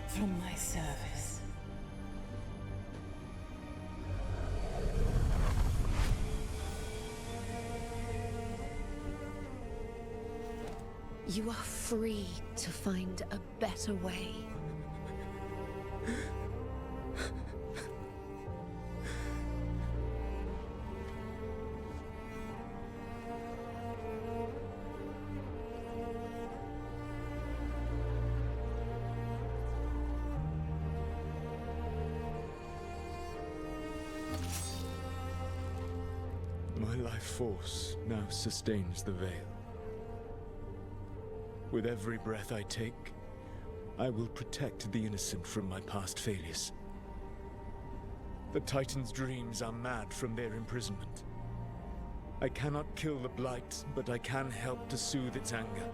from my service.
You are free to find a better way.
My life force now sustains the veil. With every breath I take, I will protect the innocent from my past failures. The Titan's dreams are mad from their imprisonment. I cannot kill the Blight, but I can help to soothe its anger.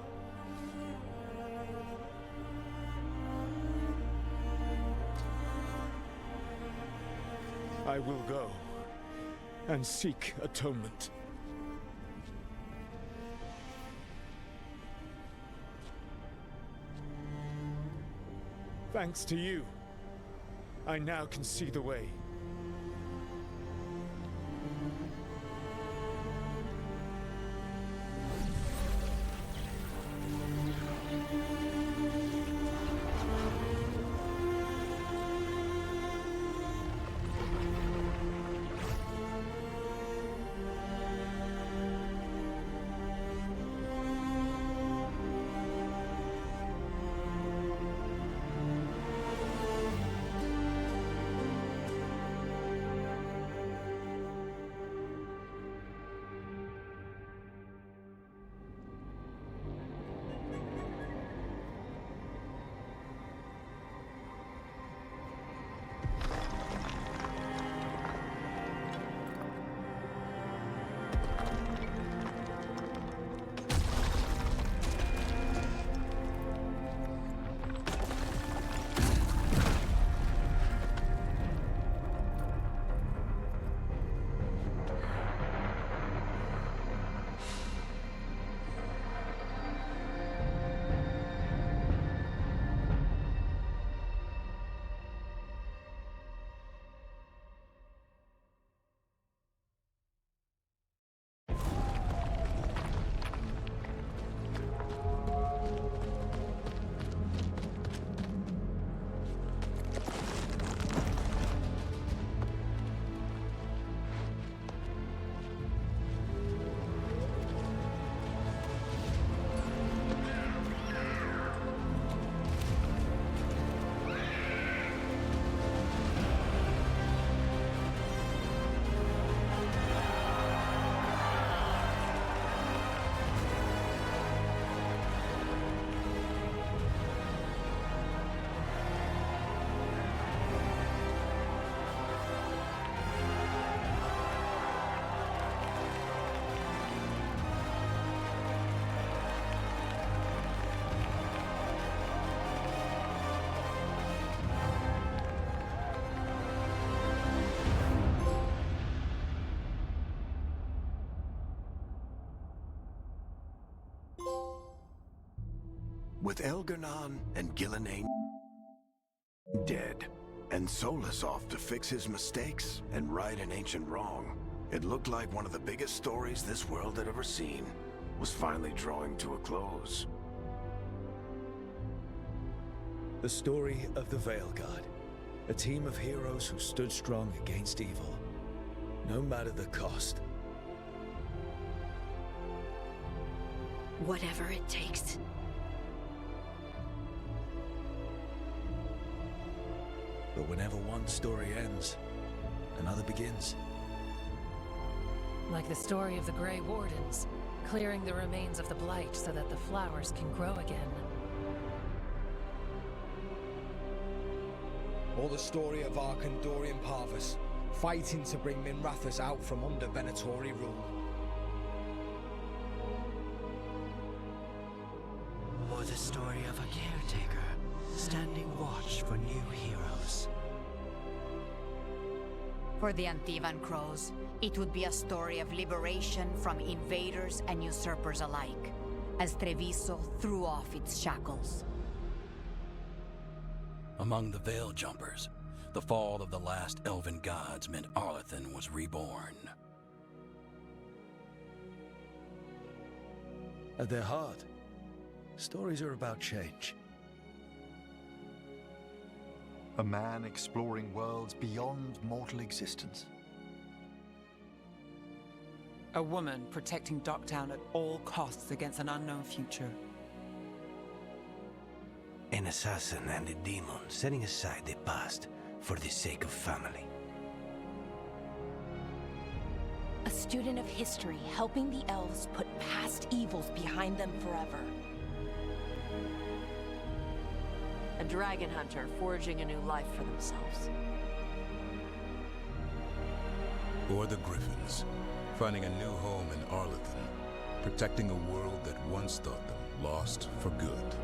I will go and seek atonement. Thanks to you, I now can see the way.
With Elgar'nan and Gillenane dead, and Solus off to fix his mistakes and right an ancient wrong, it looked like one of the biggest stories this world had ever seen was finally drawing to a close.
The story of the Veilguard, a team of heroes who stood strong against evil, no matter the cost.
Whatever it takes.
But whenever one story ends, another begins.
Like the story of the Grey Wardens, clearing the remains of the Blight so that the flowers can grow again.
Or the story of Arcandorian Parvus, fighting to bring Minrathous out from under Venatori rule.
Or the story of a caretaker, standing watch for new heroes.
For the Antivan Crows, it would be a story of liberation from invaders and usurpers alike, as Treviso threw off its shackles.
Among the Veil Jumpers, the fall of the last elven gods meant Arlathan was reborn.
At their heart, stories are about change.
A man exploring worlds beyond mortal existence.
A woman protecting Docktown at all costs against an unknown future.
An assassin and a demon setting aside the past for the sake of family.
A student of history helping the elves put past evils behind them forever.
A dragon hunter forging a new life for themselves.
or the Griffins, finding a new home in Arlington, protecting a world that once thought them lost for good.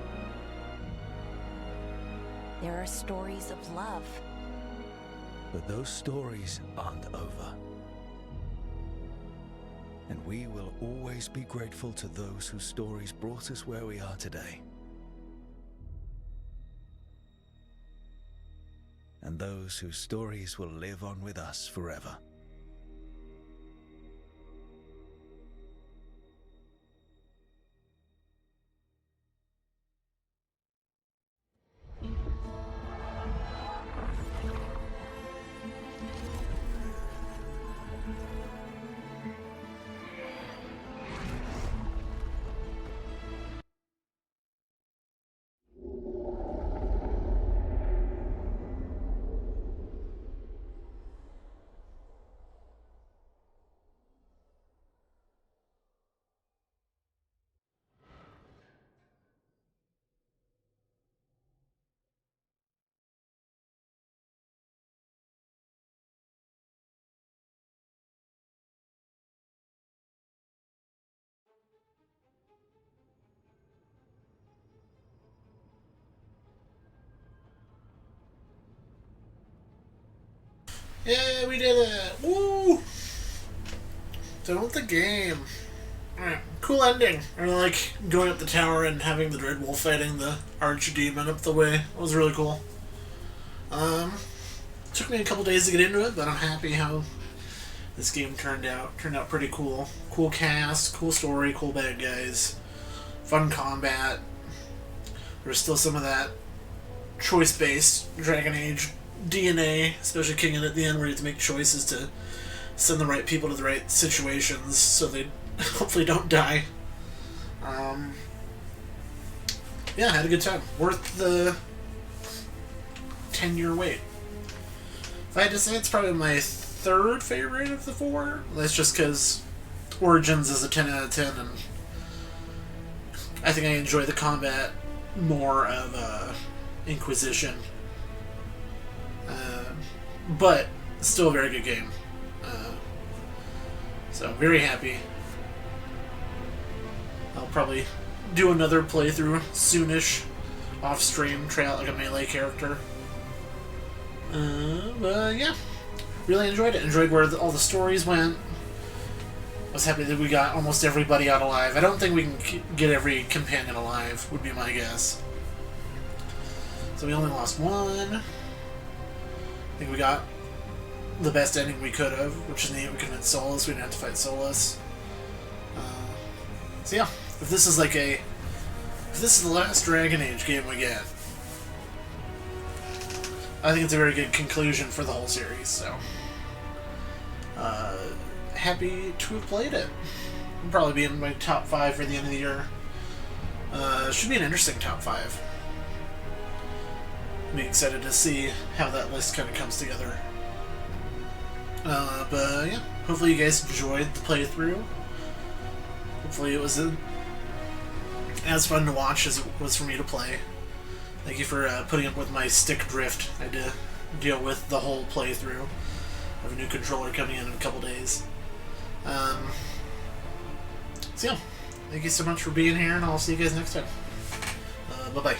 There are stories of love.
But those stories aren't over. And we will always be grateful to those whose stories brought us where we are today. And those whose stories will live on with us forever.
Yeah, we did it! Woo! Done with the game. Alright, cool ending. I really like going up the tower and having the Dreadwolf fighting the Archdemon up the way. It was really cool. Took me a couple days to get into it, but I'm happy how this game turned out. Turned out pretty cool. Cool cast, cool story, cool bad guys, fun combat. There's still some of that choice-based Dragon Age DNA, especially kicking in at the end where you have to make choices to send the right people to the right situations so they hopefully don't die. Yeah, I had a good time. Worth the 10-year wait. If I had to say, it's probably my third favorite of the four. That's just because Origins is a 10 out of 10, and I think I enjoy the combat more of Inquisition. But still a very good game. So very happy. I'll probably do another playthrough soonish, off stream, try out like a melee character. But yeah, really enjoyed it. Enjoyed where all the stories went. Was happy that we got almost everybody out alive. I don't think we can get every companion alive, would be my guess. So we only lost one. I think we got the best ending we could have, which is neat. We convinced Solus. We didn't have to fight Solus. So yeah, if this is the last Dragon Age game we get, I think it's a very good conclusion for the whole series. So happy to have played it. It'll probably be in my top 5 for the end of the year. Should be an interesting top 5. I'm excited to see how that list kind of comes together. But yeah, hopefully you guys enjoyed the playthrough. Hopefully it was as fun to watch as it was for me to play. Thank you for putting up with my stick drift. I had to deal with the whole playthrough of a new controller coming in a couple days. So yeah, thank you so much for being here, and I'll see you guys next time. Bye-bye.